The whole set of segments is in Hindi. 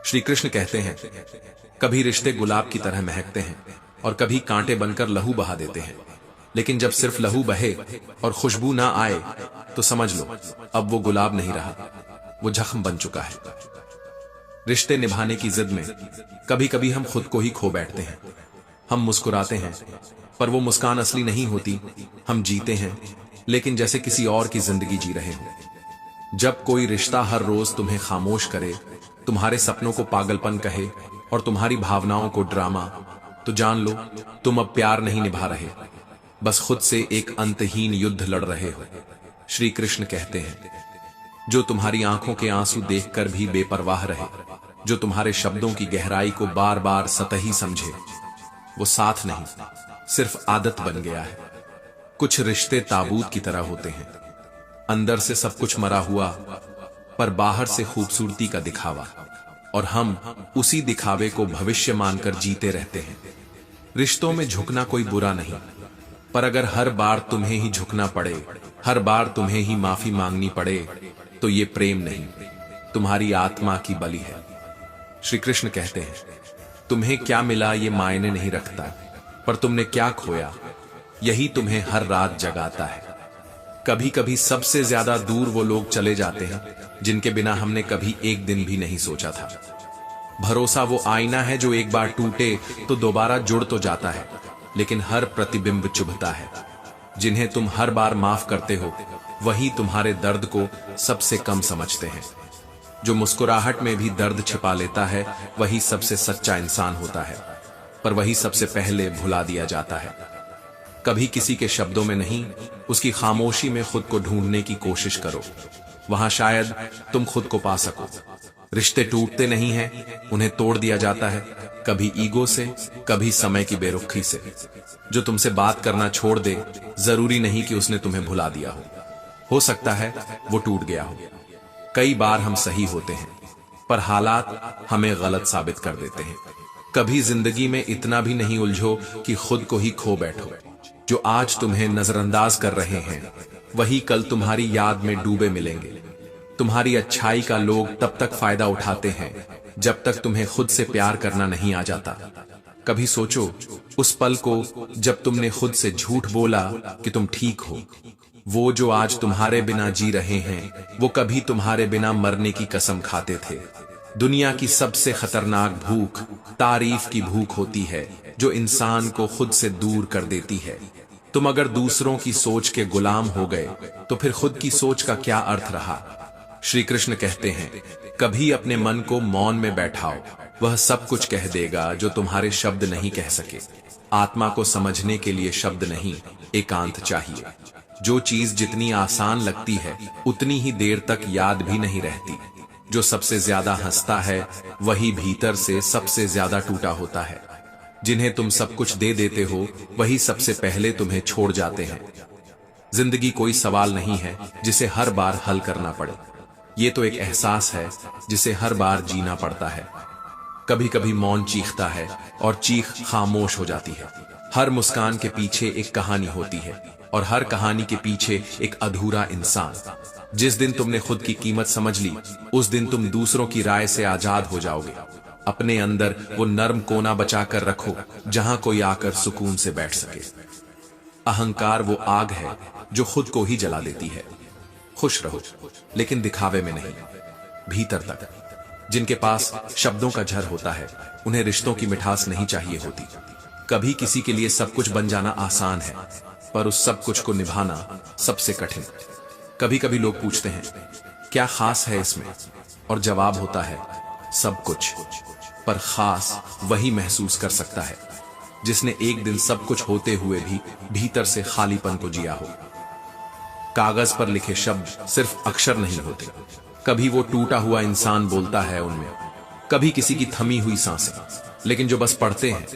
श्री कृष्ण कहते हैं, कभी रिश्ते गुलाब की तरह महकते हैं और कभी कांटे बनकर लहू बहा देते हैं, लेकिन जब सिर्फ लहू बहे और खुशबू ना आए तो समझ लो अब वो गुलाब नहीं रहा, वो जख्म बन चुका है। रिश्ते निभाने की जिद में कभी कभी हम खुद को ही खो बैठते हैं। हम मुस्कुराते हैं पर वो मुस्कान असली नहीं होती। हम जीते हैं लेकिन जैसे किसी और की जिंदगी जी रहे हो। जब कोई रिश्ता हर रोज तुम्हें खामोश करे, तुम्हारे सपनों को पागलपन कहे और तुम्हारी भावनाओं को ड्रामा, तो जान लो तुम अब प्यार नहीं निभा रहे, बस खुद से एक अंतहीन युद्ध लड़ रहे हो। श्री कृष्ण कहते हैं, जो तुम्हारी आंखों के आंसू देखकर भी बेपरवाह रहे, जो तुम्हारे शब्दों की गहराई को बार बार सतही समझे, वो साथ नहीं सिर्फ आदत बन गया है। कुछ रिश्ते ताबूत की तरह होते हैं, अंदर से सब कुछ मरा हुआ पर बाहर से खूबसूरती का दिखावा, और हम उसी दिखावे को भविष्य मानकर जीते रहते हैं। रिश्तों में झुकना कोई बुरा नहीं, पर अगर हर बार तुम्हें ही झुकना पड़े, हर बार तुम्हें ही माफी मांगनी पड़े, तो ये प्रेम नहीं, तुम्हारी आत्मा की बलि है। श्री कृष्ण कहते हैं, तुम्हें क्या मिला ये मायने नहीं रखता, पर तुमने क्या खोया यही तुम्हें हर रात जगाता है। कभी कभी सबसे ज्यादा दूर वो लोग चले जाते हैं जिनके बिना हमने कभी एक दिन भी नहीं सोचा था। भरोसा वो आईना है जो एक बार टूटे तो दोबारा जुड़ तो जाता है, लेकिन हर प्रतिबिंब चुभता है। जिन्हें तुम हर बार माफ करते हो वही तुम्हारे दर्द को सबसे कम समझते हैं। जो मुस्कुराहट में भी दर्द छिपा लेता है वही सबसे सच्चा इंसान होता है, पर वही सबसे पहले भुला दिया जाता है। कभी किसी के शब्दों में नहीं, उसकी खामोशी में खुद को ढूंढने की कोशिश करो, वहां शायद तुम खुद को पा सको। रिश्ते टूटते नहीं हैं, उन्हें तोड़ दिया जाता है, कभी ईगो से, कभी समय की बेरुखी से। जो तुमसे बात करना छोड़ दे, जरूरी नहीं कि उसने तुम्हें भुला दिया हो सकता है वो टूट गया हो। कई बार हम सही होते हैं पर हालात हमें गलत साबित कर देते हैं। कभी जिंदगी में इतना भी नहीं उलझो कि खुद को ही खो बैठो। जो आज तुम्हें नजरअंदाज कर रहे हैं वही कल तुम्हारी याद में डूबे मिलेंगे। तुम्हारी अच्छाई का लोग तब तक फायदा उठाते हैं जब तक तुम्हें खुद से प्यार करना नहीं आ जाता। कभी सोचो उस पल को जब तुमने खुद से झूठ बोला कि तुम ठीक हो। वो जो आज तुम्हारे बिना जी रहे हैं वो कभी तुम्हारे बिना मरने की कसम खाते थे। दुनिया की सबसे खतरनाक भूख तारीफ की भूख होती है, जो इंसान को खुद से दूर कर देती है। तुम अगर दूसरों की सोच के गुलाम हो गए तो फिर खुद की सोच का क्या अर्थ रहा। श्री कृष्ण कहते हैं, कभी अपने मन को मौन में बैठाओ, वह सब कुछ कह देगा जो तुम्हारे शब्द नहीं कह सके। आत्मा को समझने के लिए शब्द नहीं, एकांत चाहिए। जो चीज जितनी आसान लगती है उतनी ही देर तक याद भी नहीं रहती। जो सबसे ज्यादा हंसता है वही भीतर से सबसे ज्यादा टूटा होता है। जिन्हें तुम सब कुछ दे देते हो वही सबसे पहले तुम्हें छोड़ जाते हैं। जिंदगी कोई सवाल नहीं है जिसे हर बार हल करना पड़े, ये तो एक एहसास है जिसे हर बार जीना पड़ता है। कभी कभी मौन चीखता है और चीख खामोश हो जाती है। हर मुस्कान के पीछे एक कहानी होती है और हर कहानी के पीछे एक अधूरा इंसान। जिस दिन तुमने खुद की कीमत समझ ली उस दिन तुम दूसरों की राय से आजाद हो जाओगे। अपने अंदर वो नर्म कोना बचा कर रखो जहां कोई आकर सुकून से बैठ सके। अहंकार वो आग है जो खुद को ही जला देती है। खुश रहो लेकिन दिखावे में नहीं, भीतर तक। जिनके पास शब्दों का झर होता है उन्हें रिश्तों की मिठास नहीं चाहिए होती। कभी किसी के लिए सब कुछ बन जाना आसान है, पर उस सब कुछ को निभाना सबसे कठिन। कभी कभी लोग पूछते हैं, क्या खास है इसमें, और जवाब होता है, सब कुछ। पर खास वही महसूस कर सकता है जिसने एक दिन सब कुछ होते हुए भी भीतर से खालीपन को जिया हो। कागज पर लिखे शब्द सिर्फ अक्षर नहीं होते, कभी वो टूटा हुआ इंसान बोलता है उनमें, कभी किसी की थमी हुई सांसें। लेकिन जो बस पढ़ते हैं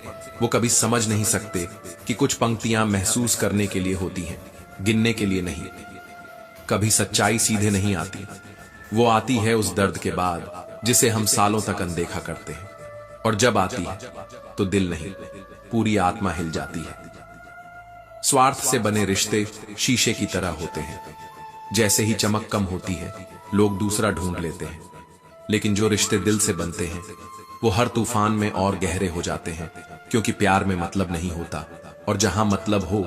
वो कभी समझ नहीं सकते कि कुछ पंक्तियां महसूस करने के लिए होती हैं, गिनने के लिए नहीं। कभी सच्चाई सीधे नहीं आती, वो आती है उस दर्द के बाद जिसे हम सालों तक अनदेखा करते हैं। और जब आती है तो दिल नहीं, पूरी आत्मा हिल जाती है। स्वार्थ से बने रिश्ते शीशे की तरह होते हैं, जैसे ही चमक कम होती है लोग दूसरा ढूंढ लेते हैं। लेकिन जो रिश्ते दिल से बनते हैं वो हर तूफान में और गहरे हो जाते हैं, क्योंकि प्यार में मतलब नहीं होता, और जहां मतलब हो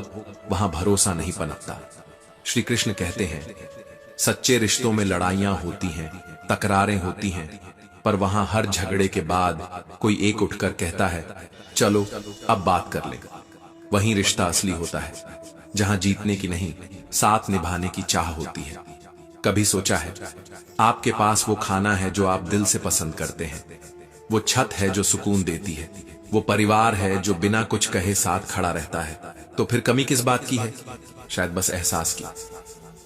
वहां भरोसा नहीं पनपता। श्री कृष्ण कहते हैं, सच्चे रिश्तों में लड़ाइयां होती हैं, तकरारें होती हैं, पर वहां हर झगड़े के बाद कोई एक उठकर कहता है, चलो अब बात कर ले। वहीं रिश्ता असली होता है, जहां जीतने की नहीं, साथ निभाने की चाह होती है। कभी सोचा है, आपके पास वो खाना है जो आप दिल से पसंद करते हैं, वो छत है जो सुकून देती है, वो परिवार है जो बिना कुछ कहे साथ खड़ा रहता है, तो फिर कमी किस बात की है? शायद बस एहसास की।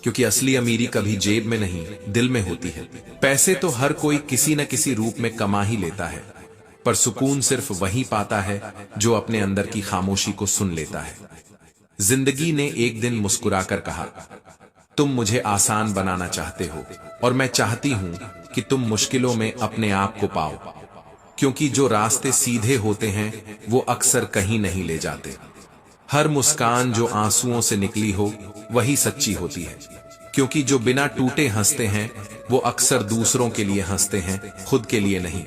क्योंकि असली अमीरी कभी जेब में नहीं, दिल में होती है। पैसे तो हर कोई किसी न किसी रूप में कमा ही लेता है, पर सुकून सिर्फ वही पाता है जो अपने अंदर की खामोशी को सुन लेता है। जिंदगी ने एक दिन मुस्कुराकर कहा, तुम मुझे आसान बनाना चाहते हो, और मैं चाहती हूं कि तुम मुश्किलों में अपने आप को पाओ, क्योंकि जो रास्ते सीधे होते हैं वो अक्सर कहीं नहीं ले जाते। हर मुस्कान जो आंसुओं से निकली हो वही सच्ची होती है, क्योंकि जो बिना टूटे हंसते हैं वो अक्सर दूसरों के लिए हंसते हैं, खुद के लिए नहीं।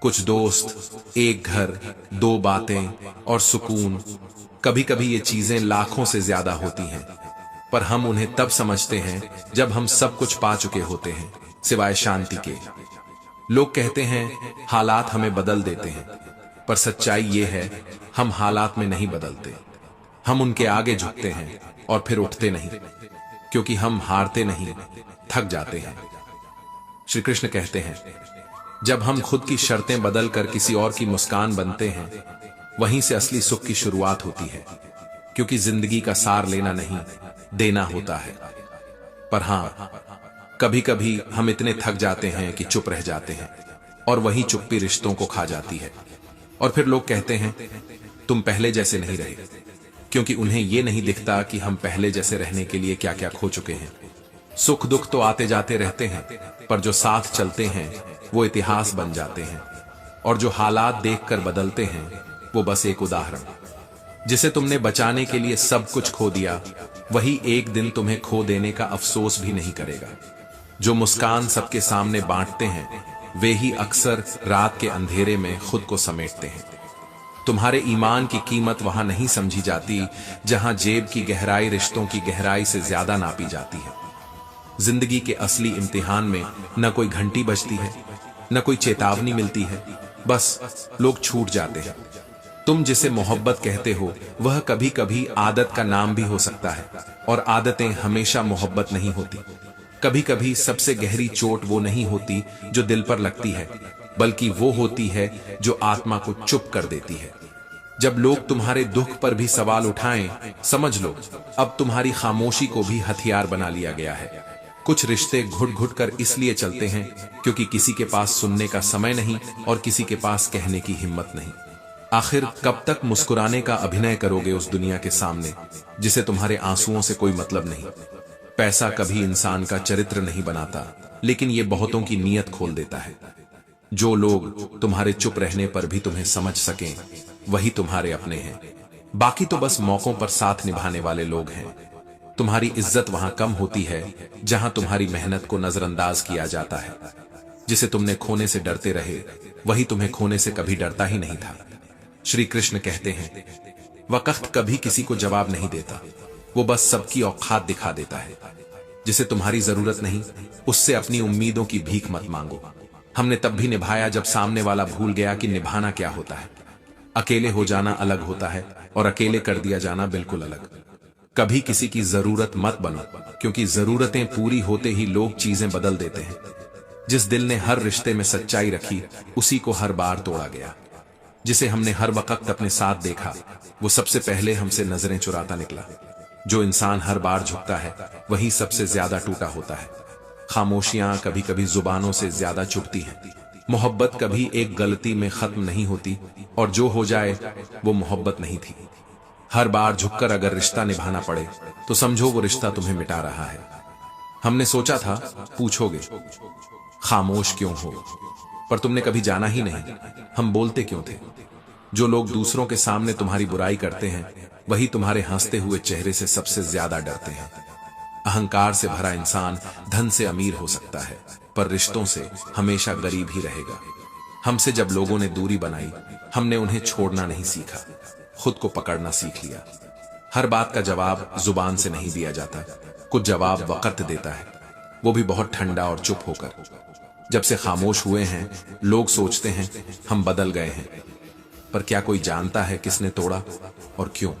कुछ दोस्त, एक घर, दो बातें और सुकून, कभी कभी ये चीजें लाखों से ज्यादा होती हैं, पर हम उन्हें तब समझते हैं जब हम सब कुछ पा चुके होते हैं, सिवाय शांति के। लोग कहते हैं हालात हमें बदल देते हैं, पर सच्चाई ये है, हम हालात में नहीं बदलते। हम उनके आगे झुकते हैं और फिर उठते नहीं, क्योंकि हम हारते नहीं, थक जाते हैं। श्री कृष्ण कहते हैं, जब हम खुद की शर्तें बदल कर किसी और की मुस्कान बनते हैं, वहीं से असली सुख की शुरुआत होती है, क्योंकि जिंदगी का सार लेना नहीं, देना होता है। पर हां, कभी कभी हम इतने थक जाते हैं कि चुप रह जाते हैं, और वही चुप्पी रिश्तों को खा जाती है। और फिर लोग कहते हैं, तुम पहले जैसे नहीं रहे, क्योंकि उन्हें यह नहीं दिखता कि हम पहले जैसे रहने के लिए क्या क्या खो चुके हैं। सुख दुख तो आते जाते रहते हैं, पर जो साथ चलते हैं वो इतिहास बन जाते हैं, और जो हालात देखकर बदलते हैं वो बस एक उदाहरण। जिसे तुमने बचाने के लिए सब कुछ खो दिया, वही एक दिन तुम्हें खो देने का अफसोस भी नहीं करेगा। जो मुस्कान सबके सामने बांटते हैं, वे ही अक्सर रात के अंधेरे में खुद को समेटते हैं। तुम्हारे ईमान की कीमत वहां नहीं समझी जाती, जहां जेब की गहराई रिश्तों की गहराई से ज्यादा नापी जाती है। जिंदगी के असली इम्तिहान में न कोई घंटी बजती है, न कोई चेतावनी मिलती है, बस लोग छूट जाते हैं। तुम जिसे मोहब्बत कहते हो वह कभी कभी आदत का नाम भी हो सकता है, और आदतें हमेशा मोहब्बत नहीं होती। कभी कभी सबसे गहरी चोट वो नहीं होती जो दिल पर लगती है, बल्कि वो होती है जो आत्मा को चुप कर देती है। जब लोग तुम्हारे दुख पर भी सवाल उठाएं, समझ लो अब तुम्हारी खामोशी को भी हथियार बना लिया गया है। कुछ रिश्ते घुट घुट कर इसलिए चलते हैं क्योंकि किसी के पास सुनने का समय नहीं और किसी के पास कहने की हिम्मत नहीं। आखिर कब तक मुस्कुराने का अभिनय करोगे उस दुनिया के सामने जिसे तुम्हारे आंसुओं से कोई मतलब नहीं? पैसा कभी इंसान का चरित्र नहीं बनाता, लेकिन ये बहुतों की नीयत खोल देता है। जो लोग तुम्हारे चुप रहने पर भी तुम्हें समझ सकें, वही तुम्हारे अपने हैं। बाकी तो बस मौकों पर साथ निभाने वाले लोग हैं। तुम्हारी इज्जत वहां कम होती है जहां तुम्हारी मेहनत को नजरअंदाज किया जाता है। जिसे तुमने खोने से डरते रहे, वही तुम्हें खोने से कभी डरता ही नहीं था। श्री कृष्ण कहते हैं, वक्त कभी किसी को जवाब नहीं देता, वो बस सबकी औकात दिखा देता है। जिसे तुम्हारी जरूरत नहीं, उससे अपनी उम्मीदों की भीख मत मांगो। हमने तब भी निभाया जब सामने वाला भूल गया कि निभाना क्या होता है। अकेले हो जाना अलग होता है और अकेले कर दिया जाना बिल्कुल अलग। कभी किसी की जरूरत मत बनो, क्योंकि जरूरतें पूरी होते ही लोग चीजें बदल देते हैं। जिस दिल ने हर रिश्ते में सच्चाई रखी, उसी को हर बार तोड़ा गया। जिसे हमने हर वक्त अपने साथ देखा, वो सबसे पहले हमसे नजरें चुराता निकला। जो इंसान हर बार झुकता है, वही सबसे ज्यादा टूटा होता है। खामोशियां कभी कभी जुबानों से ज्यादा चुभती हैं। मोहब्बत कभी एक गलती में खत्म नहीं होती, और जो हो जाए वो मोहब्बत नहीं थी। हर बार झुककर अगर रिश्ता निभाना पड़े तो समझो वो रिश्ता तुम्हें मिटा रहा है। हमने सोचा था पूछोगे खामोश क्यों हो, पर तुमने कभी जाना ही नहीं हम बोलते क्यों थे। जो लोग दूसरों के सामने तुम्हारी बुराई करते हैं, वही तुम्हारे हंसते हुए चेहरे से सबसे ज्यादा डरते हैं। अहंकार से भरा इंसान धन से अमीर हो सकता है, पर रिश्तों से हमेशा गरीब ही रहेगा। हमसे जब लोगों ने दूरी बनाई, हमने उन्हें छोड़ना नहीं सीखा, खुद को पकड़ना सीख लिया। हर बात का जवाब जुबान से नहीं दिया जाता, कुछ जवाब वक्त देता है, वो भी बहुत ठंडा और चुप होकर। जब से खामोश हुए हैं, लोग सोचते हैं हम बदल गए हैं, पर क्या कोई जानता है किसने तोड़ा और क्यों?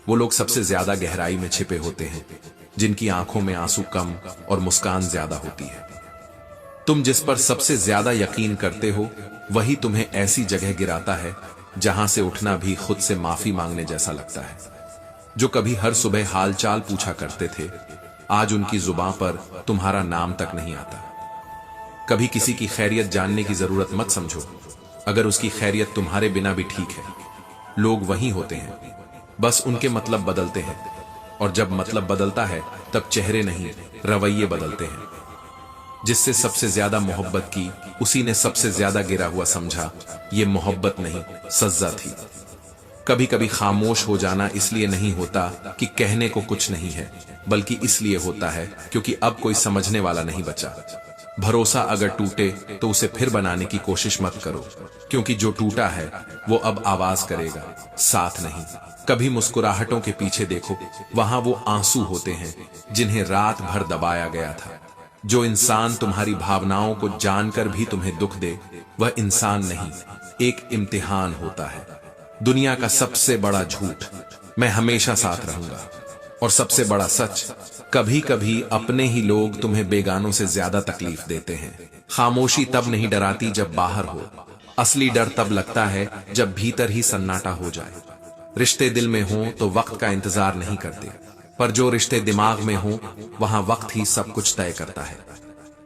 वो लोग सबसे ज्यादा गहराई में छिपे होते हैं, जिनकी आंखों में आंसू कम और मुस्कान ज्यादा होती है। तुम जिस पर सबसे ज्यादा यकीन करते हो, वही तुम्हें ऐसी जगह गिराता है जहां से उठना भी खुद से माफी मांगने जैसा लगता है। जो कभी हर सुबह हालचाल पूछा करते थे, आज उनकी जुबां पर तुम्हारा नाम तक नहीं आता। कभी किसी की खैरियत जानने की जरूरत मत समझो, अगर उसकी खैरियत तुम्हारे बिना भी ठीक है। लोग वही होते हैं, बस उनके मतलब बदलते हैं, और जब मतलब बदलता है तब चेहरे नहीं रवैये बदलते हैं। जिससे सबसे ज्यादा मोहब्बत की, उसी ने सबसे ज्यादा गिरा हुआ समझा। ये मोहब्बत नहीं, सज्जा थी। कभी कभी खामोश हो जाना इसलिए नहीं होता कि कहने को कुछ नहीं है, बल्कि इसलिए होता है क्योंकि अब कोई समझने वाला नहीं बचा। भरोसा अगर टूटे तो उसे फिर बनाने की कोशिश मत करो, क्योंकि जो टूटा है वो अब आवाज करेगा, साथ नहीं। कभी मुस्कुराहटों के पीछे देखो, वहां वो आंसू होते हैं जिन्हें रात भर दबाया गया था। जो इंसान तुम्हारी भावनाओं को जानकर भी तुम्हें दुख दे, वह इंसान नहीं, एक इम्तिहान होता है। दुनिया का सबसे बड़ा झूठ, मैं हमेशा साथ रहूंगा, और सबसे बड़ा सच, कभी कभी अपने ही लोग तुम्हें बेगानों से ज्यादा तकलीफ देते हैं। खामोशी तब नहीं डराती जब बाहर हो, असली डर तब लगता है जब भीतर ही सन्नाटा हो जाए। रिश्ते दिल में हों तो वक्त का इंतजार नहीं करते, पर जो रिश्ते दिमाग में हों वहां वक्त ही सब कुछ तय करता है।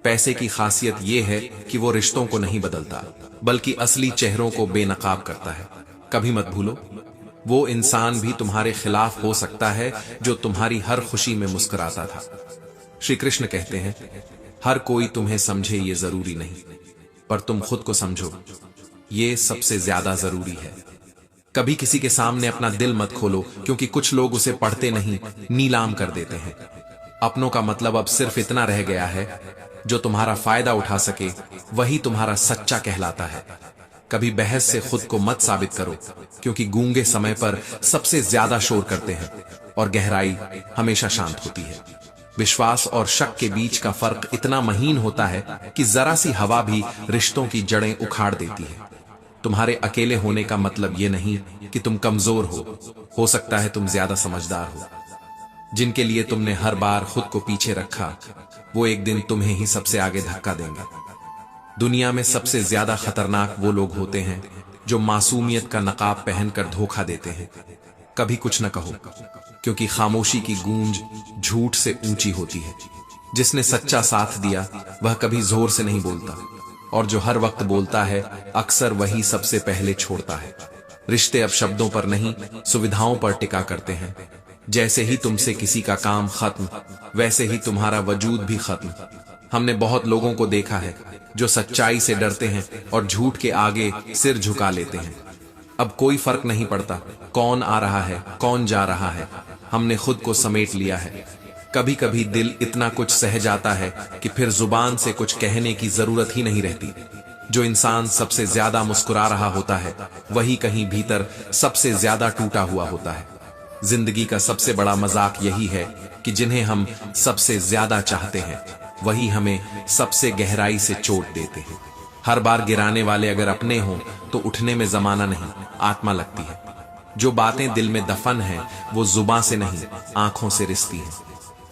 पैसे की खासियत यह है कि वो रिश्तों को नहीं बदलता, बल्कि असली चेहरों को बेनकाब करता है। कभी मत भूलो, वो इंसान भी तुम्हारे खिलाफ हो सकता है जो तुम्हारी हर खुशी में मुस्कुराता था। श्री कृष्ण कहते हैं, हर कोई तुम्हें समझे ये जरूरी नहीं, पर तुम खुद को समझो, ये सबसे ज्यादा जरूरी है। कभी किसी के सामने अपना दिल मत खोलो, क्योंकि कुछ लोग उसे पढ़ते नहीं, नीलाम कर देते हैं। अपनों का मतलब अब सिर्फ इतना रह गया है, जो तुम्हारा फायदा उठा सके वही तुम्हारा सच्चा कहलाता है। कभी बहस से खुद को मत साबित करो, क्योंकि गूंगे समय पर सबसे ज्यादा शोर करते हैं और गहराई हमेशा शांत होती है। विश्वास और शक के बीच का फर्क इतना महीन होता है कि जरा सी हवा भी रिश्तों की जड़ें उखाड़ देती है। तुम्हारे अकेले होने का मतलब ये नहीं कि तुम कमजोर हो सकता है तुम ज्यादा समझदार हो। जिनके लिए तुमने हर बार खुद को पीछे रखा, वो एक दिन तुम्हें ही सबसे आगे धक्का देंगे। दुनिया में सबसे ज्यादा खतरनाक वो लोग होते हैं जो मासूमियत का नकाब पहनकर धोखा देते हैं। कभी कुछ न कहो, क्योंकि खामोशी की गूंज झूठ से ऊंची होती है। जिसने सच्चा साथ दिया वह कभी जोर से नहीं बोलता, और जो हर वक्त बोलता है अक्सर वही सबसे पहले छोड़ता है। रिश्ते अब शब्दों पर नहीं, सुविधाओं पर टिका करते हैं। जैसे ही तुमसे किसी का काम खत्म, वैसे ही तुम्हारा वजूद भी खत्म। हमने बहुत लोगों को देखा है जो सच्चाई से डरते हैं और झूठ के आगे सिर झुका लेते हैं। अब कोई फर्क नहीं पड़ता कौन आ रहा है, कौन जा रहा है, हमने खुद को समेट लिया है। कभी कभी दिल इतना कुछ सह जाता है कि फिर जुबान से कुछ कहने की जरूरत ही नहीं रहती। जो इंसान सबसे ज्यादा मुस्कुरा रहा होता है, वही कहीं भीतर सबसे ज्यादा टूटा हुआ होता है। जिंदगी का सबसे बड़ा मजाक यही है कि जिन्हें हम सबसे ज्यादा चाहते हैं, वही हमें सबसे गहराई से चोट देते हैं। हर बार गिराने वाले अगर अपने हों तो उठने में जमाना नहीं, आत्मा लगती है। जो बातें दिल में दफन हैं, वो जुबां से नहीं, आंखों से रिश्ती हैं।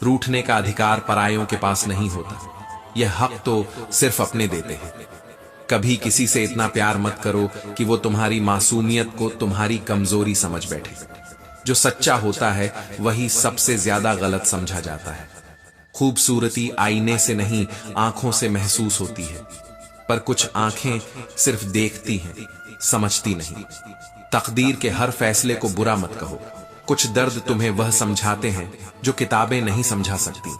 रूठने का अधिकार परायों के पास नहीं होता, यह हक तो सिर्फ अपने देते हैं। कभी किसी से इतना प्यार मत करो कि वो तुम्हारी मासूमियत को तुम्हारी कमजोरी समझ बैठे। जो सच्चा होता है वही सबसे ज्यादा गलत समझा जाता है। खूबसूरती आईने से नहीं, आंखों से महसूस होती है, पर कुछ आंखें सिर्फ देखती हैं, समझती नहीं। तकदीर के हर फैसले को बुरा मत कहो। कुछ दर्द तुम्हें वह समझाते हैं जो किताबें नहीं समझा सकती।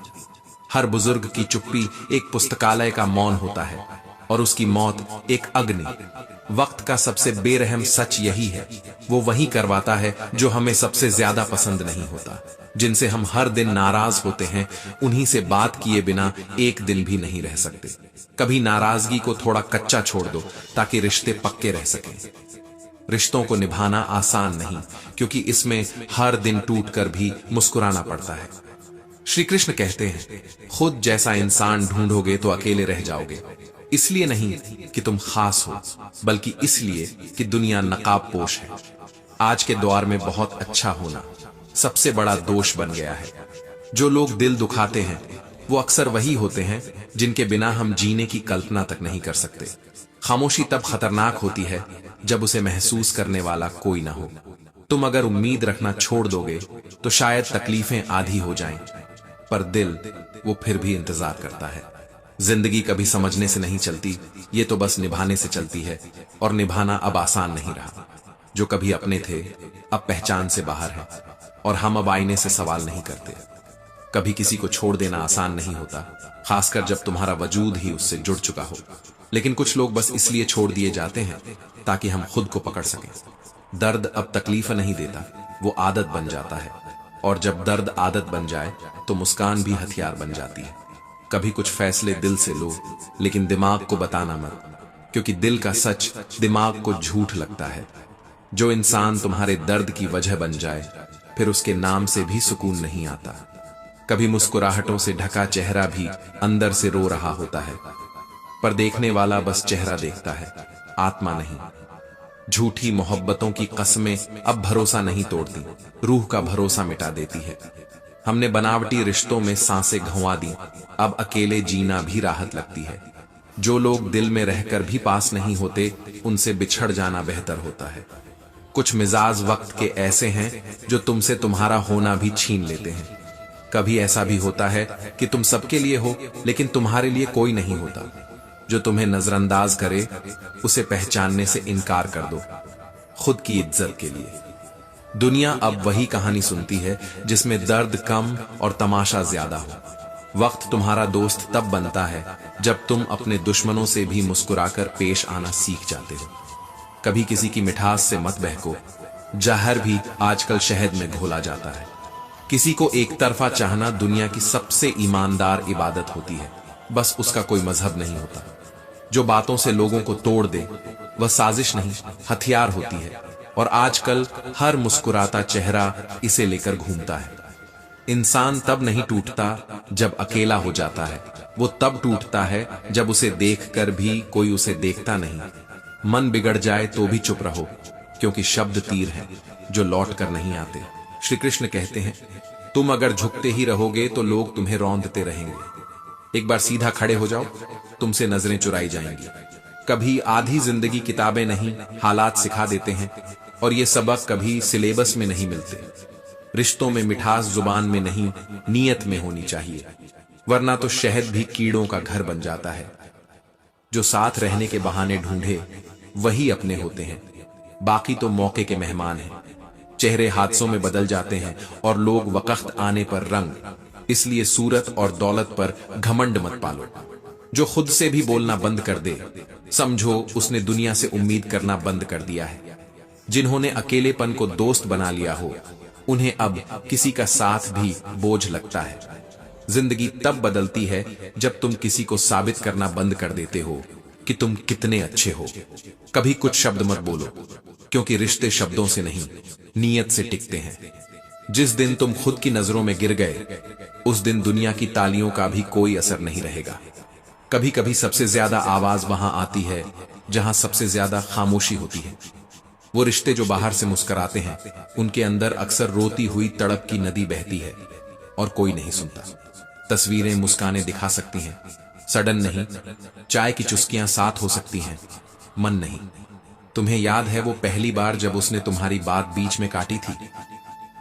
हर बुजुर्ग की चुप्पी एक पुस्तकालय का मौन होता है। और उसकी मौत एक अग्नि। वक्त का सबसे बेरहम सच यही है, वो वही करवाता है जो हमें सबसे ज्यादा पसंद नहीं होता। जिनसे हम हर दिन नाराज होते हैं, उन्हीं से बात किए बिना एक दिन भी नहीं रह सकते। कभी नाराजगी को थोड़ा कच्चा छोड़ दो ताकि रिश्ते पक्के रह सकें। रिश्तों को निभाना आसान नहीं, क्योंकि इसमें हर दिन टूटकर भी मुस्कुराना पड़ता है। श्री कृष्ण कहते हैं, खुद जैसा इंसान ढूंढोगे तो अकेले रह जाओगे। इसलिए नहीं कि तुम खास हो, बल्कि इसलिए कि दुनिया नकाबपोश है। आज के दौर में बहुत अच्छा होना सबसे बड़ा दोष बन गया है। जो लोग दिल दुखाते हैं वो अक्सर वही होते हैं जिनके बिना हम जीने की कल्पना तक नहीं कर सकते। खामोशी तब खतरनाक होती है जब उसे महसूस करने वाला कोई ना हो। तुम अगर उम्मीद रखना छोड़ दोगे तो शायद तकलीफें आधी हो जाएं, पर दिल वो फिर भी इंतजार करता है। जिंदगी कभी समझने से नहीं चलती, ये तो बस निभाने से चलती है, और निभाना अब आसान नहीं रहा। जो कभी अपने थे अब पहचान से बाहर है, और हम अब आईने से सवाल नहीं करते। कभी किसी को छोड़ देना आसान नहीं होता, खासकर जब तुम्हारा वजूद ही उससे जुड़ चुका हो। लेकिन कुछ लोग बस इसलिए छोड़ दिए जाते हैं ताकि हम खुद को पकड़ सकें। दर्द अब तकलीफ नहीं देता, वो आदत बन जाता है, और जब दर्द आदत बन जाए तो मुस्कान भी हथियार बन जाती है। कभी कुछ फैसले दिल से लो, लेकिन दिमाग को बताना मत, क्योंकि दिल का सच दिमाग को झूठ लगता है। जो इंसान तुम्हारे दर्द की वजह बन जाए, फिर उसके नाम से भी सुकून नहीं आता। कभी मुस्कुराहटों से ढका चेहरा भी अंदर से रो रहा होता है, पर देखने वाला बस चेहरा देखता है, आत्मा नहीं। झूठी मोहब्बतों की कस्में अब भरोसा नहीं तोड़ती, रूह का भरोसा मिटा देती है। हमने बनावटी रिश्तों में सांसें घुमा दी, अब अकेले जीना भी राहत लगती है। जो लोग दिल में रहकर भी पास नहीं होते, उनसे बिछड़ जाना बेहतर होता है। कुछ मिजाज वक्त के ऐसे हैं जो तुमसे तुम्हारा होना भी छीन लेते हैं। कभी ऐसा भी होता है कि तुम सबके लिए हो, लेकिन तुम्हारे लिए कोई नहीं होता। जो तुम्हें नजरअंदाज करे, उसे पहचानने से इनकार कर दो, खुद की इज्जत के लिए। दुनिया अब वही कहानी सुनती है जिसमें दर्द कम और तमाशा ज्यादा हो। वक्त तुम्हारा दोस्त तब बनता है जब तुम अपने दुश्मनों से भी मुस्कुराकर पेश आना सीख जाते हो। कभी किसी की मिठास से मत बहको, जहर भी आजकल शहद में घोला जाता है। किसी को एक तरफा चाहना दुनिया की सबसे ईमानदार इबादत होती है, बस उसका कोई मजहब नहीं होता। जो बातों से लोगों को तोड़ दे, वह साजिश नहीं, हथियार होती है, और आजकल हर मुस्कुराता चेहरा इसे लेकर घूमता है। इंसान तब नहीं टूटता जब अकेला हो जाता है, वो तब टूटता है जब उसे देखकर भी कोई उसे देखता नहीं। मन बिगड़ जाए तो भी चुप रहो, क्योंकि शब्द तीर हैं जो लौट कर नहीं आते। श्री कृष्ण कहते हैं, तुम अगर झुकते ही रहोगे तो लोग तुम्हें रौंदते रहेंगे। एक बार सीधा खड़े हो जाओ, तुमसे नजरें चुराई जाएंगी। कभी आधी जिंदगी किताबें नहीं, हालात सिखा देते हैं, और ये सबक कभी सिलेबस में नहीं मिलते। रिश्तों में मिठास जुबान में नहीं, नीयत में होनी चाहिए, वरना तो शहद भी कीड़ों का घर बन जाता है। जो साथ रहने के बहाने ढूंढे वही अपने होते हैं, बाकी तो मौके के मेहमान हैं। चेहरे हादसों में बदल जाते हैं और लोग वक्त आने पर रंग। इसलिए सूरत और दौलत पर घमंड मत पालो। जो खुद से भी बोलना बंद कर दे, समझो उसने दुनिया से उम्मीद करना बंद कर दिया है। जिन्होंने अकेलेपन को दोस्त बना लिया हो, उन्हें अब किसी का साथ भी बोझ लगता है। जिंदगी तब बदलती है जब तुम किसी को साबित करना बंद कर देते हो कि तुम कितने अच्छे हो। कभी कुछ शब्द मत बोलो, क्योंकि रिश्ते शब्दों से नहीं, नीयत से टिकते हैं। जिस दिन तुम खुद की नजरों में गिर गए, उस दिन दुनिया की तालियों का भी कोई असर नहीं रहेगा। कभी कभी सबसे ज्यादा आवाज वहां आती है जहां सबसे ज्यादा खामोशी होती है। वो रिश्ते जो बाहर से मुस्कुराते हैं, उनके अंदर अक्सर रोती हुई तड़प की नदी बहती है और कोई नहीं सुनता। तस्वीरें मुस्काने दिखा सकती हैं, सडन नहीं। चाय की चुस्कियां साथ हो सकती हैं, मन नहीं। तुम्हें याद है वो पहली बार जब उसने तुम्हारी बात बीच में काटी थी?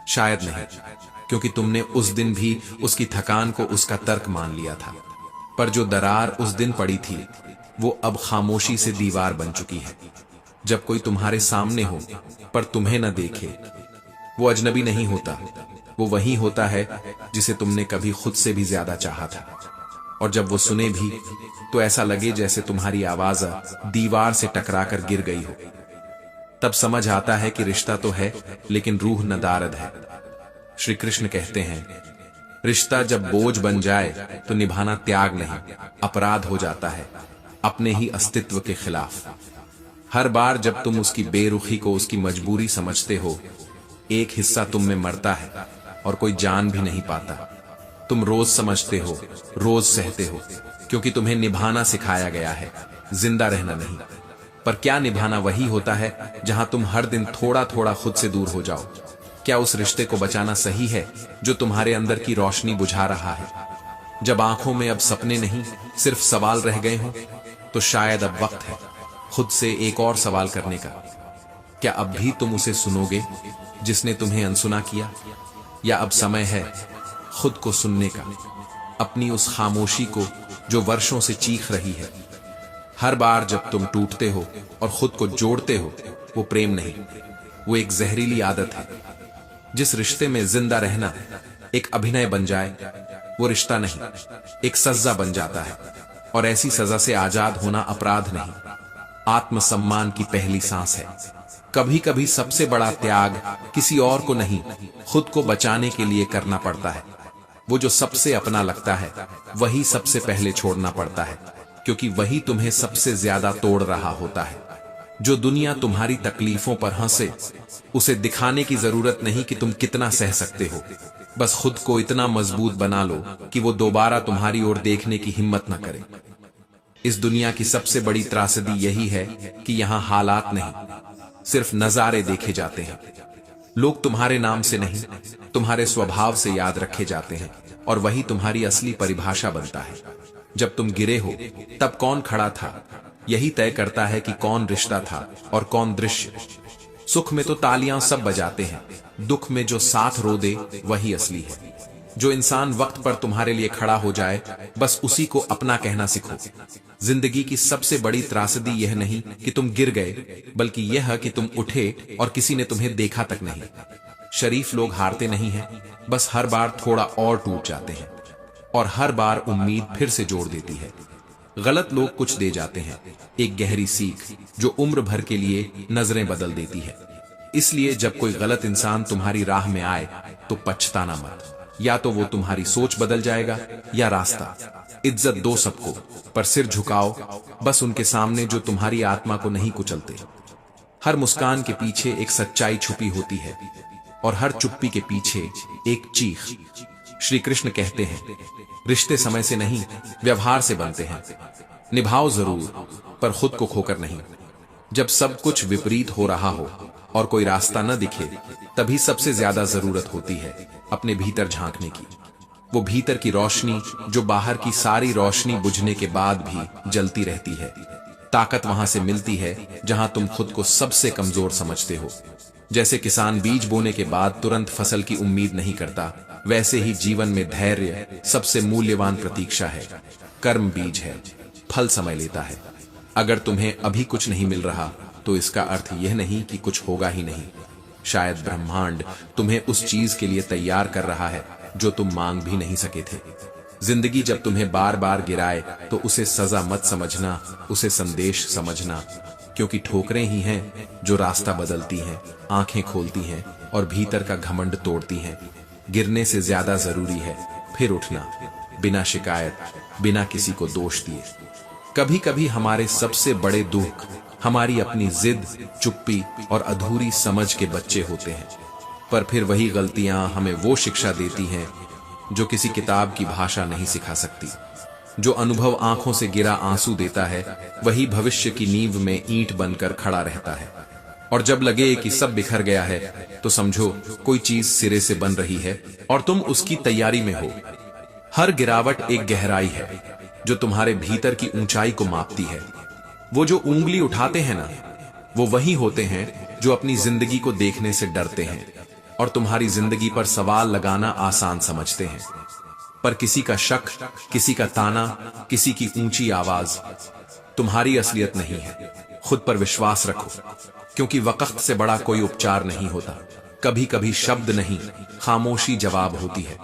शायद नहीं, क्योंकि तुमने उस दिन भी उसकी थकान को उसका तर्क मान लिया था। पर जो दरार उस दिन पड़ी थी, वो अब खामोशी से दीवार बन चुकी है। जब कोई तुम्हारे सामने हो पर तुम्हें न देखे, वो अजनबी नहीं होता, वो वही होता है जिसे तुमने कभी खुद से भी ज्यादा चाहा था। और जब वो सुने भी तो ऐसा लगे जैसे तुम्हारी आवाज दीवार से टकराकर गिर गई हो। तब समझ आता है कि रिश्ता तो है लेकिन रूह नदारद है। श्री कृष्ण कहते हैं, रिश्ता जब बोझ बन जाए तो निभाना त्याग नहीं, अपराध हो जाता है, अपने ही अस्तित्व के खिलाफ। हर बार जब तुम उसकी बेरुखी को उसकी मजबूरी समझते हो, एक हिस्सा तुम में मरता है और कोई जान भी नहीं पाता। तुम रोज समझते हो, रोज सहते हो, क्योंकि तुम्हें निभाना सिखाया गया है, जिंदा रहना नहीं। पर क्या निभाना वही होता है जहां तुम हर दिन थोड़ा थोड़ा खुद से दूर हो जाओ? क्या उस रिश्ते को बचाना सही है जो तुम्हारे अंदर की रोशनी बुझा रहा है? जब आंखों में अब सपने नहीं, सिर्फ सवाल रह गए हों, तो शायद अब वक्त है खुद से एक और सवाल करने का। क्या अब भी तुम उसे सुनोगे जिसने तुम्हें अनसुना किया? या अब समय है खुद को सुनने का, अपनी उस खामोशी को जो वर्षों से चीख रही है? हर बार जब तुम टूटते हो और खुद को जोड़ते हो, वो प्रेम नहीं, वो एक जहरीली आदत है। जिस रिश्ते में जिंदा रहना एक अभिनय बन जाए, वो रिश्ता नहीं, एक सजा बन जाता है। और ऐसी सजा से आजाद होना अपराध नहीं, आत्मसम्मान की पहली सांस है। कभी कभी सबसे बड़ा त्याग किसी और को नहीं, खुद को बचाने के लिए करना पड़ता है। वो जो सबसे अपना लगता है, वही सबसे पहले छोड़ना पड़ता है, क्योंकि वही तुम्हें सबसे ज्यादा तोड़ रहा होता है। जो दुनिया तुम्हारी तकलीफों पर हंसे, उसे दिखाने की जरूरत नहीं कि तुम कितना सह सकते हो। बस खुद को इतना मजबूत बना लो कि वो दोबारा तुम्हारी ओर देखने की हिम्मत न करे। इस दुनिया की सबसे बड़ी त्रासदी यही है कि यहाँ हालात नहीं, सिर्फ नजारे देखे जाते हैं। लोग तुम्हारे नाम से नहीं, तुम्हारे स्वभाव से याद रखे जाते हैं, और वही तुम्हारी असली परिभाषा बनता है। जब तुम गिरे हो तब कौन खड़ा था, यही तय करता है कि कौन रिश्ता था और कौन दृश्य। सुख में तो तालियां सब बजाते हैं, दुख में जो साथ रो दे वही असली है। जो इंसान वक्त पर तुम्हारे लिए खड़ा हो जाए, बस उसी को अपना कहना सीखो। जिंदगी की सबसे बड़ी त्रासदी यह नहीं कि तुम गिर गए, बल्कि यह कि तुम उठे और किसी ने तुम्हें देखा तक नहीं। शरीफ लोग हारते नहीं हैं, बस हर बार थोड़ा और टूट जाते हैं, और हर बार उम्मीद फिर से जोड़ देती है। गलत लोग कुछ दे जाते हैं, एक गहरी सीख जो उम्र भर के लिए नजरें बदल देती है। इसलिए जब कोई गलत इंसान तुम्हारी राह में आए तो पछताना मत। या तो वो तुम्हारी सोच बदल जाएगा या रास्ता। इज्जत दो सबको, पर सिर झुकाओ बस उनके सामने जो तुम्हारी आत्मा को नहीं कुचलते। हर मुस्कान के पीछे एक सच्चाई छुपी होती है, और हर चुप्पी के पीछे एक चीख। श्री कृष्ण कहते हैं, रिश्ते समय से नहीं, व्यवहार से बनते हैं। निभाओ जरूर, पर खुद को खोकर नहीं। जब सब कुछ विपरीत हो रहा हो और कोई रास्ता न दिखे, तभी सबसे ज्यादा जरूरत होती है अपने भीतर झांकने की। वो भीतर की रोशनी जो बाहर की सारी रोशनी बुझने के बाद भी जलती रहती है। ताकत वहां से मिलती है जहां तुम खुद को सबसे कमजोर समझते हो। जैसे किसान बीज बोने के बाद तुरंत फसल की उम्मीद नहीं करता, वैसे ही जीवन में धैर्य सबसे मूल्यवान प्रतीक्षा है। कर्म बीज है, फल समय लेता है। अगर तुम्हें अभी कुछ नहीं मिल रहा, तो इसका अर्थ यह नहीं कि कुछ होगा ही नहीं। शायद ब्रह्मांड तुम्हें उस चीज के लिए तैयार कर रहा है जो तुम मांग भी नहीं सके थे। जिंदगी जब तुम्हें बार बार गिराए, तो उसे सजा मत समझना, उसे संदेश समझना। क्योंकि ठोकरें ही हैं जो रास्ता बदलती हैं, आंखें खोलती हैं और भीतर का घमंड तोड़ती हैं। गिरने से ज्यादा जरूरी है फिर उठना, बिना शिकायत, बिना किसी को दोष दिए। कभी कभी हमारे सबसे बड़े दुख हमारी अपनी जिद, चुप्पी और अधूरी समझ के बच्चे होते हैं। पर फिर वही गलतियां हमें वो शिक्षा देती हैं जो किसी किताब की भाषा नहीं सिखा सकती। जो अनुभव आंखों से गिरा आंसू देता है, वही भविष्य की नींव में ईंट बनकर खड़ा रहता है। और जब लगे कि सब बिखर गया है, तो समझो कोई चीज सिरे से बन रही है और तुम उसकी तैयारी में हो। हर गिरावट एक गहराई है जो तुम्हारे भीतर की ऊंचाई को मापती है। वो जो उंगली उठाते हैं ना, वो वही होते हैं जो अपनी जिंदगी को देखने से डरते हैं और तुम्हारी जिंदगी पर सवाल लगाना आसान समझते हैं। पर किसी का शक, किसी का ताना, किसी की ऊंची आवाज तुम्हारी असलियत नहीं है। खुद पर विश्वास रखो, क्योंकि वक्त से बड़ा कोई उपचार नहीं होता। कभी कभी शब्द नहीं, खामोशी जवाब होती है।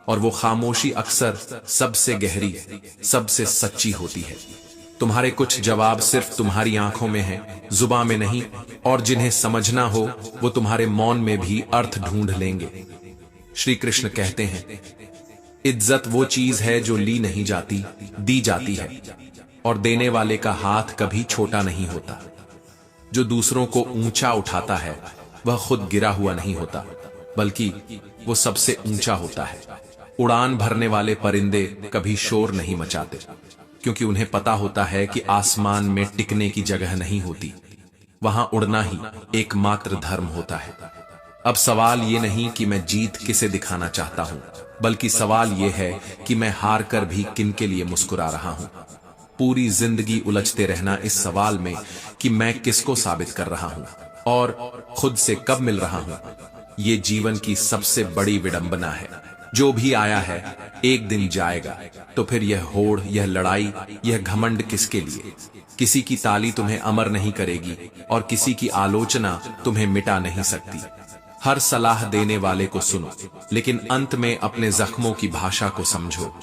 और वो खामोशी अक्सर सबसे गहरी, सबसे सच्ची होती है। तुम्हारे कुछ जवाब सिर्फ तुम्हारी आंखों में हैं, जुबान में नहीं, और जिन्हें समझना हो वो तुम्हारे मौन में भी अर्थ ढूंढ लेंगे। श्री कृष्ण कहते हैं, इज्जत वो चीज है जो ली नहीं जाती, दी जाती है, और देने वाले का हाथ कभी छोटा नहीं होता। जो दूसरों को ऊंचा उठाता है वह खुद गिरा हुआ नहीं होता, बल्कि वो सबसे ऊंचा होता है। उड़ान भरने वाले परिंदे कभी शोर नहीं मचाते, क्योंकि उन्हें पता होता है कि आसमान में टिकने की जगह नहीं होती, वहां उड़ना ही एकमात्र धर्म होता है। अब सवाल ये नहीं कि मैं जीत किसे दिखाना चाहता हूं, बल्कि सवाल ये है कि मैं हार कर भी किन के लिए मुस्कुरा रहा हूं। पूरी जिंदगी उलझते रहना इस सवाल में कि मैं किसको साबित कर रहा हूं और खुद से कब मिल रहा हूं, ये जीवन की सबसे बड़ी विडंबना है। जो भी आया है एक दिन जाएगा, तो फिर यह होड़, यह लड़ाई, यह घमंड किसके लिए? किसी की ताली तुम्हें अमर नहीं करेगी और किसी की आलोचना तुम्हें मिटा नहीं सकती। हर सलाह देने वाले को सुनो, लेकिन अंत में अपने जख्मों की भाषा को समझो,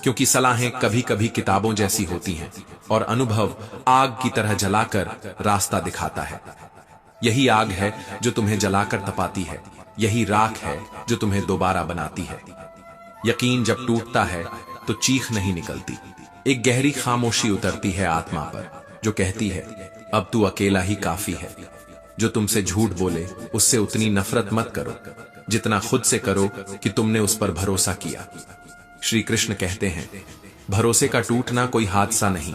क्योंकि सलाहें कभी कभी किताबों जैसी होती हैं और अनुभव आग की तरह जलाकर रास्ता दिखाता है। यही आग है जो तुम्हें जलाकर तपाती है, यही राख है जो तुम्हें दोबारा बनाती है। यकीन जब टूटता है तो चीख नहीं निकलती, एक गहरी खामोशी उतरती है आत्मा पर, जो कहती है अब तू अकेला ही काफी है। जो तुमसे झूठ बोले उससे उतनी नफरत मत करो जितना खुद से करो कि तुमने उस पर भरोसा किया। श्री कृष्ण कहते हैं, भरोसे का टूटना कोई हादसा नहीं,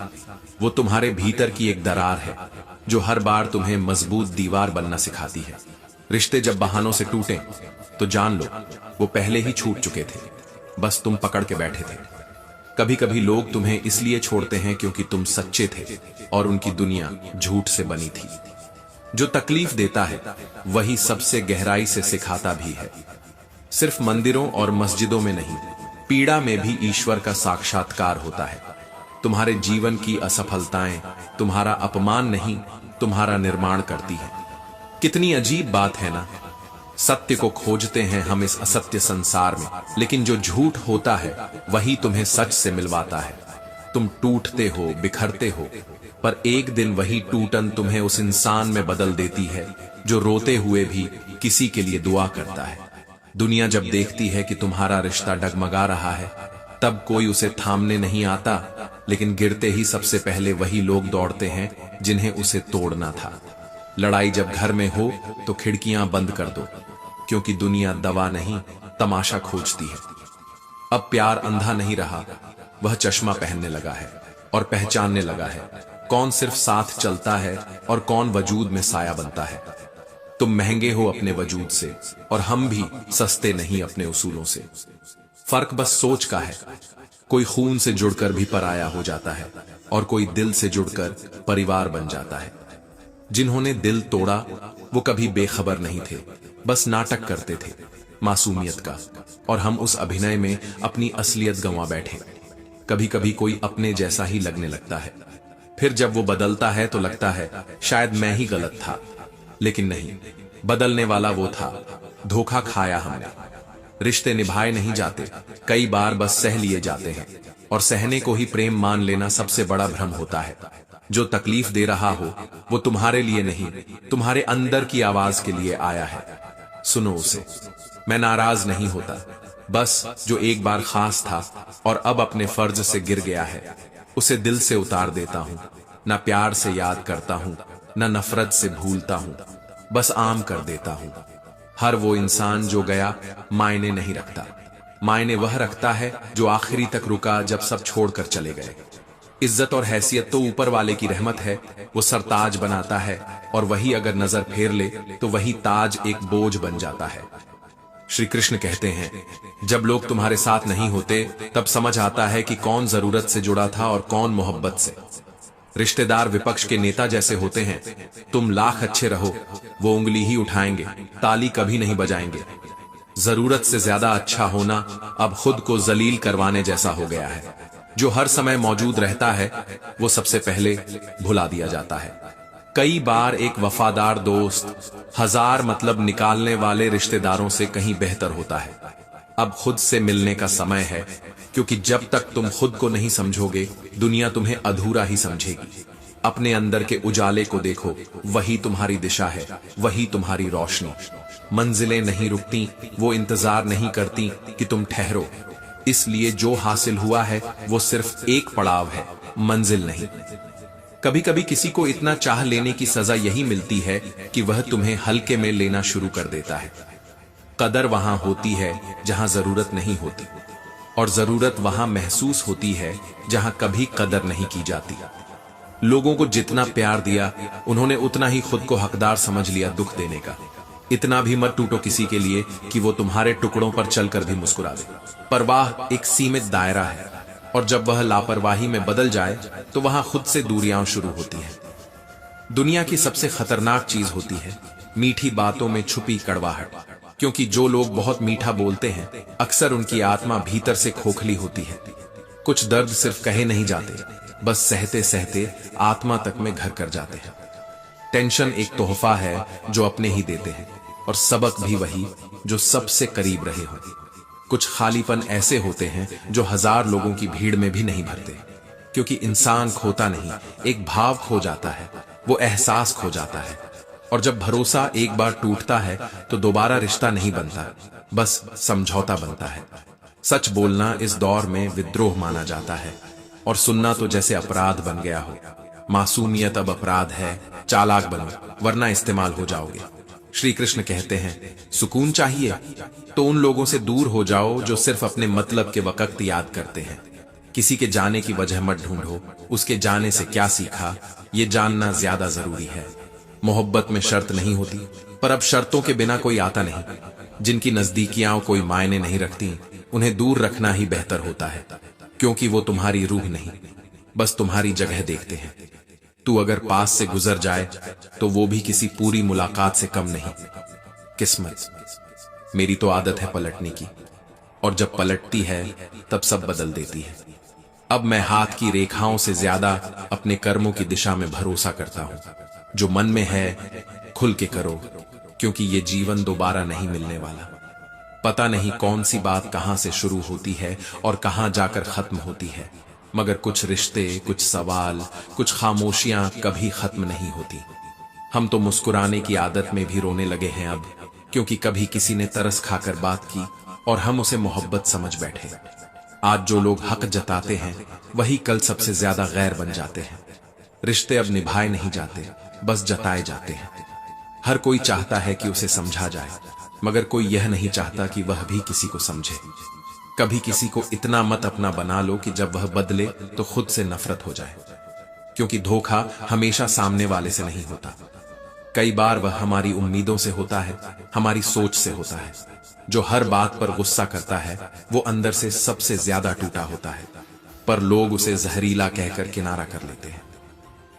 वो तुम्हारे भीतर की एक दरार है जो हर बार तुम्हें मजबूत दीवार बनना सिखाती है। रिश्ते जब बहानों से टूटे तो जान लो वो पहले ही छूट चुके थे, बस तुम पकड़ के बैठे थे। कभी कभी लोग तुम्हें इसलिए छोड़ते हैं क्योंकि तुम सच्चे थे और उनकी दुनिया झूठ से बनी थी। जो तकलीफ देता है वही सबसे गहराई से सिखाता भी है। सिर्फ मंदिरों और मस्जिदों में नहीं, पीड़ा में भी ईश्वर का साक्षात्कार होता है। तुम्हारे जीवन की असफलताएं तुम्हारा अपमान नहीं, तुम्हारा निर्माण करती है। कितनी अजीब बात है ना, सत्य को खोजते हैं हम इस असत्य संसार में, लेकिन जो झूठ होता है वही तुम्हें सच से मिलवाता है। तुम टूटते हो, बिखरते हो, पर एक दिन वही टूटन तुम्हें उस इंसान में बदल देती है जो रोते हुए भी किसी के लिए दुआ करता है। दुनिया जब देखती है कि तुम्हारा रिश्ता डगमगा रहा है, तब कोई उसे थामने नहीं आता, लेकिन गिरते ही सबसे पहले वही लोग दौड़ते हैं जिन्हें उसे तोड़ना था। लड़ाई जब घर में हो तो खिड़कियां बंद कर दो, क्योंकि दुनिया दवा नहीं तमाशा खोजती है। अब प्यार अंधा नहीं रहा, वह चश्मा पहनने लगा है और पहचानने लगा है कौन सिर्फ साथ चलता है और कौन वजूद में साया बनता है। तुम महंगे हो अपने वजूद से और हम भी सस्ते नहीं अपने उसूलों से। फर्क बस सोच का है, कोई खून से जुड़कर भी पराया हो जाता है और कोई दिल से जुड़कर परिवार बन जाता है। जिन्होंने दिल तोड़ा वो कभी बेखबर नहीं थे, बस नाटक करते थे मासूमियत का, और हम उस अभिनय में अपनी असलियत गंवा बैठे। कभी कभी कोई अपने जैसा ही लगने लगता है, फिर जब वो बदलता है तो लगता है शायद मैं ही गलत था, लेकिन नहीं, बदलने वाला वो था। धोखा खाया हमने। रिश्ते निभाए नहीं जाते, कई बार बस सह लिए जाते हैं, और सहने को ही प्रेम मान लेना सबसे बड़ा भ्रम होता है। जो तकलीफ दे रहा हो वो तुम्हारे लिए नहीं, तुम्हारे अंदर की आवाज के लिए आया है। सुनो उसे। मैं नाराज नहीं होता, बस जो एक बार खास था और अब अपने फर्ज से गिर गया है, उसे दिल से उतार देता हूं। ना प्यार से याद करता हूं, ना नफरत से भूलता हूं, बस आम कर देता हूं। हर वो इंसान जो गया मायने नहीं रखता, मायने वह रखता है जो आखिरी तक रुका जब सब छोड़कर चले गए। इज्जत और हैसियत तो ऊपर वाले की रहमत है, वो सरताज बनाता है, और वही अगर नजर फेर ले तो वही ताज एक बोझ बन जाता है। श्री कृष्ण कहते हैं, जब लोग तुम्हारे साथ नहीं होते तब समझ आता है कि कौन जरूरत से जुड़ा था और कौन मोहब्बत से। रिश्तेदार विपक्ष के नेता जैसे होते हैं, तुम लाख अच्छे रहो वो उंगली ही उठाएंगे, ताली कभी नहीं बजाएंगे। जरूरत से ज्यादा अच्छा होना अब खुद को जलील करवाने जैसा हो गया है। जो हर समय मौजूद रहता है वो सबसे पहले भुला दिया जाता है। कई बार एक वफादार दोस्त हजार मतलब निकालने वाले रिश्तेदारों से कहीं बेहतर होता है। अब खुद से मिलने का समय है, क्योंकि जब तक तुम खुद को नहीं समझोगे दुनिया तुम्हें अधूरा ही समझेगी। अपने अंदर के उजाले को देखो, वही तुम्हारी दिशा है, वही तुम्हारी रोशनी। मंजिलें नहीं रुकती, वो इंतजार नहीं करती कि तुम ठहरो। इसलिए जो हासिल हुआ है वो सिर्फ एक पड़ाव है, मंजिल नहीं। कभी कभी किसी को इतना चाह लेने की सजा यही मिलती है कि वह तुम्हें हल्के में लेना शुरू कर देता है। कदर वहां होती है जहां जरूरत नहीं होती, और जरूरत वहां महसूस होती है जहां कभी कदर नहीं की जाती। लोगों को जितना प्यार दिया उन्होंने उतना ही खुद को हकदार समझ लिया दुख देने का। इतना भी मत टूटो किसी के लिए कि वो तुम्हारे टुकड़ों पर चलकर भी मुस्कुरा दे। परवाह एक सीमित दायरा है, और जब वह लापरवाही में बदल जाए तो वहां खुद से दूरियां शुरू होती हैं। दुनिया की सबसे खतरनाक चीज होती है मीठी बातों में छुपी कड़वाहट, क्योंकि जो लोग बहुत मीठा बोलते हैं अक्सर उनकी आत्मा भीतर से खोखली होती है। कुछ दर्द सिर्फ कहे नहीं जाते, बस सहते सहते आत्मा तक में घर कर जाते हैं। टेंशन एक तोहफा है जो अपने ही देते हैं, और सबक भी वही जो सबसे करीब रहे हो। कुछ खालीपन ऐसे होते हैं जो हजार लोगों की भीड़ में भी नहीं भरते, क्योंकि इंसान खोता नहीं, एक भाव खो जाता है, वो एहसास खो जाता है। और जब भरोसा एक बार टूटता है तो दोबारा रिश्ता नहीं बनता, बस समझौता बनता है। सच बोलना इस दौर में विद्रोह माना जाता है, और सुनना तो जैसे अपराध बन गया हो। मासूमियत अब अपराध है, चालाक बनो वरना इस्तेमाल हो जाओगे। श्री कृष्ण कहते हैं सुकून चाहिए तो उन लोगों से दूर हो जाओ जो सिर्फ अपने मतलब के वक्त याद करते हैं। किसी के जाने की वजह मत ढूंढो, उसके जाने से क्या सीखा ये जानना ज्यादा जरूरी है। मोहब्बत में शर्त नहीं होती, पर अब शर्तों के बिना कोई आता नहीं। जिनकी नजदीकियां कोई मायने नहीं रखती उन्हें दूर रखना ही बेहतर होता है, क्योंकि वो तुम्हारी रूह नहीं, बस तुम्हारी जगह देखते हैं। तू अगर पास से गुजर जाए तो वो भी किसी पूरी मुलाकात से कम नहीं। किस्मत मेरी तो आदत है पलटने की, और जब पलटती है तब सब बदल देती है। अब मैं हाथ की रेखाओं से ज्यादा अपने कर्मों की दिशा में भरोसा करता हूं। जो मन में है खुल के करो, क्योंकि ये जीवन दोबारा नहीं मिलने वाला। पता नहीं कौन सी बात कहां से शुरू होती है और कहां जाकर खत्म होती है, मगर कुछ रिश्ते, कुछ सवाल, कुछ खामोशियां कभी खत्म नहीं होती। हम तो मुस्कुराने की आदत में भी रोने लगे हैं अब, क्योंकि कभी किसी ने तरस खाकर बात की और हम उसे मोहब्बत समझ बैठे। आज जो लोग हक जताते हैं वही कल सबसे ज्यादा गैर बन जाते हैं। रिश्ते अब निभाए नहीं जाते, बस जताए जाते हैं। हर कोई चाहता है कि उसे समझा जाए, मगर कोई यह नहीं चाहता कि वह भी किसी को समझे। कभी किसी को इतना मत अपना बना लो कि जब वह बदले तो खुद से नफरत हो जाए, क्योंकि धोखा हमेशा सामने वाले से नहीं होता। कई बार वह हमारी उम्मीदों से होता है, हमारी सोच से होता है। जो हर बात पर गुस्सा करता है वो अंदर से सबसे ज्यादा टूटा होता है, पर लोग उसे जहरीला कहकर किनारा कर लेते हैं।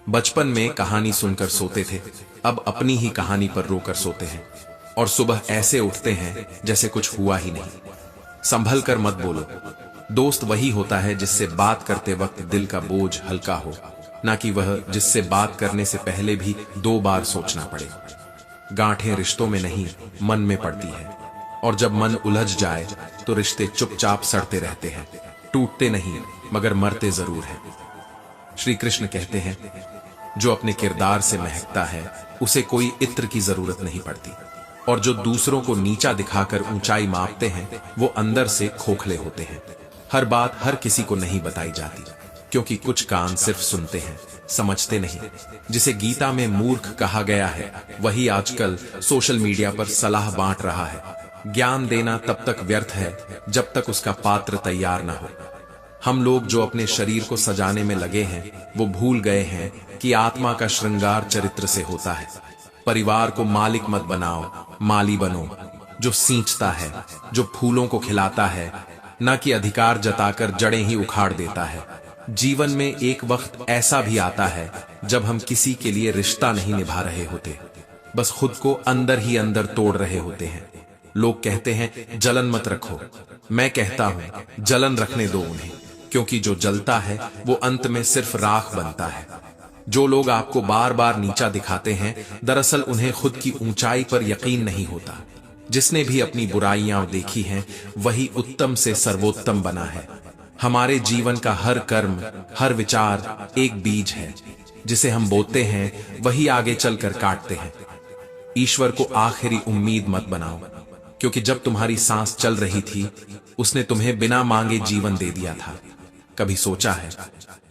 बचपन में कहानी सुनकर सोते थे, अब अपनी ही कहानी पर रोकर सोते हैं, और सुबह ऐसे उठते हैं जैसे कुछ हुआ ही नहीं। संभल कर मत बोलो। दोस्त वही होता है जिससे बात करते वक्त दिल का बोझ हल्का हो, ना कि वह जिससे बात करने से पहले भी 2 बार सोचना पड़े। गांठें रिश्तों में नहीं मन में पड़ती है, और जब मन उलझ जाए तो रिश्ते चुपचाप सड़ते रहते हैं, टूटते नहीं मगर मरते जरूर हैं। श्री कृष्ण कहते हैं जो अपने किरदार से महकता है उसे कोई इत्र की जरूरत नहीं पड़ती, और जो दूसरों को नीचा दिखाकर ऊंचाई मापते हैं वो अंदर से खोखले होते हैं। हर बात हर किसी को नहीं बताई जाती, क्योंकि कुछ कान सिर्फ सुनते हैं, समझते नहीं। जिसे गीता में मूर्ख कहा गया है वही आजकल सोशल मीडिया पर सलाह बांट रहा है। ज्ञान देना तब तक व्यर्थ है जब तक उसका पात्र तैयार ना हो। हम लोग जो अपने शरीर को सजाने में लगे हैं वो भूल गए हैं कि आत्मा का श्रृंगार चरित्र से होता है। परिवार को मालिक मत बनाओ, माली बनो, जो सींचता है, जो फूलों को खिलाता है, न कि अधिकार जताकर जड़ें ही उखाड़ देता है। जीवन में एक वक्त ऐसा भी आता है जब हम किसी के लिए रिश्ता नहीं निभा रहे होते, बस खुद को अंदर ही अंदर तोड़ रहे होते हैं। लोग कहते हैं जलन मत रखो, मैं कहता हूं जलन रखने दो उन्हें, क्योंकि जो जलता है वो अंत में सिर्फ राख बनता है। जो लोग आपको बार बार नीचा दिखाते हैं दरअसल उन्हें खुद की ऊंचाई पर यकीन नहीं होता। जिसने भी अपनी बुराइयां देखी हैं वही उत्तम से सर्वोत्तम बना है। हमारे जीवन का हर कर्म, हर विचार एक बीज है, जिसे हम बोते हैं वही आगे चलकर काटते हैं। ईश्वर को आखिरी उम्मीद मत बनाओ, क्योंकि जब तुम्हारी सांस चल रही थी उसने तुम्हें बिना मांगे जीवन दे दिया था। कभी सोचा है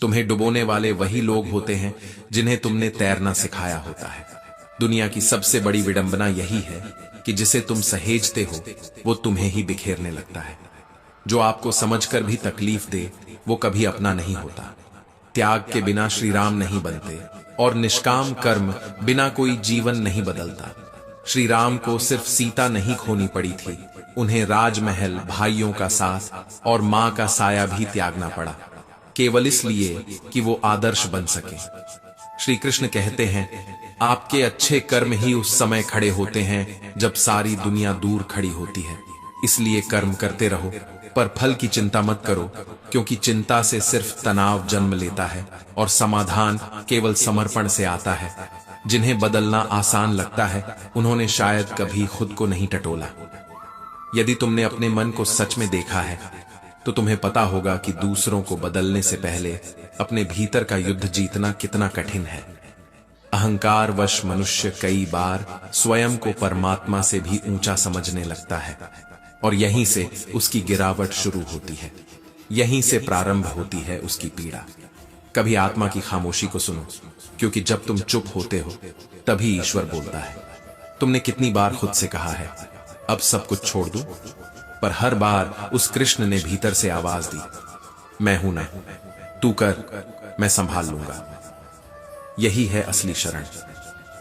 तुम्हें डुबोने वाले वही लोग होते हैं जिन्हें तुमने तैरना सिखाया होता है। दुनिया की सबसे बड़ी विडंबना यही है कि जिसे तुम सहेजते हो वो तुम्हें ही बिखेरने लगता है। जो आपको समझकर भी तकलीफ दे वो कभी अपना नहीं होता। त्याग के बिना श्री राम नहीं बनते और निष्काम कर्म बिना कोई जीवन नहीं बदलता। श्री राम को सिर्फ सीता नहीं खोनी पड़ी थी, उन्हें राजमहल, भाइयों का साथ और मां का साया भी त्यागना पड़ा, केवल इसलिए कि वो आदर्श बन सके। श्री कृष्ण कहते हैं, आपके अच्छे कर्म ही उस समय खड़े होते हैं जब सारी दुनिया दूर खड़ी होती है। इसलिए कर्म करते रहो, पर फल की चिंता मत करो, क्योंकि चिंता से सिर्फ तनाव जन्म लेता है और समाधान केवल समर्पण से आता है। जिन्हें बदलना आसान लगता है उन्होंने शायद कभी खुद को नहीं टटोला। यदि तुमने अपने मन को सच में देखा है तो तुम्हें पता होगा कि दूसरों को बदलने से पहले अपने भीतर का युद्ध जीतना कितना कठिन है। अहंकार वश मनुष्य कई बार स्वयं को परमात्मा से भी ऊंचा समझने लगता है और यहीं से उसकी गिरावट शुरू होती है। यहीं से प्रारंभ होती है उसकी पीड़ा। कभी आत्मा की खामोशी को सुनो, क्योंकि जब तुम चुप होते हो तभी ईश्वर बोलता है। तुमने कितनी बार खुद से कहा है अब सब कुछ छोड़ दूं, पर हर बार उस कृष्ण ने भीतर से आवाज दी, मैं हूं ना, तू कर, मैं संभाल लूंगा। यही है असली शरण,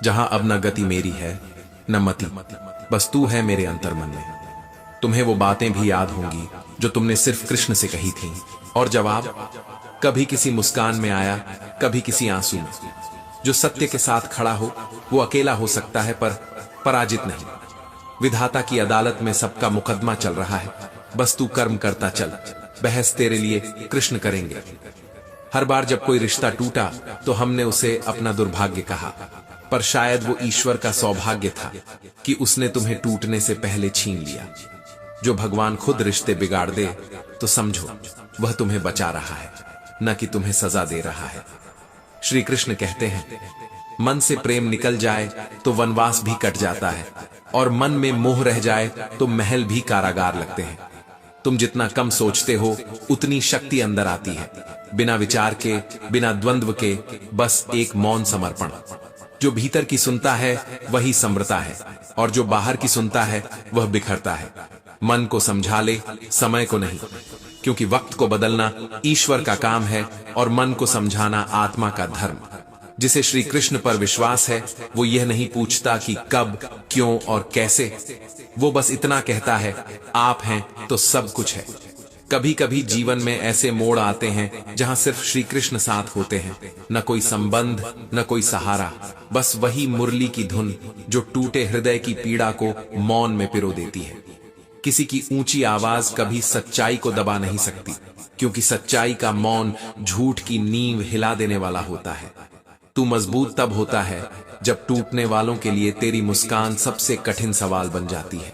जहां अब न गति मेरी है न मति, बस तू है मेरे अंतर्मन में। तुम्हें वो बातें भी याद होंगी जो तुमने सिर्फ कृष्ण से कही थी, और जवाब कभी किसी मुस्कान में आया, कभी किसी आंसू में। जो सत्य के साथ खड़ा हो वो अकेला हो सकता है, पर पराजित नहीं। विधाता की अदालत में सबका मुकदमा चल रहा है, बस तू कर्म करता चल, बहस तेरे लिए कृष्ण करेंगे। हर बार जब कोई रिश्ता टूटा तो हमने उसे अपना दुर्भाग्य कहा, पर शायद वो ईश्वर का सौभाग्य था कि उसने तुम्हें टूटने से पहले छीन लिया। जो भगवान खुद रिश्ते बिगाड़ दे तो समझो वह तुम्हें बचा रहा है, न कि तुम्हें सजा दे रहा है। श्री कृष्ण कहते हैं, मन से प्रेम निकल जाए तो वनवास भी कट जाता है, और मन में मोह रह जाए तो महल भी कारागार लगते हैं। तुम जितना कम सोचते हो उतनी शक्ति अंदर आती है, बिना विचार के, बिना द्वंद्व के, बस एक मौन समर्पण। जो भीतर की सुनता है वही समृता है, और जो बाहर की सुनता है वह बिखरता है। मन को समझा ले, समय को नहीं, क्योंकि वक्त को बदलना ईश्वर का काम है और मन को समझाना आत्मा का धर्म। जिसे श्री कृष्ण पर विश्वास है वो यह नहीं पूछता कि कब, क्यों और कैसे, वो बस इतना कहता है, आप हैं तो सब कुछ है। कभी कभी जीवन में ऐसे मोड़ आते हैं जहां सिर्फ श्री कृष्ण साथ होते हैं, न कोई संबंध, न कोई सहारा, बस वही मुरली की धुन जो टूटे हृदय की पीड़ा को मौन में पिरो देती है। किसी की ऊंची आवाज कभी सच्चाई को दबा नहीं सकती, क्योंकि सच्चाई का मौन झूठ की नींव हिला देने वाला होता है। तू मजबूत तब होता है जब टूटने वालों के लिए तेरी मुस्कान सबसे कठिन सवाल बन जाती है।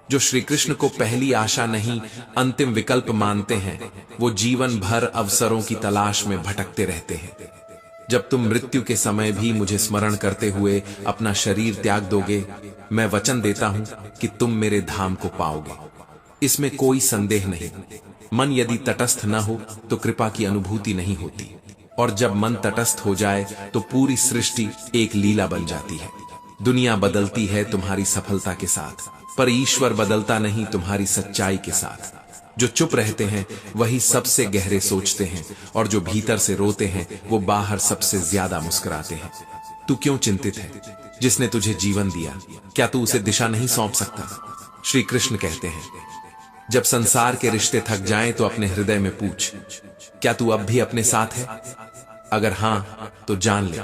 जो श्री कृष्ण को पहली आशा नहीं अंतिम विकल्प मानते हैं वो जीवन भर अवसरों की तलाश में भटकते रहते हैं। जब तुम मृत्यु के समय भी मुझे स्मरण करते हुए अपना शरीर त्याग दोगे, मैं वचन देता हूं कि तुम मेरे धाम को पाओगे। इसमें कोई संदेह नहीं। मन यदि तटस्थ न हो तो कृपा की अनुभूति नहीं होती, और जब मन तटस्थ हो जाए तो पूरी सृष्टि एक लीला बन जाती है। दुनिया बदलती है तुम्हारी सफलता के साथ, पर ईश्वर बदलता नहीं तुम्हारी सच्चाई के साथ। जो चुप रहते हैं वही सबसे गहरे सोचते हैं, और जो भीतर से रोते हैं वो बाहर सबसे ज्यादा मुस्कुराते हैं। तू क्यों चिंतित है? जिसने तुझे जीवन दिया, क्या तू उसे दिशा नहीं सौंप सकता? श्री कृष्ण कहते हैं, जब संसार के रिश्ते थक जाएं तो अपने हृदय में पूछ, क्या तू अब भी अपने साथ है? अगर हां तो जान ले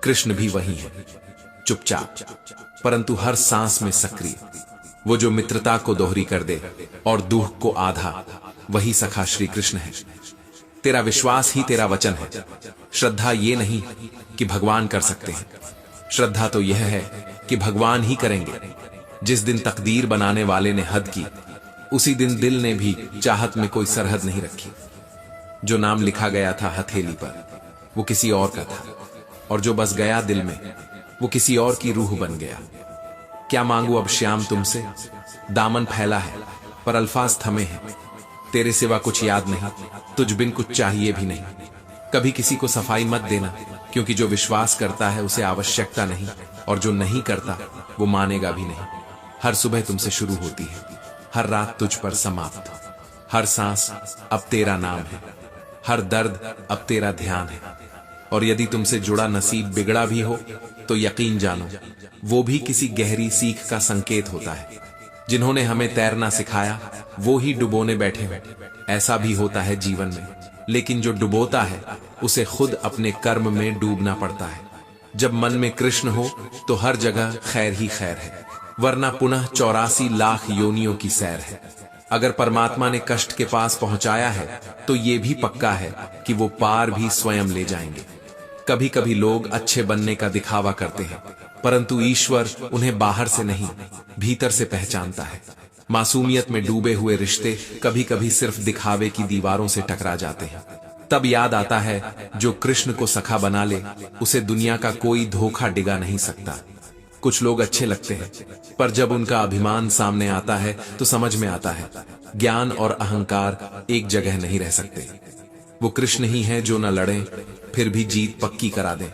कृष्ण भी वही है, चुपचाप परंतु हर सांस में सक्रिय। वो जो मित्रता को दोहरी कर दे और दुख को आधा, वही सखा श्री कृष्ण है। तेरा विश्वास ही तेरा वचन है। श्रद्धा ये नहीं कि भगवान कर सकते हैं, श्रद्धा तो यह है कि भगवान ही करेंगे। जिस दिन तकदीर बनाने वाले ने हद की, उसी दिन दिल ने भी चाहत में कोई सरहद नहीं रखी। जो नाम लिखा गया था हथेली पर, वो किसी और का था, और जो बस गया दिल में, वो किसी और की रूह बन गया। क्या मांगू अब श्याम तुमसे, दामन फैला है पर अल्फाज थमे हैं। तेरे सिवा कुछ याद नहीं, तुझ बिन कुछ चाहिए भी नहीं। कभी किसी को सफाई मत देना, क्योंकि जो विश्वास करता है उसे आवश्यकता नहीं, और जो नहीं करता वो मानेगा भी नहीं। हर सुबह तुमसे शुरू होती है, हर रात तुझ पर समाप्त। हर सांस अब तेरा नाम है, हर दर्द अब तेरा ध्यान है। और यदि तुमसे जुड़ा नसीब बिगड़ा भी हो, तो यकीन जानो वो भी किसी गहरी सीख का संकेत होता है। जिन्होंने हमें तैरना सिखाया वो ही डुबोने बैठे हो। ऐसा भी होता है जीवन में, लेकिन जो डुबोता है उसे खुद अपने कर्म में डूबना पड़ता है। जब मन में कृष्ण हो तो हर जगह खैर ही खैर है, वरना पुनः 84 लाख योनियों की सैर है। अगर परमात्मा ने कष्ट के पास पहुंचाया है तो ये भी पक्का है कि वो पार भी स्वयं ले जाएंगे। कभी कभी लोग अच्छे बनने का दिखावा करते हैं, परंतु ईश्वर उन्हें बाहर से नहीं, भीतर से पहचानता है। मासूमियत में डूबे हुए रिश्ते कभी कभी सिर्फ दिखावे की दीवारों से टकरा जाते हैं। तब याद आता है जो कृष्ण को सखा बना ले, उसे दुनिया का कोई धोखा डिगा नहीं सकता। कुछ लोग अच्छे लगते हैं, पर जब उनका अभिमान सामने आता है तो समझ में आता है ज्ञान और अहंकार एक जगह नहीं रह सकते। वो कृष्ण ही है जो न लड़े फिर भी जीत पक्की करा दे,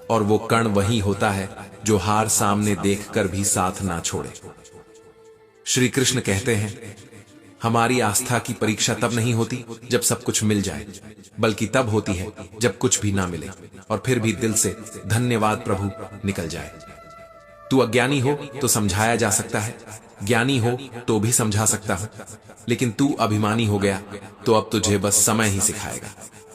और वो कर्ण वही होता है जो हार सामने देखकर भी साथ ना छोड़े। श्री कृष्ण कहते हैं, हमारी आस्था की परीक्षा तब नहीं होती जब सब कुछ मिल जाए, बल्कि तब होती है जब कुछ भी ना मिले और फिर भी दिल से धन्यवाद प्रभु निकल जाए। तू अज्ञानी हो तो समझाया जा सकता है, ज्ञानी हो तो भी समझा सकता हूं, लेकिन तू अभिमानी हो गया तो अब तुझे बस समय ही सिखाएगा।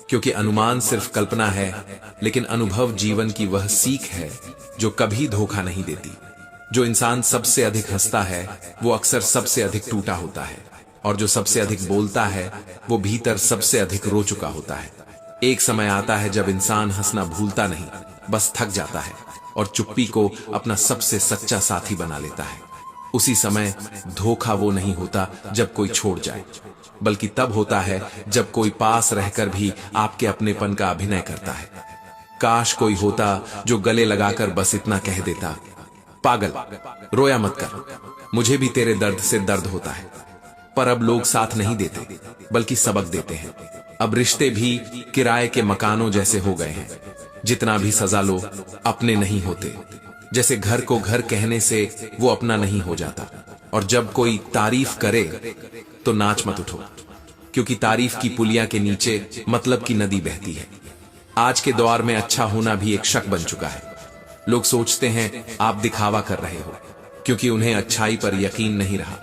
क्योंकि अनुमान सिर्फ कल्पना है, लेकिन अनुभव जीवन की वह सीख है जो कभी धोखा नहीं देती। जो इंसान सबसे अधिक हंसता है वो अक्सर सबसे अधिक टूटा होता है, और जो सबसे अधिक बोलता है वो भीतर सबसे अधिक रो चुका होता है। एक समय आता है जब इंसान हंसना भूलता नहीं, बस थक जाता है और चुप्पी को अपना सबसे सच्चा साथी बना लेता है। उसी समय धोखा वो नहीं होता जब कोई छोड़ जाए, बल्कि तब होता है जब कोई पास रहकर भी आपके अपनेपन का अभिनय करता है। काश कोई होता जो गले लगाकर बस इतना कह देता, पागल रोया मत कर, मुझे भी तेरे दर्द से दर्द होता है। पर अब लोग साथ नहीं देते, बल्कि सबक देते हैं। अब रिश्ते भी किराए के मकानों जैसे हो गए हैं, जितना भी सजा लो अपने नहीं होते। जैसे घर को घर कहने से वो अपना नहीं हो जाता। और जब कोई तारीफ करे तो नाच मत उठो, क्योंकि तारीफ की पुलिया के नीचे मतलब की नदी बहती है। आज के दौर में अच्छा होना भी एक शक बन चुका है। लोग सोचते हैं आप दिखावा कर रहे हो, क्योंकि उन्हें अच्छाई पर यकीन नहीं रहा।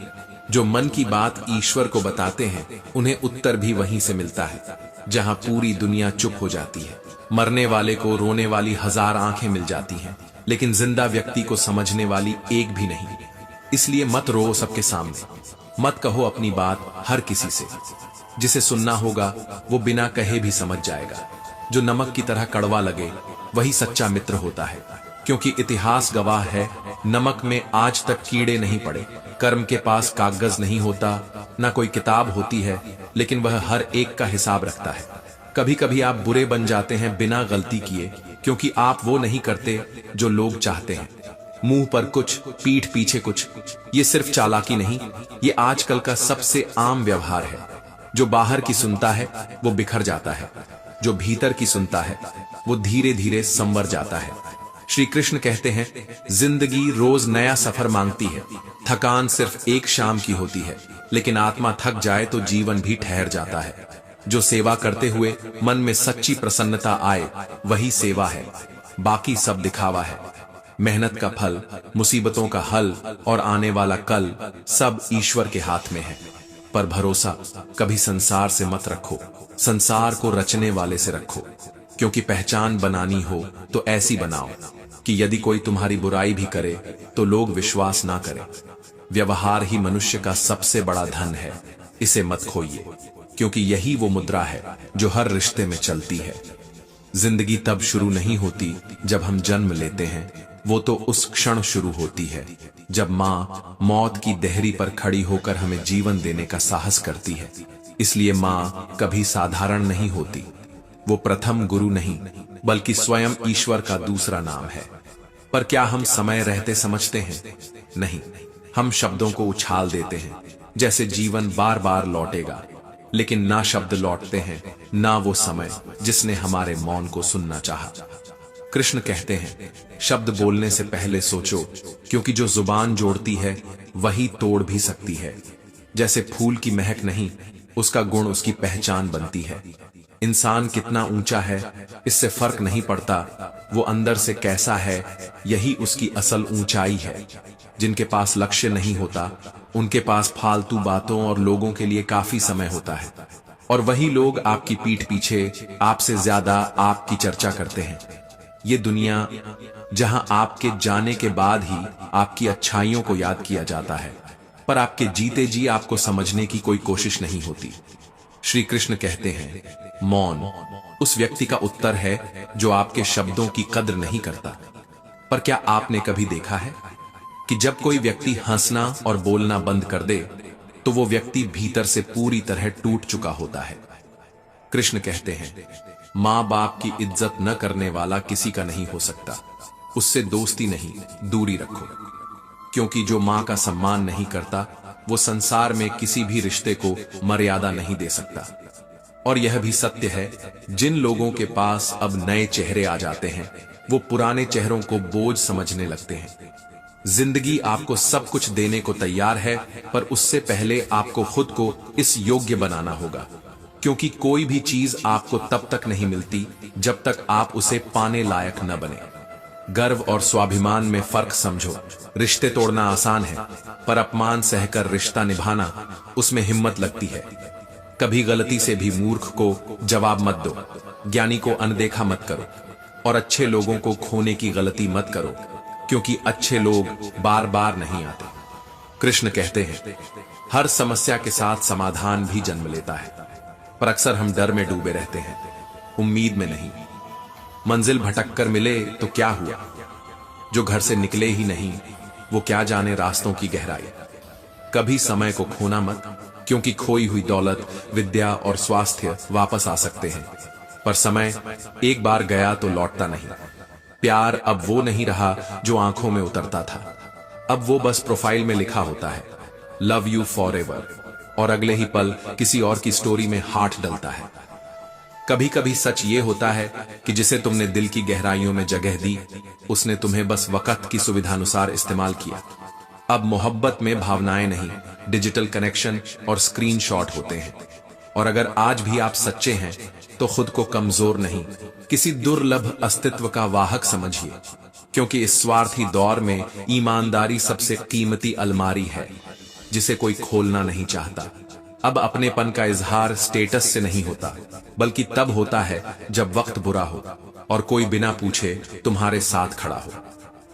जो मन की बात ईश्वर को बताते हैं उन्हें उत्तर भी वहीं से मिलता है जहां पूरी दुनिया चुप हो जाती है। मरने वाले को रोने वाली 1000 आंखें मिल जाती हैं, लेकिन जिंदा व्यक्ति को समझने वाली एक भी नहीं। इसलिए मत रो सबके सामने, मत कहो अपनी बात हर किसी से। जिसे सुनना होगा वो बिना कहे भी समझ जाएगा। जो नमक की तरह कड़वा लगे वही सच्चा मित्र होता है, क्योंकि इतिहास गवाह है नमक में आज तक कीड़े नहीं पड़े। कर्म के पास कागज नहीं होता, ना कोई किताब होती है, लेकिन वह हर एक का हिसाब रखता है। कभी कभी आप बुरे बन जाते हैं बिना गलती किए, क्योंकि आप वो नहीं करते जो लोग चाहते हैं। मुंह पर कुछ, पीठ पीछे कुछ, ये सिर्फ चालाकी नहीं, ये आजकल का सबसे आम व्यवहार है। जो बाहर की सुनता है वो बिखर जाता है, जो भीतर की सुनता है वो धीरे धीरे संवर जाता है। श्री कृष्ण कहते हैं, जिंदगी रोज नया सफर मांगती है। थकान सिर्फ एक शाम की होती है, लेकिन आत्मा थक जाए तो जीवन भी ठहर जाता है। जो सेवा करते हुए मन में सच्ची प्रसन्नता आए वही सेवा है, बाकी सब दिखावा है। मेहनत का फल, मुसीबतों का हल और आने वाला कल सब ईश्वर के हाथ में है। पर भरोसा कभी संसार से मत रखो, संसार को रचने वाले से रखो। क्योंकि पहचान बनानी हो तो ऐसी बनाओ कि यदि कोई तुम्हारी बुराई भी करे तो लोग विश्वास ना करें। व्यवहार ही मनुष्य का सबसे बड़ा धन है, इसे मत खोइए, क्योंकि यही वो मुद्रा है जो हर रिश्ते में चलती है। जिंदगी तब शुरू नहीं होती जब हम जन्म लेते हैं, वो तो उस क्षण शुरू होती है जब माँ मौत की देहरी पर खड़ी होकर हमें जीवन देने का साहस करती है। इसलिए माँ कभी साधारण नहीं होती। वो प्रथम गुरु नहीं बल्कि स्वयं ईश्वर का दूसरा नाम है। पर क्या हम समय रहते समझते हैं? नहीं, हम शब्दों को उछाल देते हैं जैसे जीवन बार बार लौटेगा, लेकिन ना शब्द लौटते हैं, ना वो समय जिसने हमारे मौन को सुनना चाहा। कृष्ण कहते हैं, शब्द बोलने से पहले सोचो, क्योंकि जो जुबान जोड़ती है वही तोड़ भी सकती है। जैसे फूल की महक नहीं, उसका गुण उसकी पहचान बनती है। इंसान कितना ऊंचा है इससे फर्क नहीं पड़ता, वो अंदर से कैसा है यही उसकी असल ऊंचाई है। जिनके पास लक्ष्य नहीं होता उनके पास फालतू बातों और लोगों के लिए काफी समय होता है, और वही लोग आपकी पीठ पीछे आपसे ज्यादा आपकी चर्चा करते हैं। ये दुनिया जहां आपके जाने के बाद ही आपकी अच्छाइयों को याद किया जाता है, पर आपके जीते जी आपको समझने की कोई कोशिश नहीं होती। श्री कृष्ण कहते हैं, मौन उस व्यक्ति का उत्तर है जो आपके शब्दों की कद्र नहीं करता। पर क्या आपने कभी देखा है कि जब कोई व्यक्ति हंसना और बोलना बंद कर दे तो वो व्यक्ति भीतर से पूरी तरह टूट चुका होता है। कृष्ण कहते हैं, माँ बाप की इज्जत न करने वाला किसी का नहीं हो सकता। उससे दोस्ती नहीं, दूरी रखो, क्योंकि जो माँ का सम्मान नहीं करता वो संसार में किसी भी रिश्ते को मर्यादा नहीं दे सकता। और यह भी सत्य है, जिन लोगों के पास अब नए चेहरे आ जाते हैं वो पुराने चेहरों को बोझ समझने लगते हैं। जिंदगी आपको सब कुछ देने को तैयार है, पर उससे पहले आपको खुद को इस योग्य बनाना होगा, क्योंकि कोई भी चीज आपको तब तक नहीं मिलती जब तक आप उसे पाने लायक न बने। गर्व और स्वाभिमान में फर्क समझो। रिश्ते तोड़ना आसान है, पर अपमान सहकर रिश्ता निभाना उसमें हिम्मत लगती है। कभी गलती से भी मूर्ख को जवाब मत दो, ज्ञानी को अनदेखा मत करो, और अच्छे लोगों को खोने की गलती मत करो, क्योंकि अच्छे लोग बार बार नहीं आते। कृष्ण कहते हैं, हर समस्या के साथ समाधान भी जन्म लेता है, पर अक्सर हम डर में डूबे रहते हैं, उम्मीद में नहीं। मंजिल भटक कर मिले तो क्या हुआ, जो घर से निकले ही नहीं वो क्या जाने रास्तों की गहराई। कभी समय को खोना मत, क्योंकि खोई हुई दौलत, विद्या और स्वास्थ्य वापस आ सकते हैं, पर समय एक बार गया तो लौटता नहीं। प्यार अब वो नहीं रहा जो आंखों में उतरता था, अब वो बस प्रोफाइल में लिखा होता है, लव यू फॉर एवर, और अगले ही पल किसी और की स्टोरी में हाथ डलता है। कभी कभी सच ये होता है कि जिसे तुमने दिल की गहराइयों में जगह दी, उसने तुम्हें बस वक्त की सुविधानुसार इस्तेमाल किया। अब मोहब्बत में भावनाएं नहीं, डिजिटल कनेक्शन और स्क्रीनशॉट होते हैं। और अगर आज भी आप सच्चे हैं तो खुद को कमजोर नहीं, किसी दुर्लभ अस्तित्व का वाहक समझिए, क्योंकि इस स्वार्थी दौर में ईमानदारी सबसे कीमती अलमारी है जिसे कोई खोलना नहीं चाहता। अब अपनेपन का इजहार स्टेटस से नहीं होता, बल्कि तब होता है जब वक्त बुरा हो और कोई बिना पूछे तुम्हारे साथ खड़ा हो।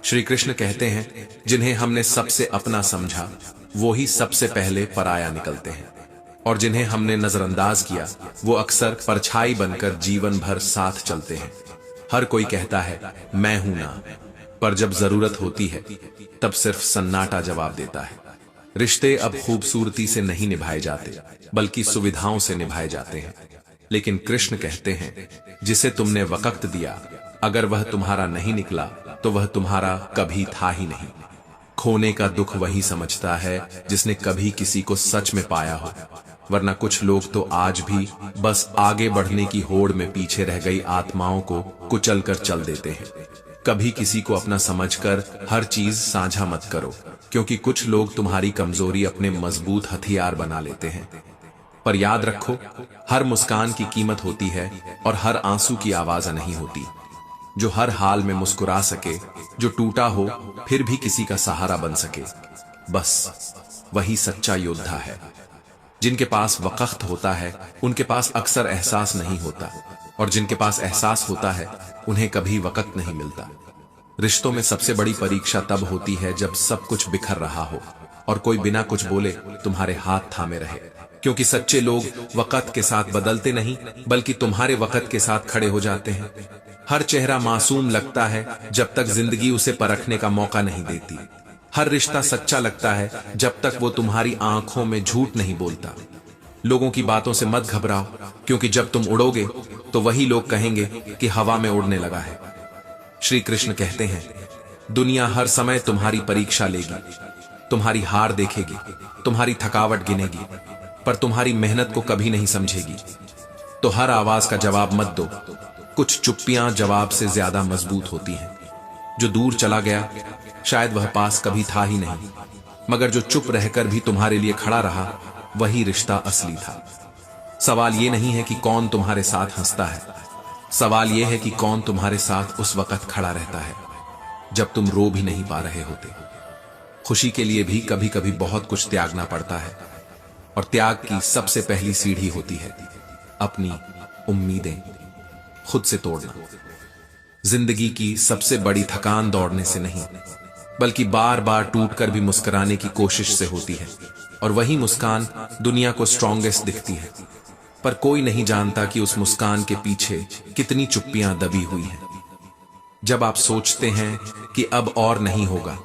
श्री कृष्ण कहते हैं, जिन्हें हमने सबसे अपना समझा वो ही सबसे पहले पराया निकलते हैं, और जिन्हें हमने नजरअंदाज किया वो अक्सर परछाई बनकर जीवन भर साथ चलते हैं। हर कोई कहता है मैं हूं ना, पर जब जरूरत होती है तब सिर्फ सन्नाटा जवाब देता है। रिश्ते अब खूबसूरती से नहीं निभाए जाते, बल्कि सुविधाओं से निभाए जाते हैं। लेकिन कृष्ण कहते हैं, जिसे तुमने वक्त दिया अगर वह तुम्हारा नहीं निकला तो वह तुम्हारा कभी था ही नहीं। खोने का दुख वही समझता है जिसने कभी किसी को सच में पाया हो, वरना कुछ लोग तो आज भी बस आगे बढ़ने की होड़ में पीछे रह गई आत्माओं को कुचल कर चल देते हैं। कभी किसी को अपना समझकर हर चीज साझा मत करो, क्योंकि कुछ लोग तुम्हारी कमजोरी अपने मजबूत हथियार बना लेते हैं। पर याद रखो, हर मुस्कान की कीमत होती है और हर आंसू की आवाज नहीं होती। जो हर हाल में मुस्कुरा सके, जो टूटा हो फिर भी किसी का सहारा बन सके, बस वही सच्चा योद्धा है। जिनके पास वक्त होता है उनके पास अक्सर एहसास नहीं होता, और जिनके पास एहसास होता है उन्हें कभी वक्त नहीं मिलता। रिश्तों में सबसे बड़ी परीक्षा तब होती है जब सब कुछ बिखर रहा हो और कोई बिना कुछ बोले तुम्हारे हाथ थामे रहे, क्योंकि सच्चे लोग वक्त के साथ बदलते नहीं, बल्कि तुम्हारे वक्त के साथ खड़े हो जाते हैं। हर चेहरा मासूम लगता है जब तक जिंदगी उसे परखने का मौका नहीं देती। हर रिश्ता सच्चा लगता है जब तक वो तुम्हारी आंखों में झूठ नहीं बोलता। लोगों की बातों से मत घबराओ, क्योंकि जब तुम उड़ोगे तो वही लोग कहेंगे कि हवा में उड़ने लगा है। श्री कृष्ण कहते हैं, दुनिया हर समय तुम्हारी परीक्षा लेगी, तुम्हारी हार देखेगी, तुम्हारी थकावट गिनेगी, पर तुम्हारी मेहनत को कभी नहीं समझेगी। तो हर आवाज का जवाब मत दो। कुछ चुप्पियां जवाब से ज्यादा मजबूत होती हैं। जो दूर चला गया शायद वह पास कभी था ही नहीं, मगर जो चुप रहकर भी तुम्हारे लिए खड़ा रहा वही रिश्ता असली था। सवाल यह नहीं है कि कौन तुम्हारे साथ हंसता है, सवाल यह है कि कौन तुम्हारे साथ उस वक्त खड़ा रहता है जब तुम रो भी नहीं पा रहे होते। खुशी के लिए भी कभी कभी बहुत कुछ त्यागना पड़ता है, और त्याग की सबसे पहली सीढ़ी होती है अपनी उम्मीदें खुद से तोड़ना। जिंदगी की सबसे बड़ी थकान दौड़ने से नहीं, बल्कि बार बार टूटकर भी मुस्कुराने की कोशिश से होती है। और वही मुस्कान दुनिया को स्ट्रॉन्गेस्ट दिखती है, पर कोई नहीं जानता कि उस मुस्कान के पीछे कितनी चुप्पियां दबी हुई हैं। जब आप सोचते हैं कि अब और नहीं होगा,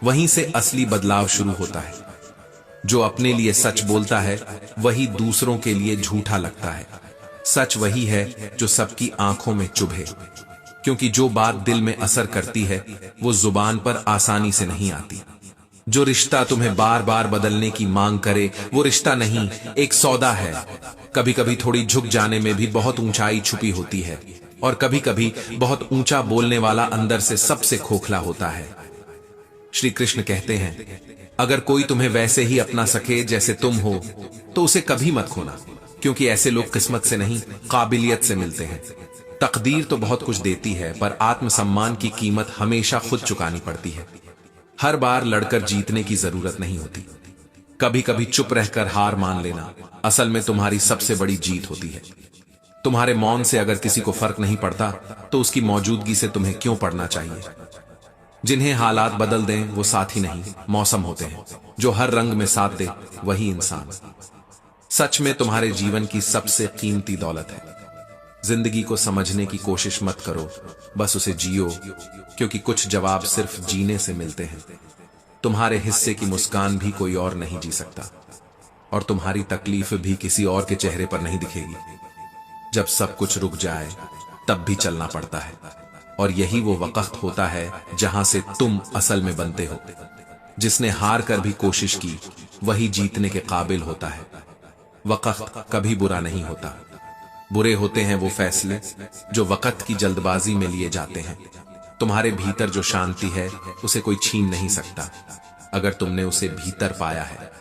वहीं से असली बदलाव शुरू होता है। जो अपने लिए सच बोलता है वही दूसरों के लिए झूठा लगता है। सच वही है जो सबकी आंखों में चुभे, क्योंकि जो बात दिल में असर करती है वो जुबान पर आसानी से नहीं आती। जो रिश्ता तुम्हें बार बार बदलने की मांग करे वो रिश्ता नहीं, एक सौदा है। कभी कभी थोड़ी झुक जाने में भी बहुत ऊंचाई छुपी होती है, और कभी कभी बहुत ऊंचा बोलने वाला अंदर से सबसे खोखला होता है। श्री कृष्ण कहते हैं, अगर कोई तुम्हें वैसे ही अपना सके जैसे तुम हो तो उसे कभी मत खोना, क्योंकि ऐसे लोग किस्मत से नहीं काबिलियत से मिलते हैं। तकदीर तो बहुत कुछ देती है, पर आत्मसम्मान की कीमत हमेशा खुद चुकानी पड़ती है। हर बार लड़कर जीतने की जरूरत नहीं होती। कभी कभी चुप रहकर हार मान लेना असल में तुम्हारी सबसे बड़ी जीत होती है। तुम्हारे मौन से अगर किसी को फर्क नहीं पड़ता तो उसकी मौजूदगी से तुम्हें क्यों पड़ना चाहिए। जिन्हें हालात बदल दें वो साथी नहीं, मौसम होते हैं। जो हर रंग में साथ दे वही इंसान सच में तुम्हारे जीवन की सबसे कीमती दौलत है। जिंदगी को समझने की कोशिश मत करो, बस उसे जियो, क्योंकि कुछ जवाब सिर्फ जीने से मिलते हैं। तुम्हारे हिस्से की मुस्कान भी कोई और नहीं जी सकता, और तुम्हारी तकलीफ भी किसी और के चेहरे पर नहीं दिखेगी। जब सब कुछ रुक जाए तब भी चलना पड़ता है, और यही वो वक्त होता है जहां से तुम असल में बनते हो। जिसने हार कर भी कोशिश की वही जीतने के काबिल होता है। वक्त कभी बुरा नहीं होता, बुरे होते हैं वो फैसले जो वक्त की जल्दबाजी में लिए जाते हैं। तुम्हारे भीतर जो शांति है उसे कोई छीन नहीं सकता, अगर तुमने उसे भीतर पाया है।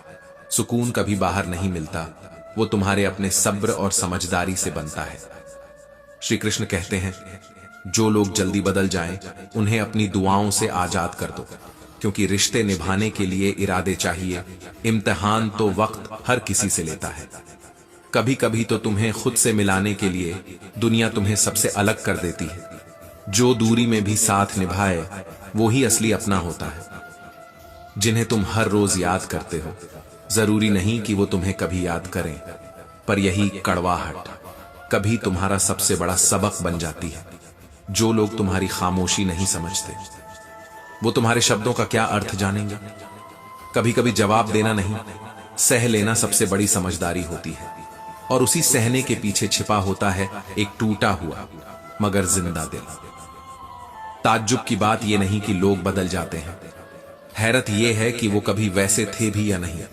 सुकून कभी बाहर नहीं मिलता, वो तुम्हारे अपने सब्र और समझदारी से बनता है। श्री कृष्ण कहते हैं, जो लोग जल्दी बदल जाएं, उन्हें अपनी दुआओं से आजाद कर दो, क्योंकि रिश्ते निभाने के लिए इरादे चाहिए। इम्तिहान तो वक्त हर किसी से लेता है। कभी कभी तो तुम्हें खुद से मिलाने के लिए दुनिया तुम्हें सबसे अलग कर देती है। जो दूरी में भी साथ निभाए वो ही असली अपना होता है। जिन्हें तुम हर रोज याद करते हो, जरूरी नहीं कि वो तुम्हें कभी याद करें, पर यही कड़वाहट कभी तुम्हारा सबसे बड़ा सबक बन जाती है। जो लोग तुम्हारी खामोशी नहीं समझते वो तुम्हारे शब्दों का क्या अर्थ जानेंगे। कभी कभी जवाब देना नहीं, सह लेना सबसे बड़ी समझदारी होती है, और उसी सहने के पीछे छिपा होता है एक टूटा हुआ मगर जिंदा दिल। ताज्जुब की बात यह नहीं कि लोग बदल जाते हैं, हैरत यह है कि वो कभी वैसे थे भी या नहीं।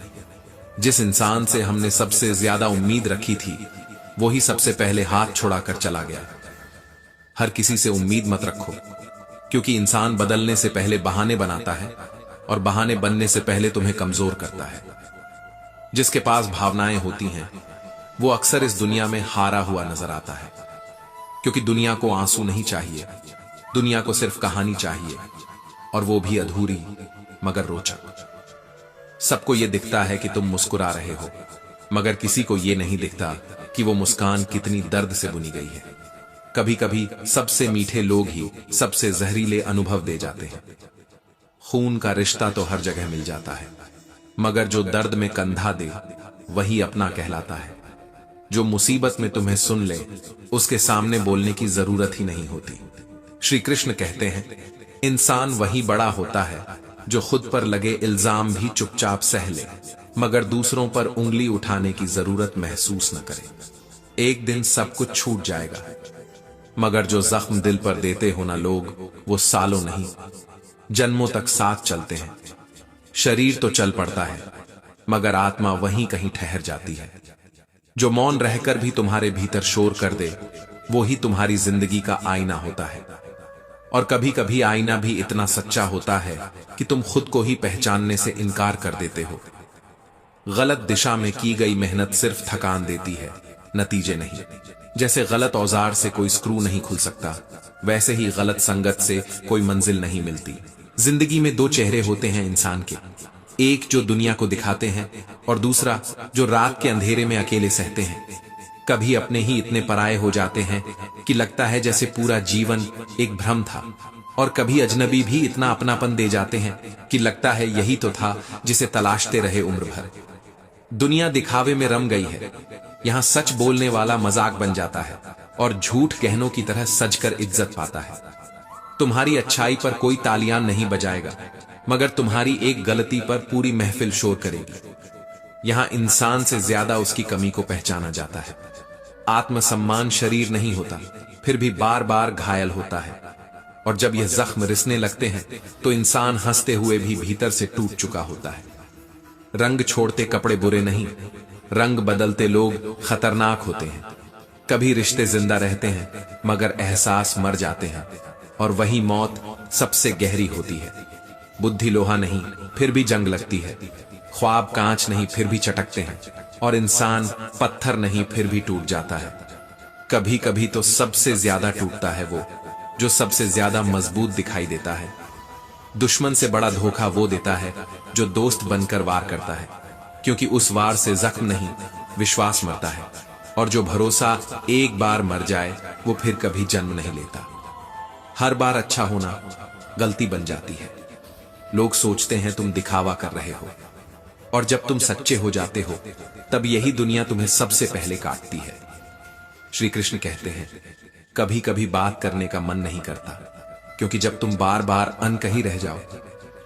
जिस इंसान से हमने सबसे ज्यादा उम्मीद रखी थी वो ही सबसे पहले हाथ छुड़ाकर चला गया। हर किसी से उम्मीद मत रखो, क्योंकि इंसान बदलने से पहले बहाने बनाता है, और बहाने बनने से पहले तुम्हें कमजोर करता है। जिसके पास भावनाएं होती हैं वो अक्सर इस दुनिया में हारा हुआ नजर आता है, क्योंकि दुनिया को आंसू नहीं चाहिए, दुनिया को सिर्फ कहानी चाहिए, और वो भी अधूरी मगर रोचक। सबको ये दिखता है कि तुम मुस्कुरा रहे हो, मगर किसी को ये नहीं दिखता कि वो मुस्कान कितनी दर्द से बुनी गई है। कभी कभी सबसे मीठे लोग ही सबसे जहरीले अनुभव दे जाते हैं। खून का रिश्ता तो हर जगह मिल जाता है, मगर जो दर्द में कंधा दे वही अपना कहलाता है। जो मुसीबत में तुम्हें सुन ले उसके सामने बोलने की जरूरत ही नहीं होती। श्री कृष्ण कहते हैं, इंसान वही बड़ा होता है जो खुद पर लगे इल्जाम भी चुपचाप सह ले, मगर दूसरों पर उंगली उठाने की जरूरत महसूस न करे। एक दिन सब कुछ छूट जाएगा, मगर जो जख्म दिल पर देते हो ना लोग, वो सालों नहीं जन्मों तक साथ चलते हैं। शरीर तो चल पड़ता है, मगर आत्मा वहीं कहीं ठहर जाती है। जो मौन रहकर भी तुम्हारे भीतर शोर कर दे, वो ही तुम्हारी जिंदगी का आईना होता है। और कभी कभी आईना भी इतना सच्चा होता है कि तुम खुद को ही पहचानने से इनकार कर देते हो। गलत दिशा में की गई मेहनत सिर्फ थकान देती है, नतीजे नहीं। जैसे गलत औजार से कोई स्क्रू नहीं खुल सकता, वैसे ही गलत संगत से कोई मंजिल नहीं मिलती। जिंदगी में दो चेहरे होते हैं इंसान के, एक जो दुनिया को दिखाते हैं और दूसरा जो रात के अंधेरे में अकेले सहते हैं। कभी अपने ही इतने पराये हो जाते हैं कि लगता है जैसे पूरा जीवन एक भ्रम था, और कभी अजनबी भी इतना अपनापन दे जाते हैं कि लगता है यही तो था जिसे तलाशते रहे उम्र भर। दुनिया दिखावे में रम गई है, यहाँ सच बोलने वाला मजाक बन जाता है और झूठ गहनों की तरह सजकर इज्जत पाता है। तुम्हारी अच्छाई पर कोई तालियां नहीं बजाएगा, मगर तुम्हारी एक गलती पर पूरी महफिल शोर करेगी। यहाँ इंसान से ज्यादा उसकी कमी को पहचाना जाता है। आत्मसम्मान शरीर नहीं होता, फिर भी बार बार घायल होता है, और जब यह जख्म रिसने लगते हैं तो इंसान हंसते हुए भी भीतर से टूट चुका होता है। रंग छोड़ते कपड़े बुरे नहीं, रंग बदलते लोग खतरनाक होते हैं। कभी रिश्ते जिंदा रहते हैं मगर एहसास मर जाते हैं, और वही मौत सबसे गहरी होती है। बुद्धि लोहा नहीं, फिर भी जंग लगती है। ख्वाब कांच नहीं, फिर भी चटकते हैं, और इंसान पत्थर नहीं, फिर भी टूट जाता है। कभी कभी तो सबसे ज्यादा टूटता है वो जो सबसे ज्यादा मजबूत दिखाई देता है। दुश्मन से बड़ा धोखा वो देता है जो दोस्त बनकर वार करता है, क्योंकि उस वार से जख्म नहीं, विश्वास मरता है, और जो भरोसा एक बार मर जाए वो फिर कभी जन्म नहीं लेता। हर बार अच्छा होना गलती बन जाती है। लोग सोचते हैं तुम दिखावा कर रहे हो, और जब तुम सच्चे हो जाते हो तब यही दुनिया तुम्हें सबसे पहले काटती है। श्री कृष्ण कहते हैं, कभी कभी बात करने का मन नहीं करता, क्योंकि जब तुम बार बार अनकही रह जाओ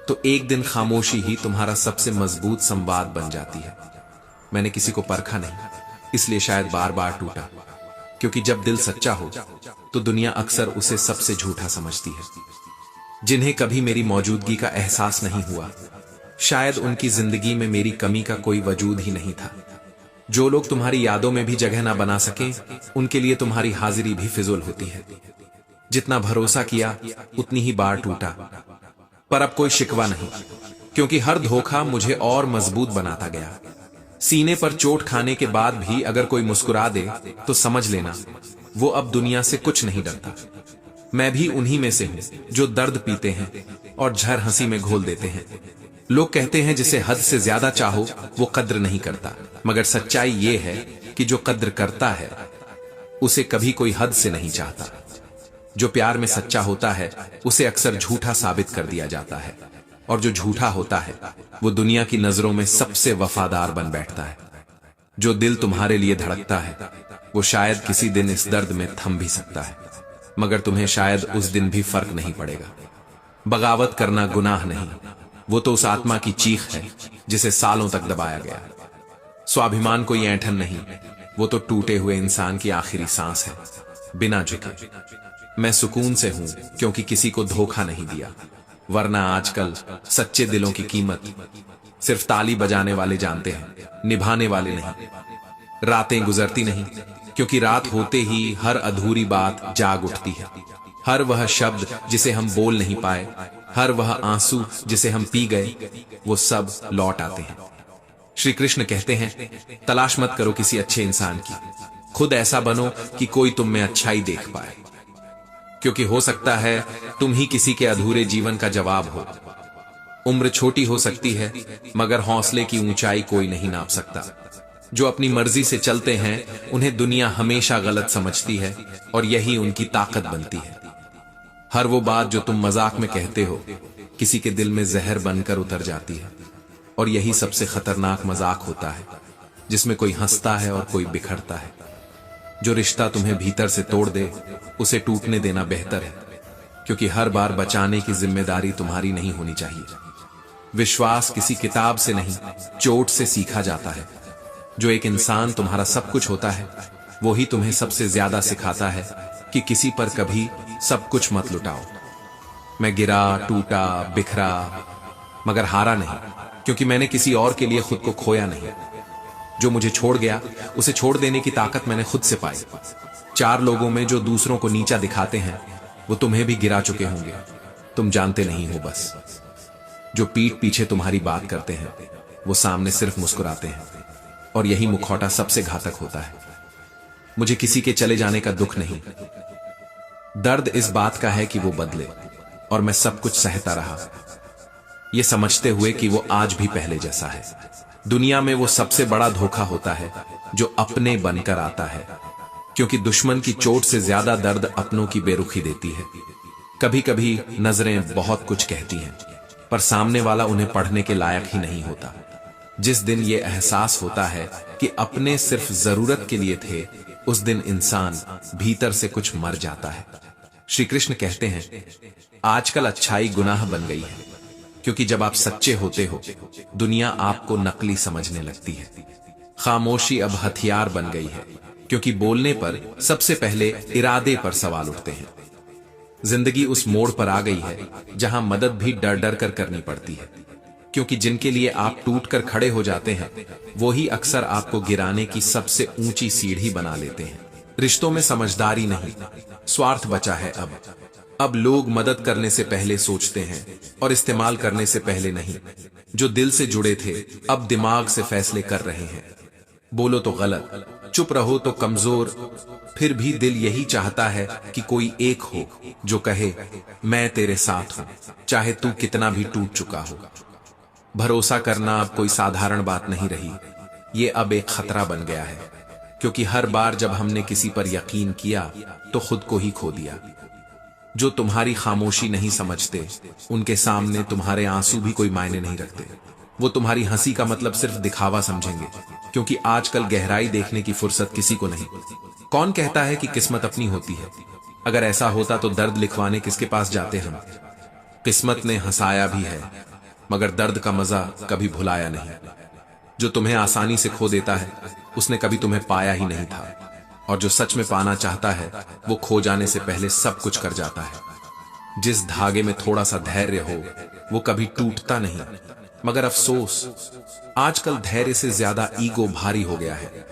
तो एक दिन खामोशी ही तुम्हारा सबसे मजबूत संवाद बन जाती है। मैंने किसी को परखा नहीं, इसलिए शायद बार बार टूटा, क्योंकि जब दिल सच्चा हो तो दुनिया अक्सर उसे सबसे झूठा समझती है। जिन्हें कभी मेरी मौजूदगी का एहसास नहीं हुआ, शायद उनकी जिंदगी में मेरी कमी का कोई वजूद ही नहीं था। जो लोग तुम्हारी यादों में भी जगह ना बना सके, उनके लिए तुम्हारी हाजिरी भी फिजूल होती है। जितना भरोसा किया उतनी ही बार टूटा, पर अब कोई शिकवा नहीं, क्योंकि हर धोखा मुझे और मजबूत बनाता गया। सीने पर चोट खाने के बाद भी अगर कोई मुस्कुरा दे तो समझ लेना वो अब दुनिया से कुछ नहीं डरता। मैं भी उन्हीं में से हूं जो दर्द पीते हैं और झर हंसी में घोल देते हैं। लोग कहते हैं जिसे हद से ज्यादा चाहो वो कद्र नहीं करता, मगर सच्चाई ये है कि जो कद्र करता है उसे कभी कोई हद से नहीं चाहता। जो प्यार में सच्चा होता है उसे अक्सर झूठा साबित कर दिया जाता है, और जो झूठा होता है वो दुनिया की नजरों में सबसे वफादार बन बैठता है। जो दिल तुम्हारे लिए धड़कता है वो शायद किसी दिन इस दर्द में थम भी सकता है, मगर तुम्हें शायद उस दिन भी फर्क नहीं पड़ेगा। बगावत करना गुनाह नहीं, वो तो उस आत्मा की चीख है जिसे सालों तक दबाया गया। स्वाभिमान कोई ऐंठन नहीं, वो तो टूटे हुए इंसान की आखिरी सांस है, बिना झुके। मैं सुकून से हूं क्योंकि किसी को धोखा नहीं दिया, वरना आजकल सच्चे दिलों की कीमत सिर्फ ताली बजाने वाले जानते हैं, निभाने वाले नहीं। रातें गुजरती नहीं, क्योंकि रात होते ही हर अधूरी बात जाग उठती है। हर वह शब्द जिसे हम बोल नहीं पाए, हर वह आंसू जिसे हम पी गए, वो सब लौट आते हैं। श्री कृष्ण कहते हैं, तलाश मत करो किसी अच्छे इंसान की, खुद ऐसा बनो कि कोई तुम में अच्छाई देख पाए, क्योंकि हो सकता है तुम ही किसी के अधूरे जीवन का जवाब हो। उम्र छोटी हो सकती है, मगर हौसले की ऊंचाई कोई नहीं नाप सकता। जो अपनी मर्जी से चलते हैं उन्हें दुनिया हमेशा गलत समझती है, और यही उनकी ताकत बनती है। हर वो बात जो तुम मजाक में कहते हो किसी के दिल में जहर बनकर उतर जाती है, और यही सबसे खतरनाक मजाक होता है। जिसमें कोई हंसता है और कोई बिखरता है। जो रिश्ता तुम्हें भीतर से तोड़ दे, उसे टूटने देना बेहतर है, क्योंकि हर बार बचाने की जिम्मेदारी तुम्हारी नहीं होनी चाहिए। विश्वास किसी किताब से नहीं, चोट से सीखा जाता है। जो एक इंसान तुम्हारा सब कुछ होता है, वो ही तुम्हें सबसे ज्यादा सिखाता है कि किसी पर कभी सब कुछ मत लुटाओ। मैं गिरा, टूटा, बिखरा, मगर हारा नहीं, क्योंकि मैंने किसी और के लिए खुद को खोया नहीं। जो मुझे छोड़ गया, उसे छोड़ देने की ताकत मैंने खुद से पाई। 4 लोगों में जो दूसरों को नीचा दिखाते हैं, वो तुम्हें भी गिरा चुके होंगे, तुम जानते नहीं हो बस। जो पीठ पीछे तुम्हारी बात करते हैं, वो सामने सिर्फ मुस्कुराते हैं, और यही मुखौटा सबसे घातक होता है। मुझे किसी के चले जाने का दुख नहीं, दर्द इस बात का है कि वो बदले, और मैं सब कुछ सहता रहा, ये समझते हुए कि वो आज भी पहले जैसा है। दुनिया में वो सबसे बड़ा धोखा होता है जो अपने बनकर आता है, क्योंकि दुश्मन की चोट से ज्यादा दर्द अपनों की बेरुखी देती है। कभी कभी नजरें बहुत कुछ कहती हैं, पर सामने वाला उन्हें पढ़ने के लायक ही नहीं होता। जिस दिन ये एहसास होता है कि अपने सिर्फ जरूरत के लिए थे, उस दिन इंसान भीतर से कुछ मर जाता है। श्री कृष्ण कहते हैं, आजकल अच्छाई गुनाह बन गई है, क्योंकि जब आप सच्चे होते हो, दुनिया आपको नकली समझने लगती है। खामोशी अब हथियार बन गई है, क्योंकि बोलने पर सबसे पहले इरादे पर सवाल उठते हैं। जिंदगी उस मोड़ पर आ गई है जहां मदद भी डर डर कर करनी पड़ती है, क्योंकि जिनके लिए आप टूट कर खड़े हो जाते हैं, वो ही अक्सर आपको गिराने की सबसे ऊंची सीढ़ी बना लेते हैं। रिश्तों में समझदारी नहीं, स्वार्थ बचा है। अब लोग मदद करने से पहले सोचते हैं और इस्तेमाल करने से पहले नहीं। जो दिल से जुड़े थे, अब दिमाग से फैसले कर रहे हैं। बोलो तो गलत, चुप रहो तो कमजोर, फिर भी दिल यही चाहता है कि कोई एक हो जो कहे, मैं तेरे साथ हूं, चाहे तू कितना भी टूट चुका हो। भरोसा करना अब कोई साधारण बात नहीं रही, ये अब एक खतरा बन गया है, क्योंकि हर बार जब हमने किसी पर यकीन किया तो खुद को ही खो दिया। जो तुम्हारी खामोशी नहीं समझते, उनके सामने तुम्हारे आंसू भी कोई मायने नहीं रखते। वो तुम्हारी हंसी का मतलब सिर्फ दिखावा समझेंगे, क्योंकि आजकल गहराई देखने की फुर्सत किसी को नहीं। कौन कहता है कि किस्मत अपनी होती है? अगर ऐसा होता तो दर्द लिखवाने किसके पास जाते हम? किस्मत ने हंसाया भी है, मगर दर्द का मजा कभी भुलाया नहीं। जो तुम्हें आसानी से खो देता है, उसने कभी तुम्हें पाया ही नहीं था, और जो सच में पाना चाहता है, वो खो जाने से पहले सब कुछ कर जाता है। जिस धागे में थोड़ा सा धैर्य हो, वो कभी टूटता नहीं, मगर अफसोस आजकल धैर्य से ज्यादा ईगो भारी हो गया है।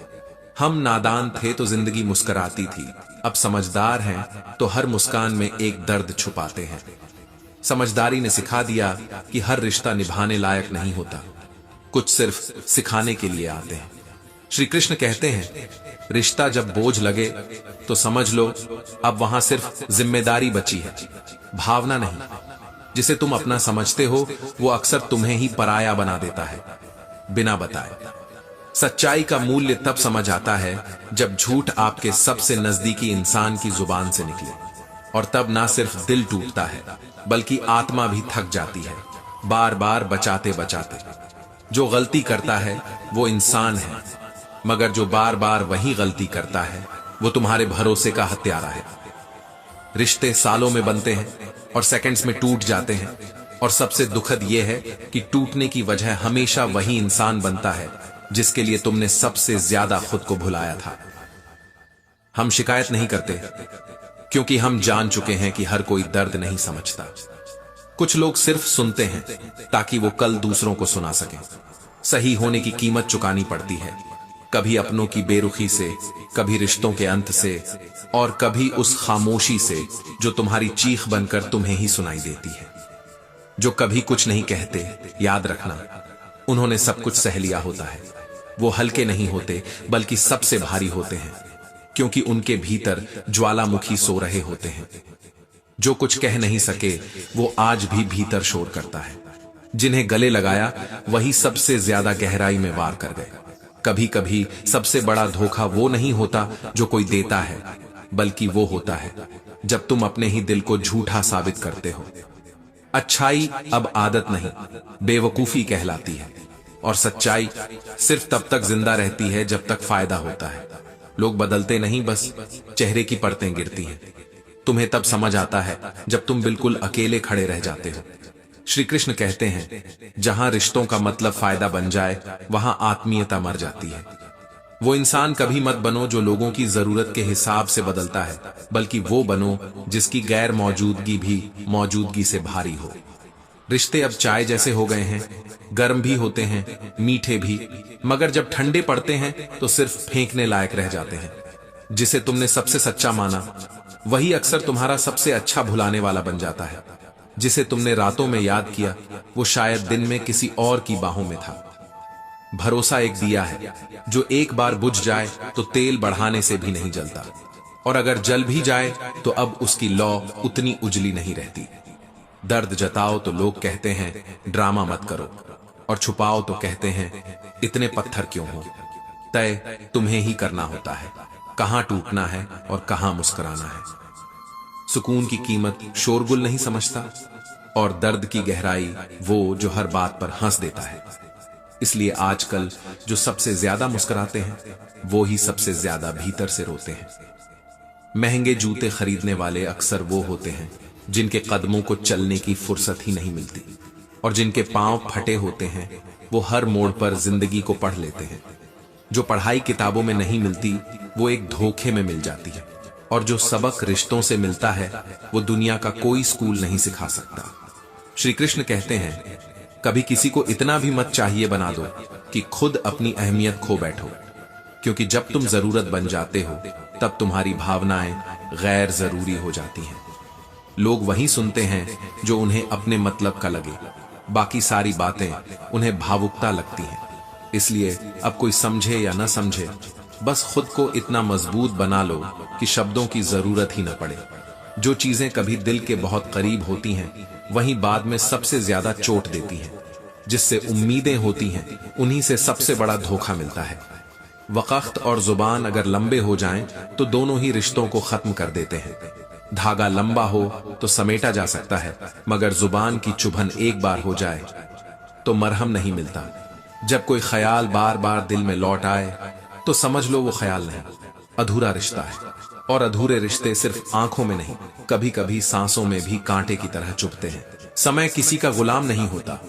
हम नादान थे तो जिंदगी मुस्कुराती थी, अब समझदार हैं तो हर मुस्कान में एक दर्द छुपाते हैं। समझदारी ने सिखा दिया कि हर रिश्ता निभाने लायक नहीं होता, कुछ सिर्फ सिखाने के लिए आते हैं। श्री कृष्ण कहते हैं, रिश्ता जब बोझ लगे तो समझ लो अब वहां सिर्फ जिम्मेदारी बची है, भावना नहीं। जिसे तुम अपना समझते हो, वो अक्सर तुम्हें ही पराया बना देता है, बिना बताए। सच्चाई का मूल्य तब समझ आता है जब झूठ आपके सबसे नजदीकी इंसान की जुबान से निकले, और तब ना सिर्फ दिल टूटता है, बल्कि आत्मा भी थक जाती है, बार बार बचाते बचाते। जो गलती करता है वो इंसान है, मगर जो बार बार वही गलती करता है, वो तुम्हारे भरोसे का हत्यारा है। रिश्ते सालों में बनते हैं और सेकंड्स में टूट जाते हैं, और सबसे दुखद यह है कि टूटने की वजह हमेशा वही इंसान बनता है जिसके लिए तुमने सबसे ज्यादा खुद को भुलाया था। हम शिकायत नहीं करते, क्योंकि हम जान चुके हैं कि हर कोई दर्द नहीं समझता। कुछ लोग सिर्फ सुनते हैं ताकि वो कल दूसरों को सुना सकें। सही होने की कीमत चुकानी पड़ती है, कभी अपनों की बेरुखी से, कभी रिश्तों के अंत से, और कभी उस खामोशी से जो तुम्हारी चीख बनकर तुम्हें ही सुनाई देती है। जो कभी कुछ नहीं कहते, याद रखना, उन्होंने सब कुछ सह लिया होता है। वो हल्के नहीं होते, बल्कि सबसे भारी होते हैं, क्योंकि उनके भीतर ज्वालामुखी सो रहे होते हैं। जो कुछ कह नहीं सके, वो आज भी भीतर शोर करता है। जिन्हें गले लगाया, वही सबसे ज्यादा गहराई में वार कर गए। कभी कभी सबसे बड़ा धोखा वो नहीं होता जो कोई देता है, बल्कि वो होता है जब तुम अपने ही दिल को झूठा साबित करते हो। अच्छाई अब आदत नहीं, बेवकूफी कहलाती है। और सच्चाई सिर्फ तब तक जिंदा रहती है जब तक फायदा होता है। लोग बदलते नहीं, बस चेहरे की परतें गिरती हैं। तुम्हें तब समझ आता है जब तुम बिल्कुल अकेले खड़े रह जाते हो। श्री कृष्ण कहते हैं, जहां रिश्तों का मतलब फायदा बन जाए वहां आत्मीयता मर जाती है। वो इंसान कभी मत बनो जो लोगों की जरूरत के हिसाब से बदलता है, बल्कि वो बनो जिसकी गैर मौजूदगी भी मौजूदगी से भारी हो। रिश्ते अब चाय जैसे हो गए हैं, गर्म भी होते हैं, मीठे भी, मगर जब ठंडे पड़ते हैं तो सिर्फ फेंकने लायक रह जाते हैं। जिसे तुमने सबसे सच्चा माना वही अक्सर तुम्हारा सबसे अच्छा भुलाने वाला बन जाता है। जिसे तुमने रातों में याद किया वो शायद दिन में किसी और की बाहों में था। भरोसा एक दिया है जो एक बार बुझ जाए तो तेल बढ़ाने से भी नहीं जलता, और अगर जल भी जाए तो अब उसकी लौ उतनी उजली नहीं रहती। दर्द जताओ तो लोग कहते हैं ड्रामा मत करो, और छुपाओ तो कहते हैं इतने पत्थर क्यों हो। तय तुम्हें ही करना होता है, कहां टूटना है और कहां मुस्कुराना है। सुकून की कीमत शोरगुल नहीं समझता, और दर्द की गहराई वो जो हर बात पर हंस देता है। इसलिए आजकल जो सबसे ज्यादा मुस्कुराते हैं वो ही सबसे ज्यादा भीतर से रोते हैं। महंगे जूते खरीदने वाले अक्सर वो होते हैं जिनके कदमों को चलने की फुर्सत ही नहीं मिलती, और जिनके पांव फटे होते हैं वो हर मोड़ पर जिंदगी को पढ़ लेते हैं। जो पढ़ाई किताबों में नहीं मिलती वो एक धोखे में मिल जाती है, और जो सबक रिश्तों से मिलता है वो दुनिया का कोई स्कूल नहीं सिखा सकता। श्री कृष्ण कहते हैं, कभी किसी को इतना भी मत चाहिए बना दो कि खुद अपनी अहमियत खो बैठो, क्योंकि जब तुम जरूरत बन जाते हो तब तुम्हारी भावनाएं गैर जरूरी हो जाती हैं। लोग वही सुनते हैं जो उन्हें अपने मतलब का लगे, बाकी सारी बातें उन्हें भावुकता लगती हैं। इसलिए अब कोई समझे या न समझे, बस खुद को इतना मजबूत बना लो कि शब्दों की जरूरत ही न पड़े। जो चीजें कभी दिल के बहुत करीब होती हैं वहीं बाद में सबसे ज्यादा चोट देती हैं। जिससे उम्मीदें होती हैं उन्हीं से सबसे बड़ा धोखा मिलता है। वक़्त और जुबान अगर लंबे हो जाएं तो दोनों ही रिश्तों को खत्म कर देते हैं। धागा लंबा हो तो समेटा जा सकता है, मगर जुबान की चुभन एक बार हो जाए तो मरहम नहीं मिलता। जब कोई ख्याल बार बार दिल में लौट आए तो समझ लो वो ख्याल नहीं, अधूरा रिश्ता है। और अधूरे रिश्ते सिर्फ आंखों में नहीं, कभी कभी सांसों में भी कांटे की तरह चुभते हैं। समय किसी का गुलाम नहीं होता,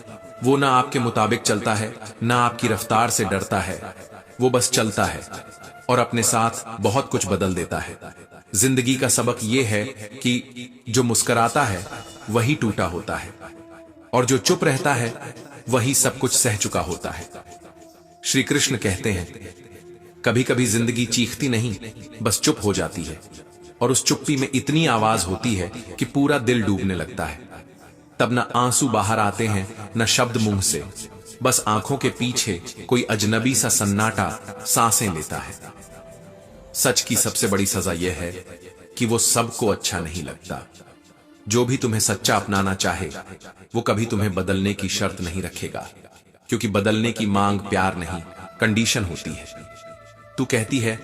वो ना आपके मुताबिक चलता है ना आपकी रफ्तार से डरता है। वो बस चलता है और अपने साथ बहुत कुछ बदल देता है। जिंदगी का सबक ये है कि जो मुस्कुराता है वही टूटा होता है, और जो चुप रहता है वही सब कुछ सह चुका होता है। श्री कृष्ण कहते हैं, कभी कभी जिंदगी चीखती नहीं, बस चुप हो जाती है, और उस चुप्पी में इतनी आवाज होती है कि पूरा दिल डूबने लगता है। तब न आंसू बाहर आते हैं न शब्द मुंह से, बस आंखों के पीछे कोई अजनबी सा सन्नाटा सांसें लेता है। सच की सबसे बड़ी सजा यह है कि वो सबको अच्छा नहीं लगता। जो भी तुम्हें सच्चा अपनाना चाहे वो कभी तुम्हें बदलने की शर्त नहीं रखेगा, क्योंकि बदलने की मांग प्यार नहीं, कंडीशन होती है। तू कहती है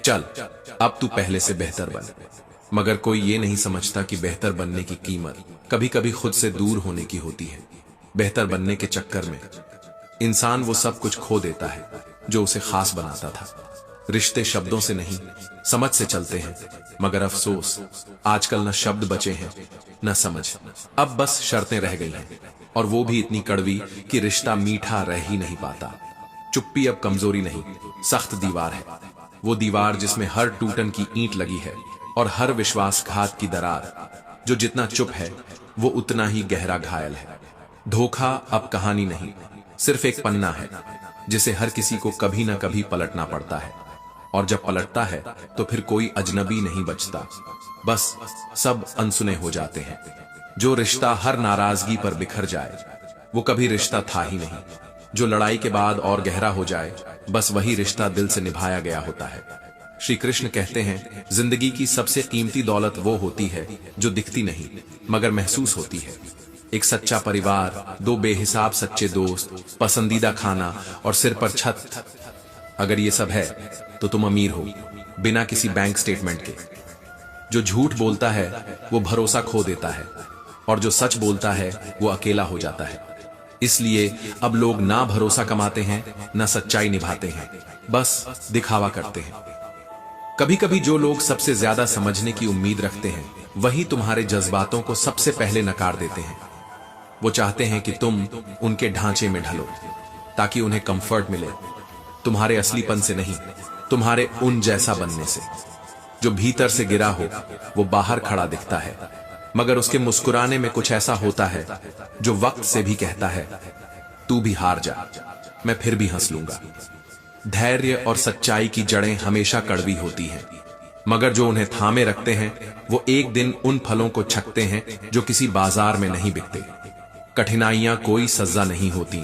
चल अब तू पहले से बेहतर बन, मगर कोई ये नहीं समझता कि बेहतर बनने की कीमत कभी कभी खुद से दूर होने की होती है। बेहतर बनने के चक्कर में इंसान वो सब कुछ खो देता है जो उसे खास बनाता था। रिश्ते शब्दों से नहीं समझ से चलते हैं, मगर अफसोस आजकल न शब्द बचे हैं न समझ। अब बस शर्तें रह गई हैं, और वो भी इतनी कड़वी कि रिश्ता मीठा रह ही नहीं पाता। चुप्पी अब कमजोरी नहीं, सख्त दीवार है। वो दीवार जिसमें हर टूटन की ईंट लगी है और हर विश्वासघात की दरार। जो जितना चुप है वो उतना ही गहरा घायल है। धोखा अब कहानी नहीं, सिर्फ एक पन्ना है जिसे हर किसी को कभी ना कभी पलटना पड़ता है, और जब पलटता है तो फिर कोई अजनबी नहीं बचता, बस सब अनसुने हो जाते हैं। जो रिश्ता हर नाराजगी पर बिखर जाए वो कभी रिश्ता था ही नहीं। जो लड़ाई के बाद और गहरा हो जाए बस वही रिश्ता दिल से निभाया गया होता है। श्री कृष्ण कहते हैं, जिंदगी की सबसे कीमती दौलत वो होती है जो दिखती नहीं मगर महसूस होती है। एक सच्चा परिवार, दो बेहिसाब सच्चे दोस्त, पसंदीदा खाना और सिर पर छत। अगर ये सब है तो तुम अमीर हो, बिना किसी बैंक स्टेटमेंट के। जो झूठ बोलता है वो भरोसा खो देता है, और जो सच बोलता है वो अकेला हो जाता है। इसलिए अब लोग ना भरोसा कमाते हैं, ना सच्चाई निभाते हैं, बस दिखावा करते हैं। कभी कभी जो लोग सबसे ज्यादा समझने की उम्मीद रखते हैं, वही तुम्हारे जज्बातों को सबसे पहले नकार देते हैं। वो चाहते हैं कि तुम उनके ढांचे में ढलो, ताकि उन्हें कंफर्ट मिले, तुम्हारे असलीपन से नहीं, तुम्हारे उन जैसा बनने से। जो भीतर से गिरा हो वो बाहर खड़ा दिखता है, मगर उसके मुस्कुराने में कुछ ऐसा होता है जो वक्त से भी कहता है, तू भी हार जा, मैं फिर भी हंस लूंगा। धैर्य और सच्चाई की जड़ें हमेशा कड़वी होती हैं, मगर जो उन्हें थामे रखते हैं वो एक दिन उन फलों को छकते हैं जो किसी बाजार में नहीं बिकते। कठिनाइयां कोई सजा नहीं होती,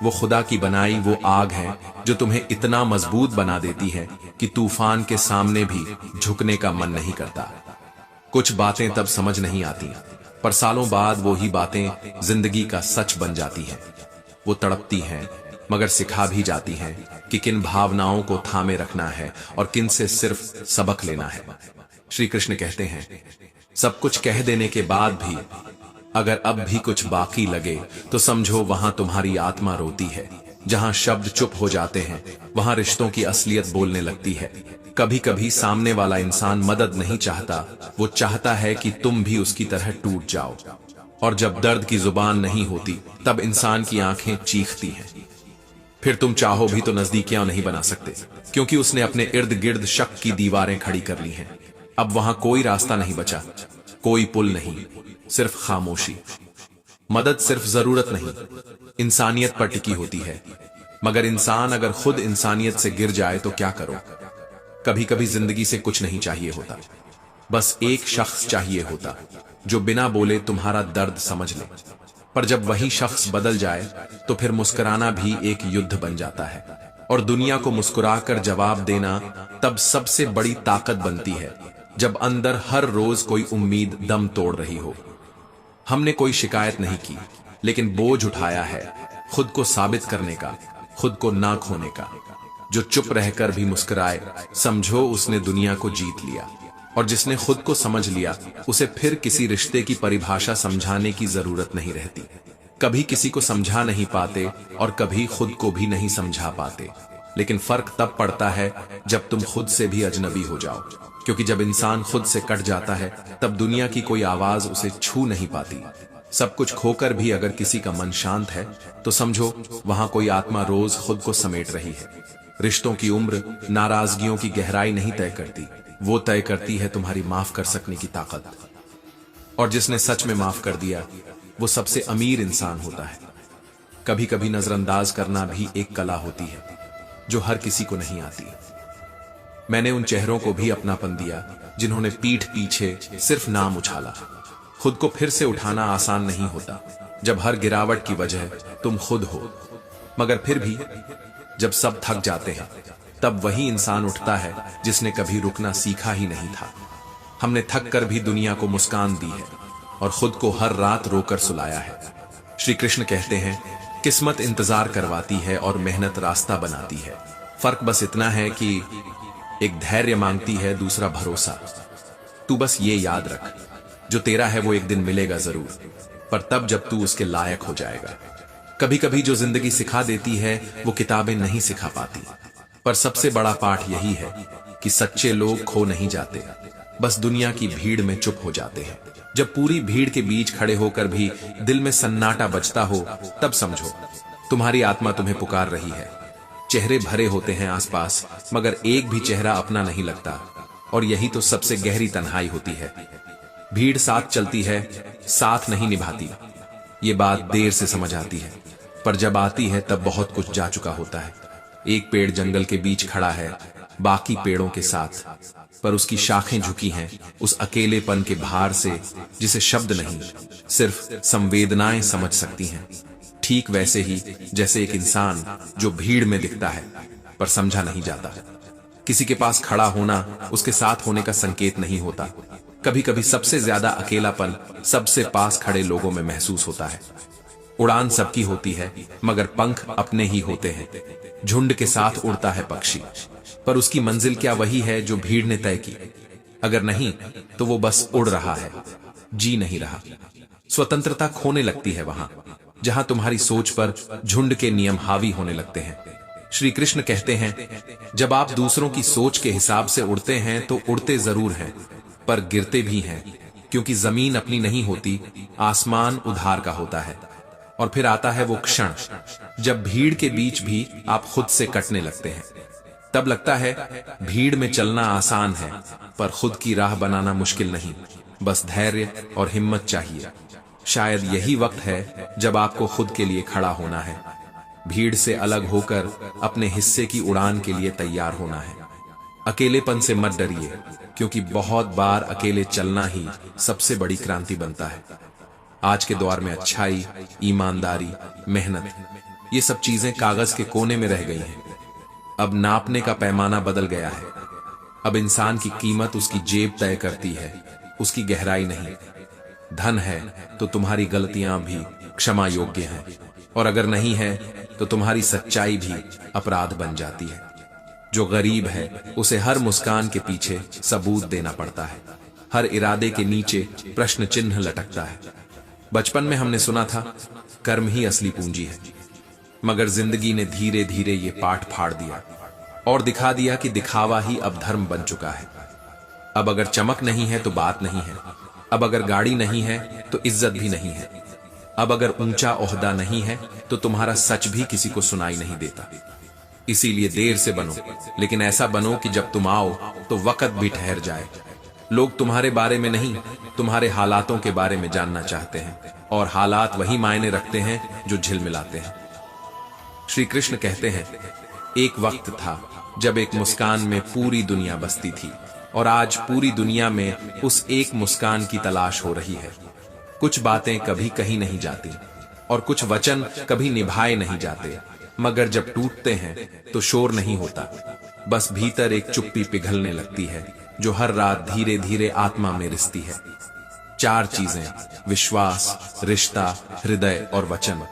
वो खुदा की बनाई वो आग है जो तुम्हें इतना मजबूत बना देती है कि तूफान के सामने भी झुकने का मन नहीं करता। कुछ बातें तब समझ नहीं आती, पर सालों बाद वो ही बातें जिंदगी का सच बन जाती हैं। वो तड़पती हैं, मगर सिखा भी जाती हैं कि किन भावनाओं को थामे रखना है और किन से सिर्फ सबक लेना है। श्री कृष्ण कहते हैं, सब कुछ कह देने के बाद भी अगर अब भी कुछ बाकी लगे तो समझो वहां तुम्हारी आत्मा रोती है। जहां शब्द चुप हो जाते हैं वहां रिश्तों की असलियत बोलने लगती है। कभी कभी सामने वाला इंसान मदद नहीं चाहता, वो चाहता है कि तुम भी उसकी तरह टूट जाओ। और जब दर्द की जुबान नहीं होती तब इंसान की आंखें चीखती हैं। फिर तुम चाहो भी तो नजदीकियां नहीं बना सकते, क्योंकि उसने अपने इर्द गिर्द शक की दीवारें खड़ी कर ली हैं। अब वहां कोई रास्ता नहीं बचा, कोई पुल नहीं, सिर्फ खामोशी। मदद सिर्फ जरूरत नहीं, इंसानियत पर टिकी होती है। मगर इंसान अगर खुद इंसानियत से गिर जाए तो क्या करो? कभी कभी जिंदगी से कुछ नहीं चाहिए होता, बस एक शख्स चाहिए होता जो बिना बोले तुम्हारा दर्द समझ ले। पर जब वही शख्स बदल जाए तो फिर मुस्कुराना भी एक युद्ध बन जाता है। और दुनिया को मुस्कुराकर जवाब देना तब सबसे बड़ी ताकत बनती है, जब अंदर हर रोज कोई उम्मीद दम तोड़ रही हो। हमने कोई शिकायत नहीं की, लेकिन बोझ उठाया है खुद को साबित करने का, खुद को ना खोने का। जो चुप रहकर भी मुस्कुराए, समझो उसने दुनिया को जीत लिया। और जिसने खुद को समझ लिया, उसे फिर किसी रिश्ते की परिभाषा समझाने की जरूरत नहीं रहती। कभी किसी को समझा नहीं पाते और कभी खुद को भी नहीं समझा पाते, लेकिन फर्क तब पड़ता है जब तुम खुद से भी अजनबी हो जाओ। क्योंकि जब इंसान खुद से कट जाता है तब दुनिया की कोई आवाज उसे छू नहीं पाती। सब कुछ खोकर भी अगर किसी का मन शांत है तो समझो वहां कोई आत्मा रोज खुद को समेट रही है। रिश्तों की उम्र नाराजगियों की गहराई नहीं तय करती, वो तय करती है तुम्हारी माफ कर सकने की ताकत। और जिसने सच में माफ कर दिया वो सबसे अमीर इंसान होता है। कभी कभी नजरअंदाज करना भी एक कला होती है जो हर किसी को नहीं आती। मैंने उन चेहरों को भी अपनापन दिया जिन्होंने पीठ पीछे सिर्फ नाम उछाला। खुद को फिर से उठाना आसान नहीं होता जब हर गिरावट की वजह तुम खुद हो। मगर फिर भी जब सब थक जाते हैं तब वही इंसान उठता है जिसने कभी रुकना सीखा ही नहीं था। हमने थक कर भी दुनिया को मुस्कान दी है और खुद को हर रात रोकर सुलाया है। श्री कृष्ण कहते हैं, किस्मत इंतजार करवाती है और मेहनत रास्ता बनाती है। फर्क बस इतना है कि एक धैर्य मांगती है, दूसरा भरोसा। तू बस ये याद रख, जो तेरा है वो एक दिन मिलेगा जरूर, पर तब जब तू उसके लायक हो जाएगा। कभी कभी जो जिंदगी सिखा देती है वो किताबें नहीं सिखा पाती, पर सबसे बड़ा पाठ यही है कि सच्चे लोग खो नहीं जाते, बस दुनिया की भीड़ में चुप हो जाते हैं। जब पूरी भीड़ के बीच खड़े होकर भी दिल में सन्नाटा बजता हो, तब समझो तुम्हारी आत्मा तुम्हें पुकार रही है। चेहरे भरे होते हैं आसपास, मगर एक भी चेहरा अपना नहीं लगता, और यही तो सबसे गहरी तन्हाई होती है। भीड़ साथ चलती है, साथ नहीं निभाती। ये बात देर से समझ आती है, पर जब आती है तब बहुत कुछ जा चुका होता है। एक पेड़ जंगल के बीच खड़ा है बाकी पेड़ों के साथ, पर उसकी शाखें झुकी हैं उस अकेलेपन के भार से जिसे शब्द नहीं, सिर्फ संवेदनाएं समझ सकती हैं। ठीक वैसे ही जैसे एक इंसान जो भीड़ में दिखता है पर समझा नहीं जाता। किसी के पास खड़ा होना उसके साथ होने का संकेत नहीं होता। कभी कभी सबसे ज्यादा अकेलापन सबसे पास खड़े लोगों में महसूस होता है। उड़ान सबकी होती है, मगर पंख अपने ही होते हैं। झुंड के साथ उड़ता है पक्षी, पर उसकी मंजिल क्या वही है जो भीड़ ने तय की? अगर नहीं तो वो बस उड़ रहा है, जी नहीं रहा। स्वतंत्रता खोने लगती है वहां, जहां तुम्हारी सोच पर झुंड के नियम हावी होने लगते हैं। श्री कृष्ण कहते हैं, जब आप दूसरों की सोच के हिसाब से उड़ते हैं तो उड़ते जरूर हैं, पर गिरते भी हैं, क्योंकि जमीन अपनी नहीं होती, आसमान उधार का होता है। और फिर आता है वो क्षण जब भीड़ के बीच भी आप खुद से कटने लगते हैं। तब लगता है भीड़ में चलना आसान है, पर खुद की राह बनाना मुश्किल नहीं। बस धैर्य और हिम्मत चाहिए। शायद यही वक्त है जब आपको खुद के लिए खड़ा होना है, भीड़ से अलग होकर अपने हिस्से की उड़ान के लिए तैयार होना है। अकेलेपन से मत डरिए, क्योंकि बहुत बार अकेले चलना ही सबसे बड़ी क्रांति बनता है। आज के दौर में अच्छाई, ईमानदारी, मेहनत, ये सब चीजें कागज के कोने में रह गई हैं। अब नापने का पैमाना बदल गया है। अब इंसान की कीमत उसकी जेब तय करती है, उसकी गहराई नहीं। धन है तो तुम्हारी गलतियां भी क्षमा योग्य हैं, और अगर नहीं है तो तुम्हारी सच्चाई भी अपराध बन जाती है। जो गरीब है उसे हर मुस्कान के पीछे सबूत देना पड़ता है, हर इरादे के नीचे प्रश्न चिन्ह लटकता है। बचपन में हमने सुना था कर्म ही असली पूंजी है, मगर जिंदगी ने धीरे धीरे ये पाठ फाड़ दिया और दिखा दिया कि दिखावा ही अब धर्म बन चुका है। अब अगर चमक नहीं है तो बात नहीं है, अब अगर गाड़ी नहीं है तो इज्जत भी नहीं है, अब अगर ऊंचा ओहदा नहीं है तो तुम्हारा सच भी किसी को सुनाई नहीं देता। इसीलिए देर से बनो, लेकिन ऐसा बनो कि जब तुम आओ तो वक्त भी ठहर जाए। लोग तुम्हारे बारे में नहीं, तुम्हारे हालातों के बारे में जानना चाहते हैं, और हालात वही मायने रखते हैं जो झिलमिलाते हैं। श्री कृष्ण कहते हैं, एक वक्त था जब एक मुस्कान में पूरी दुनिया बसती थी, और आज पूरी दुनिया में उस एक मुस्कान की तलाश हो रही है। कुछ बातें कभी कही नहीं जाती, और कुछ वचन कभी निभाए नहीं जाते, मगर जब टूटते हैं तो शोर नहीं होता, बस भीतर एक चुप्पी पिघलने लगती है जो हर रात धीरे धीरे आत्मा में रिसती है। 4 चीजें, विश्वास, रिश्ता, हृदय और वचन।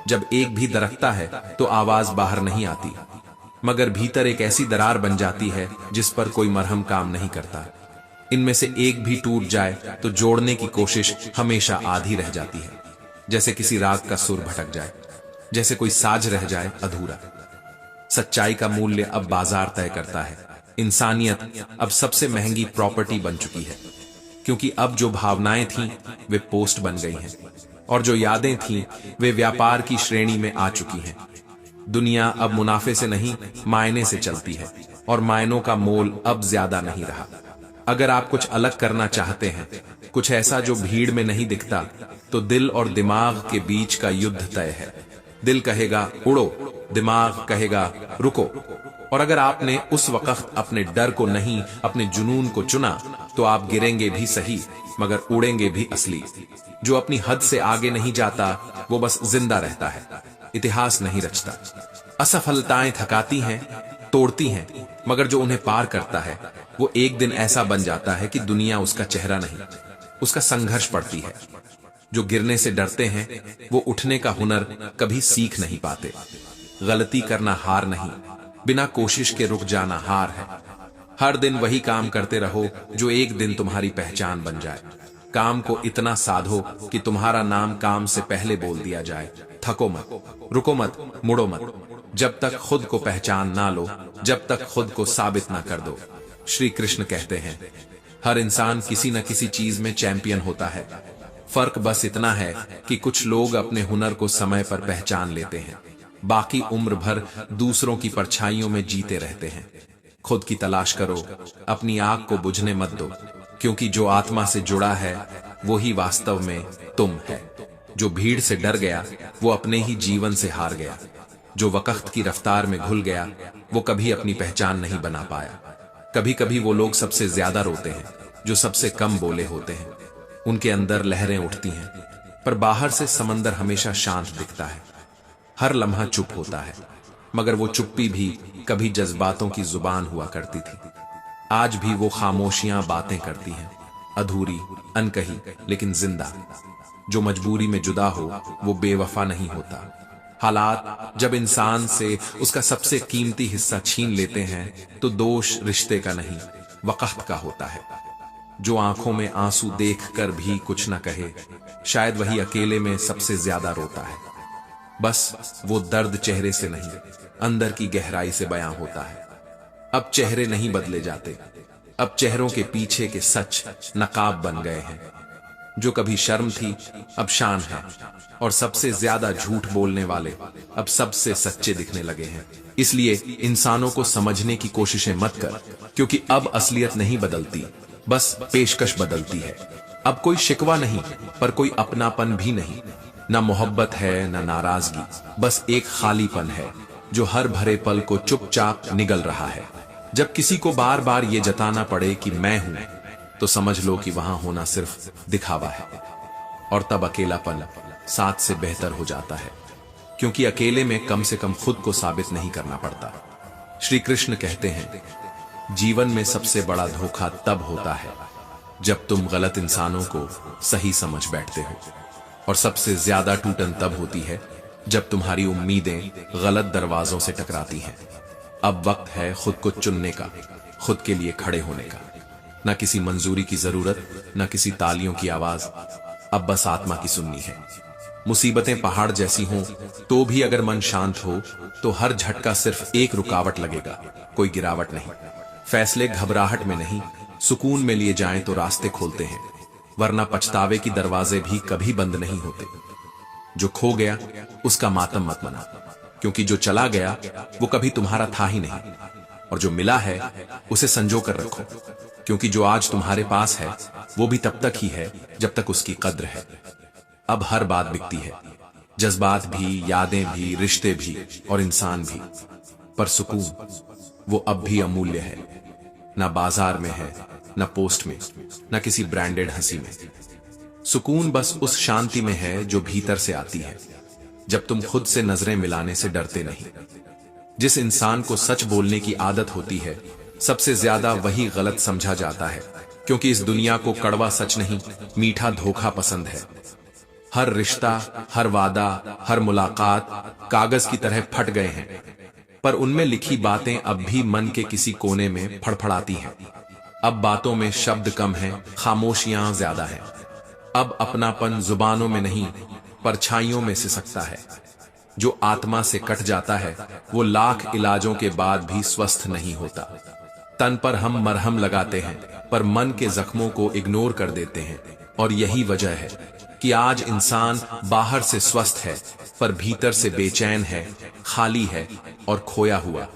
जब एक भी दरकता है तो आवाज बाहर नहीं आती, मगर भीतर एक ऐसी दरार बन जाती है जिस पर कोई मरहम काम नहीं करता। इनमें से एक भी टूट जाए तो जोड़ने की कोशिश हमेशा आधी रह जाती है, जैसे किसी राग का सुर भटक जाए, जैसे कोई साज रह जाए अधूरा। सच्चाई का मूल्य अब बाजार तय करता है। इंसानियत अब सबसे महंगी प्रॉपर्टी बन चुकी है, क्योंकि अब जो भावनाएं थीं वे पोस्ट बन गई हैं, और जो यादें थीं वे व्यापार की श्रेणी में आ चुकी हैं। दुनिया अब मुनाफे से नहीं, मायने से चलती है, और मायनों का मोल अब ज्यादा नहीं रहा। अगर आप कुछ अलग करना चाहते हैं, कुछ ऐसा जो भीड़ में नहीं दिखता, तो दिल और दिमाग के बीच का युद्ध तय है। दिल कहेगा उड़ो, दिमाग कहेगा रुको। और अगर आपने उस वक्त अपने डर को नहीं, अपने जुनून को चुना, तो आप गिरेंगे भी सही, मगर उड़ेंगे भी असली। जो अपनी हद से आगे नहीं जाता वो बस जिंदा रहता है, इतिहास नहीं रचता। असफलताएं थकाती हैं, तोड़ती हैं, मगर जो उन्हें पार करता है वो एक दिन ऐसा बन जाता है कि दुनिया उसका चेहरा नहीं, उसका संघर्ष पड़ती है। जो गिरने से डरते हैं वो उठने का हुनर कभी सीख नहीं पाते। गलती करना हार नहीं, बिना कोशिश के रुक जाना हार है। हर दिन वही काम करते रहो जो एक दिन तुम्हारी पहचान बन जाए। काम को इतना साधो कि तुम्हारा नाम काम से पहले बोल दिया जाए। थको मत, रुको मत, मुड़ो मत, जब तक खुद को पहचान ना लो, जब तक खुद को साबित ना कर दो। श्री कृष्ण कहते हैं, हर इंसान किसी न किसी चीज में चैंपियन होता है। फर्क बस इतना है कि कुछ लोग अपने हुनर को समय पर पहचान लेते हैं, बाकी उम्र भर दूसरों की परछाइयों में जीते रहते हैं। खुद की तलाश करो, अपनी आग को बुझने मत दो, क्योंकि जो आत्मा से जुड़ा है वो ही वास्तव में तुम है। जो भीड़ से डर गया वो अपने ही जीवन से हार गया। जो वक्त की रफ्तार में घुल गया वो कभी अपनी पहचान नहीं बना पाया। कभी कभी वो लोग सबसे ज्यादा रोते हैं जो सबसे कम बोले होते हैं। उनके अंदर लहरें उठती हैं, पर बाहर से समंदर हमेशा शांत दिखता है। हर लम्हा चुप होता है, मगर वो चुप्पी भी कभी जज्बातों की जुबान हुआ करती थी। आज भी वो खामोशियां बातें करती हैं, अधूरी, अनकही, लेकिन जिंदा। जो मजबूरी में जुदा हो वो बेवफा नहीं होता। हालात जब इंसान से उसका सबसे कीमती हिस्सा छीन लेते हैं तो दोष रिश्ते का नहीं, वक्त का होता है। जो आंखों में आंसू देख कर भी कुछ न कहे, शायद वही अकेले में सबसे ज्यादा रोता है। बस वो दर्द चेहरे से नहीं, अंदर की गहराई से बयां होता है। अब चेहरे नहीं बदले जाते, अब चेहरों के पीछे के सच नकाब बन गए हैं। जो कभी शर्म थी अब शान है, और सबसे ज्यादा झूठ बोलने वाले अब सबसे सच्चे दिखने लगे हैं। इसलिए इंसानों को समझने की कोशिशें मत कर, क्योंकि अब असलियत नहीं बदलती, बस पेशकश बदलती है। अब कोई शिकवा नहीं, पर कोई अपनापन भी नहीं। ना मोहब्बत है ना नाराजगी, बस एक खालीपन है जो हर भरे पल को चुपचाप निगल रहा है। जब किसी को बार बार ये जताना पड़े कि मैं हूं, तो समझ लो कि वहां होना सिर्फ दिखावा है। और तब अकेलापन साथ से बेहतर हो जाता है, क्योंकि अकेले में कम से कम खुद को साबित नहीं करना पड़ता। श्री कृष्ण कहते हैं, जीवन में सबसे बड़ा धोखा तब होता है जब तुम गलत इंसानों को सही समझ बैठते हो, और सबसे ज्यादा टूटन तब होती है जब तुम्हारी उम्मीदें गलत दरवाजों से टकराती हैं। अब वक्त है खुद को चुनने का, खुद के लिए खड़े होने का। न किसी मंजूरी की जरूरत, न किसी तालियों की आवाज, अब बस आत्मा की सुननी है। मुसीबतें पहाड़ जैसी हों तो भी अगर मन शांत हो तो हर झटका सिर्फ एक रुकावट लगेगा, कोई गिरावट नहीं। फैसले घबराहट में नहीं, सुकून में लिए जाएं तो रास्ते खोलते हैं, वरना पछतावे की दरवाजे भी कभी बंद नहीं होते। जो खो गया उसका मातम मत मना, क्योंकि जो चला गया वो कभी तुम्हारा था ही नहीं, और जो मिला है उसे संजो कर रखो, क्योंकि जो आज तुम्हारे पास है वो भी तब तक ही है जब तक उसकी कद्र है। अब हर बात बिकती है, जज्बात भी, यादें भी, रिश्ते भी और इंसान भी, पर सुकून वो अब भी अमूल्य है। ना बाजार में है, ना पोस्ट में, ना किसी ब्रांडेड हंसी में। सुकून बस उस शांति में है जो भीतर से आती है, जब तुम खुद से नजरें मिलाने से डरते नहीं। जिस इंसान को सच बोलने की आदत होती है, सबसे ज्यादा वही गलत समझा जाता है, क्योंकि इस दुनिया को कड़वा सच नहीं, मीठा धोखा पसंद है। हर रिश्ता, हर वादा, हर मुलाकात कागज की तरह फट गए हैं, पर उनमें लिखी बातें अब भी मन के किसी कोने में फड़फड़ाती हैं। अब बातों में शब्द कम हैं, खामोशियां ज्यादा हैं। अब अपनापन जुबानों में नहीं, परछाइयों में सिसकता है। जो आत्मा से कट जाता है वो लाख इलाजों के बाद भी स्वस्थ नहीं होता। तन पर हम मरहम लगाते हैं, पर मन के जख्मों को इग्नोर कर देते हैं, और यही वजह है कि आज इंसान बाहर से स्वस्थ है पर भीतर से बेचैन है, खाली है और खोया हुआ।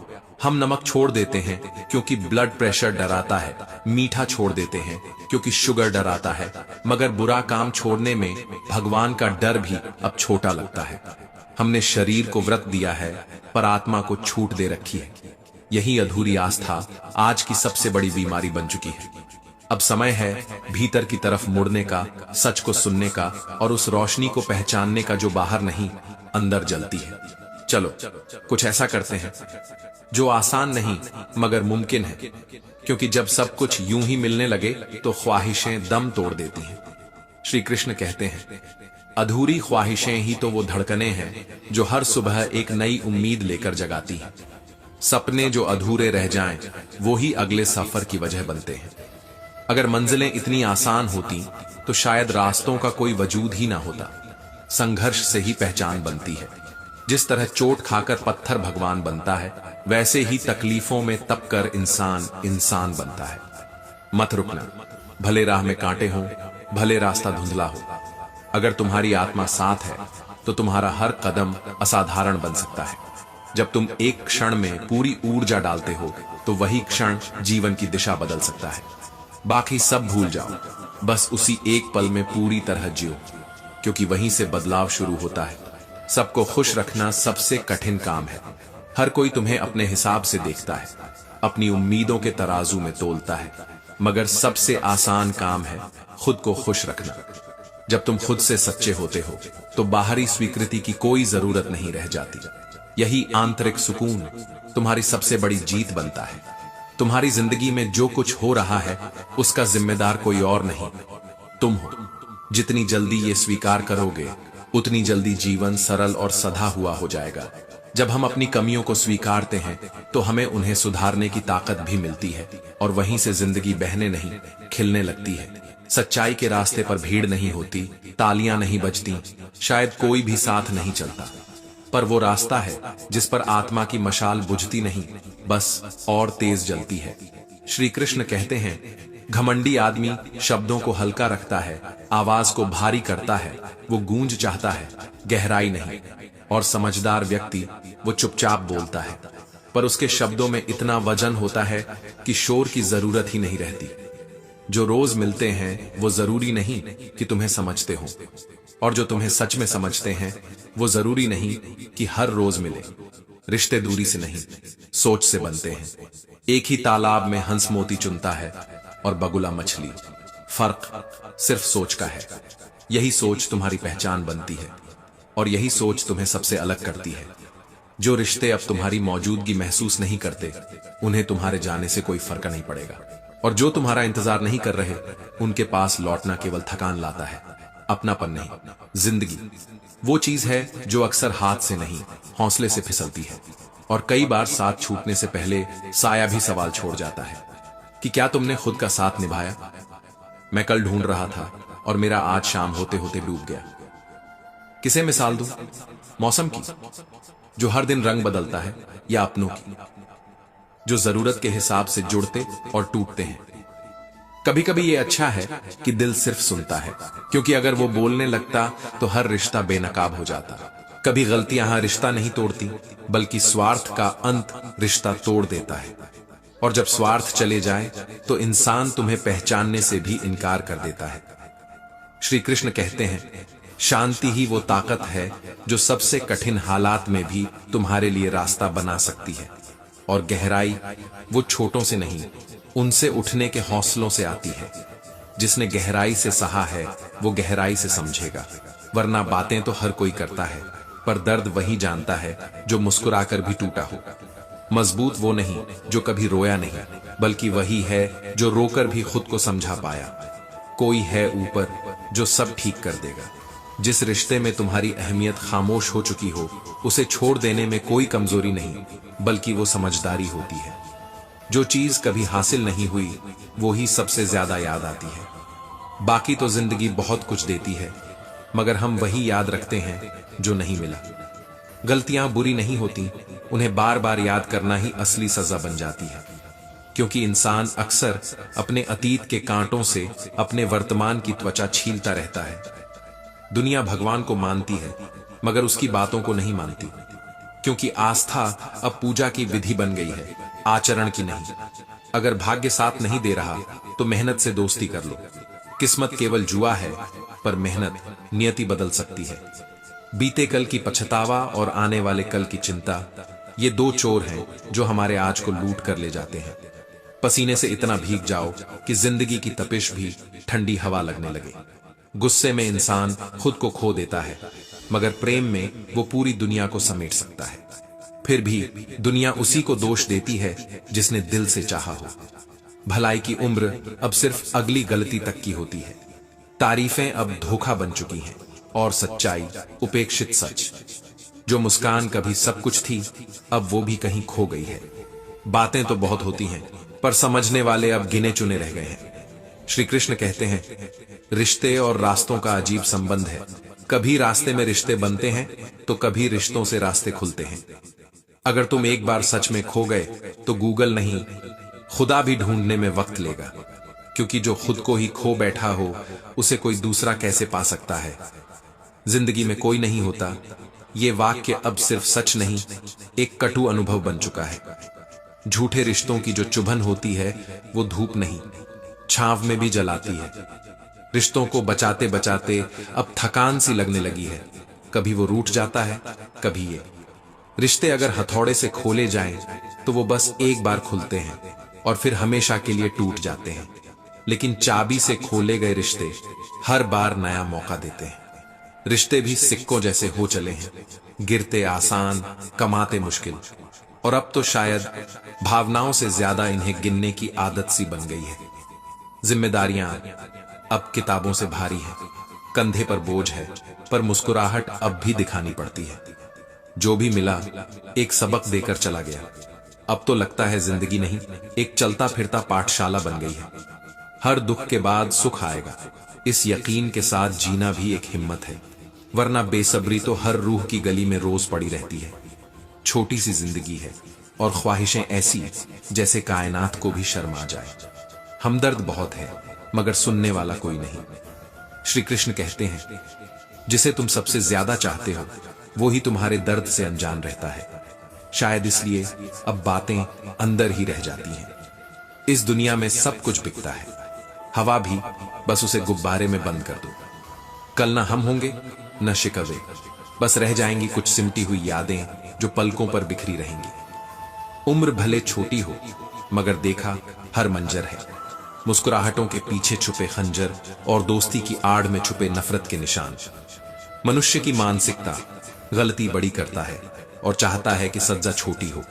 हम नमक छोड़ देते हैं क्योंकि ब्लड प्रेशर डराता है, मीठा छोड़ देते हैं क्योंकि शुगर डराता है, मगर बुरा काम छोड़ने में भगवान का डर भी अब छोटा लगता है। हमने शरीर को व्रत दिया है पर आत्मा को छूट दे रखी है। यही अधूरी आस्था आज की सबसे बड़ी बीमारी बन चुकी है। अब समय है भीतर की तरफ मुड़ने का, सच को सुनने का, और उस रोशनी को पहचानने का जो बाहर नहीं अंदर जलती है। चलो कुछ ऐसा करते हैं जो आसान नहीं मगर मुमकिन है, क्योंकि जब सब कुछ यूं ही मिलने लगे तो ख्वाहिशें दम तोड़ देती हैं। श्री कृष्ण कहते हैं, अधूरी ख्वाहिशें ही तो वो धड़कनें हैं जो हर सुबह एक नई उम्मीद लेकर जगाती हैं। सपने जो अधूरे रह जाएं, वो ही अगले सफर की वजह बनते हैं। अगर मंजिलें इतनी आसान होती तो शायद रास्तों का कोई वजूद ही ना होता। संघर्ष से ही पहचान बनती है। जिस तरह चोट खाकर पत्थर भगवान बनता है, वैसे ही तकलीफों में तप कर इंसान इंसान बनता है। मत रुकना, भले राह में कांटे हों, भले रास्ता धुंधला हो। अगर तुम्हारी आत्मा साथ है तो तुम्हारा हर कदम असाधारण बन सकता है। जब तुम एक क्षण में पूरी ऊर्जा डालते हो तो वही क्षण जीवन की दिशा बदल सकता है। बाकी सब भूल जाओ, बस उसी एक पल में पूरी तरह जियो, क्योंकि वहीं से बदलाव शुरू होता है। सबको खुश रखना सबसे कठिन काम है। हर कोई तुम्हें अपने हिसाब से देखता है, अपनी उम्मीदों के तराजू में तोलता है, मगर सबसे आसान काम है खुद को खुश रखना। जब तुम खुद से सच्चे होते हो तो बाहरी स्वीकृति की कोई जरूरत नहीं रह जाती। यही आंतरिक सुकून तुम्हारी सबसे बड़ी जीत बनता है। तुम्हारी जिंदगी में जो कुछ हो रहा है उसका जिम्मेदार कोई और नहीं, तुम हो। जितनी जल्दी ये स्वीकार करोगे उतनी जल्दी जीवन सरल और सधा हुआ हो जाएगा। जब हम अपनी कमियों को स्वीकारते हैं तो हमें उन्हें सुधारने की ताकत भी मिलती है, और वहीं से जिंदगी बहने नहीं खिलने लगती है। सच्चाई के रास्ते पर भीड़ नहीं होती, तालियां नहीं बजती, शायद कोई भी साथ नहीं चलता, पर वो रास्ता है जिस पर आत्मा की मशाल बुझती नहीं, बस और तेज जलती है। श्री कृष्ण कहते हैं, घमंडी आदमी शब्दों को हल्का रखता है, आवाज को भारी करता है, वो गूंज चाहता है, गहराई नहीं। और समझदार व्यक्ति वो चुपचाप बोलता है, पर उसके शब्दों में इतना वजन होता है कि शोर की जरूरत ही नहीं रहती। जो रोज मिलते हैं वो जरूरी नहीं कि तुम्हें समझते हो, और जो तुम्हें सच में समझते हैं वो जरूरी नहीं कि हर रोज मिले। रिश्ते दूरी से नहीं, सोच से बनते हैं। एक ही तालाब में हंस मोती चुनता है और बगुला मछली। फर्क सिर्फ सोच का है। यही सोच तुम्हारी पहचान बनती है, और यही सोच तुम्हें सबसे अलग करती है। जो रिश्ते अब तुम्हारी मौजूदगी महसूस नहीं करते, उन्हें तुम्हारे जाने से कोई फर्क नहीं पड़ेगा। और जो तुम्हारा इंतजार नहीं कर रहे, उनके पास लौटना केवल थकान लाता है, अपनापन नहीं। जिंदगी वो चीज है जो अक्सर हाथ से नहीं, हौसले से फिसलती है, और कई बार साथ छूटने से पहले साया भी सवाल छोड़ जाता है कि क्या तुमने खुद का साथ निभाया। मैं कल ढूंढ रहा था और मेरा आज शाम होते होते डूब गया। किसे मिसाल दूं? मौसम की, जो हर दिन रंग बदलता है, या अपनों की, जो जरूरत के हिसाब से जुड़ते और टूटते हैं। कभी कभी ये अच्छा है कि दिल सिर्फ सुनता है, क्योंकि अगर वो बोलने लगता तो हर रिश्ता बेनकाब हो जाता। कभी गलतियां रिश्ता नहीं तोड़ती, बल्कि स्वार्थ का अंत रिश्ता तोड़ देता है। और जब स्वार्थ चले जाए तो इंसान तुम्हें पहचानने से भी इनकार कर देता है। श्री कृष्ण कहते हैं, शांति ही वो ताकत है जो सबसे कठिन हालात में भी तुम्हारे लिए रास्ता बना सकती है। और गहराई वो छोटों से नहीं, उनसे उठने के हौसलों से आती है। जिसने गहराई से सहा है वो गहराई से समझेगा। वरना बातें तो हर कोई करता है, पर दर्द वही जानता है जो मुस्कुराकर भी टूटा हो। मजबूत वो नहीं जो कभी रोया नहीं, बल्कि वही है जो रोकर भी खुद को समझा पाया। कोई है ऊपर जो सब ठीक कर देगा। जिस रिश्ते में तुम्हारी अहमियत खामोश हो चुकी हो, उसे छोड़ देने में कोई कमजोरी नहीं, बल्कि वो समझदारी होती है। जो चीज कभी हासिल नहीं हुई, वो ही सबसे ज्यादा याद आती है। बाकी तो जिंदगी बहुत कुछ देती है, मगर हम वही याद रखते हैं जो नहीं मिला। गलतियां बुरी नहीं होती, उन्हें बार बार याद करना ही असली सजा बन जाती है। क्योंकि इंसान अक्सर अपने अतीत के कांटों से अपने वर्तमान की त्वचा छीलता रहता है। दुनिया भगवान को मानती है, मगर उसकी बातों को नहीं मानती, क्योंकि आस्था अब पूजा की विधि बन गई है, आचरण की नहीं। अगर भाग्य साथ नहीं दे रहा तो मेहनत से दोस्ती कर लो। किस्मत केवल जुआ है, पर मेहनत नियति बदल सकती है। बीते कल की पछतावा और आने वाले कल की चिंता, ये दो चोर हैं जो हमारे आज को लूट कर ले जाते हैं। पसीने से इतना भीग जाओ कि जिंदगी की तपिश भी ठंडी हवा लगने लगे। गुस्से में इंसान खुद को खो देता है, मगर प्रेम में वो पूरी दुनिया को समेट सकता है। फिर भी दुनिया उसी को दोष देती है जिसने दिल से चाहा हो। भलाई की उम्र अब सिर्फ अगली गलती तक की होती है। तारीफें अब धोखा बन चुकी हैं, और सच्चाई उपेक्षित सच। जो मुस्कान कभी सब कुछ थी, अब वो भी कहीं खो गई है। बातें तो बहुत होती हैं, पर समझने वाले अब गिने चुने रह गए हैं। श्री कृष्ण कहते हैं, रिश्ते और रास्तों का अजीब संबंध है। कभी रास्ते में रिश्ते बनते हैं, तो कभी रिश्तों से रास्ते खुलते हैं। अगर तुम एक बार सच में खो गए तो गूगल नहीं, खुदा भी ढूंढने में वक्त लेगा। क्योंकि जो खुद को ही खो बैठा हो, उसे कोई दूसरा कैसे पा सकता है। जिंदगी में कोई नहीं होता, ये वाक्य अब सिर्फ सच नहीं, एक कटु अनुभव बन चुका है। झूठे रिश्तों की जो चुभन होती है, वो धूप नहीं, छांव में भी जलाती है। रिश्तों को बचाते बचाते अब थकान सी लगने लगी है। कभी वो रूठ जाता है, कभी ये। रिश्ते अगर हथौड़े से खोले जाएं, तो वो बस एक बार खुलते हैं और फिर हमेशा के लिए टूट जाते हैं। लेकिन चाबी से खोले गए रिश्ते हर बार नया मौका देते हैं। रिश्ते भी सिक्कों जैसे हो चले हैं, गिरते आसान, कमाते मुश्किल। और अब तो शायद भावनाओं से ज्यादा इन्हें गिनने की आदत सी बन गई है। जिम्मेदारियां अब किताबों से भारी है, कंधे पर बोझ है, पर मुस्कुराहट अब भी दिखानी पड़ती है। जो भी मिला एक सबक देकर चला गया। अब तो लगता है जिंदगी नहीं, एक चलता फिरता पाठशाला बन गई है। हर दुख के बाद सुख आएगा, इस यकीन के साथ जीना भी एक हिम्मत है। वरना बेसब्री तो हर रूह की गली में रोज पड़ी रहती है। छोटी सी जिंदगी है और ख्वाहिशें ऐसी जैसे कायनात को भी शर्म आ जाए। हमदर्द बहुत है मगर सुनने वाला कोई नहीं। श्री कृष्ण कहते हैं, जिसे तुम सबसे ज्यादा चाहते हो वो ही तुम्हारे दर्द से अनजान रहता है। शायद इसलिए अब बातें अंदर ही रह जाती हैं। इस दुनिया में सब कुछ बिकता है, हवा भी, बस उसे गुब्बारे में बंद कर दो। कल ना हम होंगे न शिकवे, बस रह जाएंगी कुछ सिमटी हुई यादें जो पलकों पर बिखरी रहेंगी। उम्र भले छोटी हो मगर देखा हर मंजर है, मुस्कुराहटों के पीछे छुपे खंजर और दोस्ती की आड़ में छुपे नफरत के निशान। मनुष्य की मानसिकता गलती बड़ी करता है और चाहता है कि सज्जा छोटी हो।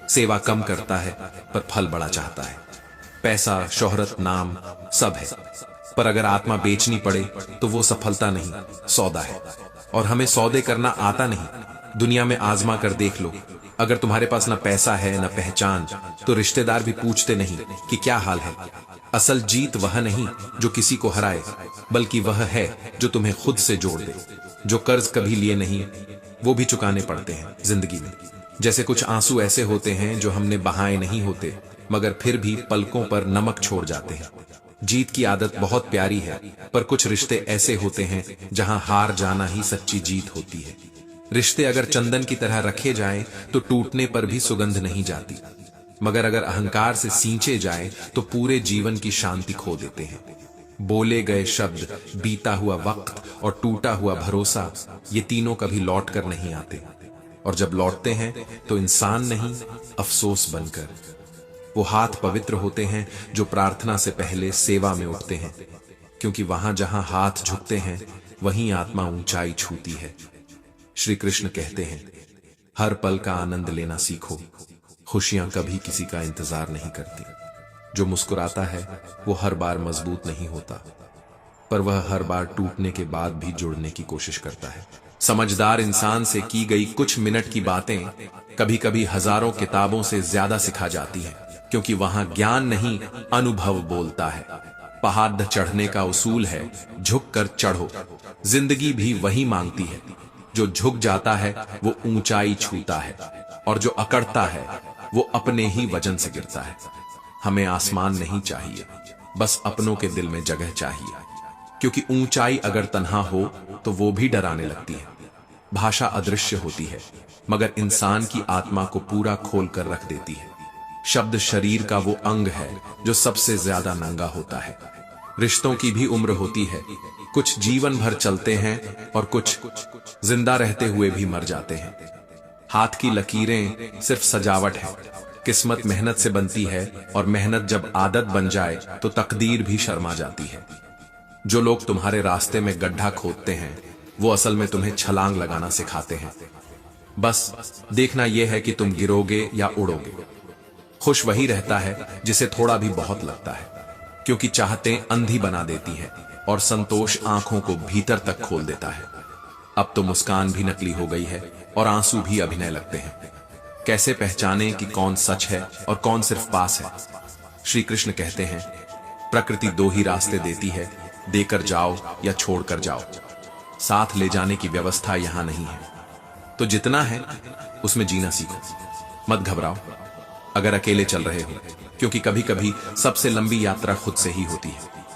सेवा कम करता है पर फल बड़ा चाहता है। पैसा, शोहरत, नाम सब है, पर अगर आत्मा बेचनी पड़े तो वो सफलता नहीं, सौदा है। और हमें सौदे करना आता नहीं। दुनिया में आजमा कर देख लो, अगर तुम्हारे पास ना पैसा है ना पहचान तो रिश्तेदार भी पूछते नहीं कि क्या हाल है। असल जीत वह नहीं जो किसी को हराए, बल्कि वह है जो तुम्हें खुद से जोड़ दे। जो कर्ज कभी लिए नहीं वो भी चुकाने पड़ते हैं जिंदगी में। जैसे कुछ आंसू ऐसे होते हैं जो हमने बहाए नहीं होते मगर फिर भी पलकों पर नमक छोड़ जाते हैं। जीत की आदत बहुत प्यारी है, पर कुछ रिश्ते ऐसे होते हैं जहां हार जाना ही सच्ची जीत होती है। रिश्ते अगर चंदन की तरह रखे जाएं तो टूटने पर भी सुगंध नहीं जाती, मगर अगर अहंकार से सींचे जाएं तो पूरे जीवन की शांति खो देते हैं। बोले गए शब्द, बीता हुआ वक्त और टूटा हुआ भरोसा, ये तीनों कभी लौट कर नहीं आते, और जब लौटते हैं तो इंसान नहीं, अफसोस बनकर। वो हाथ पवित्र होते हैं जो प्रार्थना से पहले सेवा में उठते हैं, क्योंकि वहां जहां हाथ झुकते हैं वहीं आत्मा ऊंचाई छूती है। श्री कृष्ण कहते हैं, हर पल का आनंद लेना सीखो, खुशियां कभी किसी का इंतजार नहीं करती। जो मुस्कुराता है वो हर बार मजबूत नहीं होता, पर वह हर बार टूटने के बाद भी जुड़ने की कोशिश करता है। समझदार इंसान से की गई कुछ मिनट की बातें कभी कभी हजारों किताबों से ज्यादा सिखा जाती हैं, क्योंकि वहां ज्ञान नहीं, अनुभव बोलता है। पहाड़ चढ़ने का उसूल है, झुक कर चढ़ो। जिंदगी भी वही मांगती है, जो झुक जाता है वो ऊंचाई छूता है, और जो अकड़ता है वो अपने ही वजन से गिरता है। हमें आसमान नहीं चाहिए, बस अपनों के दिल में जगह चाहिए, क्योंकि ऊंचाई अगर तन्हा हो तो वो भी डराने लगती है। भाषा अदृश्य होती है मगर इंसान की आत्मा को पूरा खोल कर रख देती है। शब्द शरीर का वो अंग है जो सबसे ज्यादा नंगा होता है। रिश्तों की भी उम्र होती है, कुछ जीवन भर चलते हैं और कुछ जिंदा रहते हुए भी मर जाते हैं। हाथ की लकीरें सिर्फ सजावट है, किस्मत मेहनत से बनती है, और मेहनत जब आदत बन जाए तो तकदीर भी शर्मा जाती है। जो लोग तुम्हारे रास्ते में गड्ढा खोदते हैं वो असल में तुम्हें छलांग लगाना सिखाते हैं। बस देखना यह है कि तुम गिरोगे या उड़ोगे। खुश वही रहता है जिसे थोड़ा भी बहुत लगता है, क्योंकि चाहतें अंधी बना देती है और संतोष आंखों को भीतर तक खोल देता है। अब तो मुस्कान भी नकली हो गई है और आंसू भी अभिनय लगते हैं। कैसे पहचानें कि कौन सच है और कौन सिर्फ पास है? श्री कृष्ण कहते हैं, प्रकृति दो ही रास्ते देती है, देकर जाओ या छोड़कर जाओ। साथ ले जाने की व्यवस्था यहां नहीं है, तो जितना है उसमें जीना सीखो। मत घबराओ अगर अकेले चल रहे हो, क्योंकि कभी कभी सबसे लंबी यात्रा खुद से ही होती है।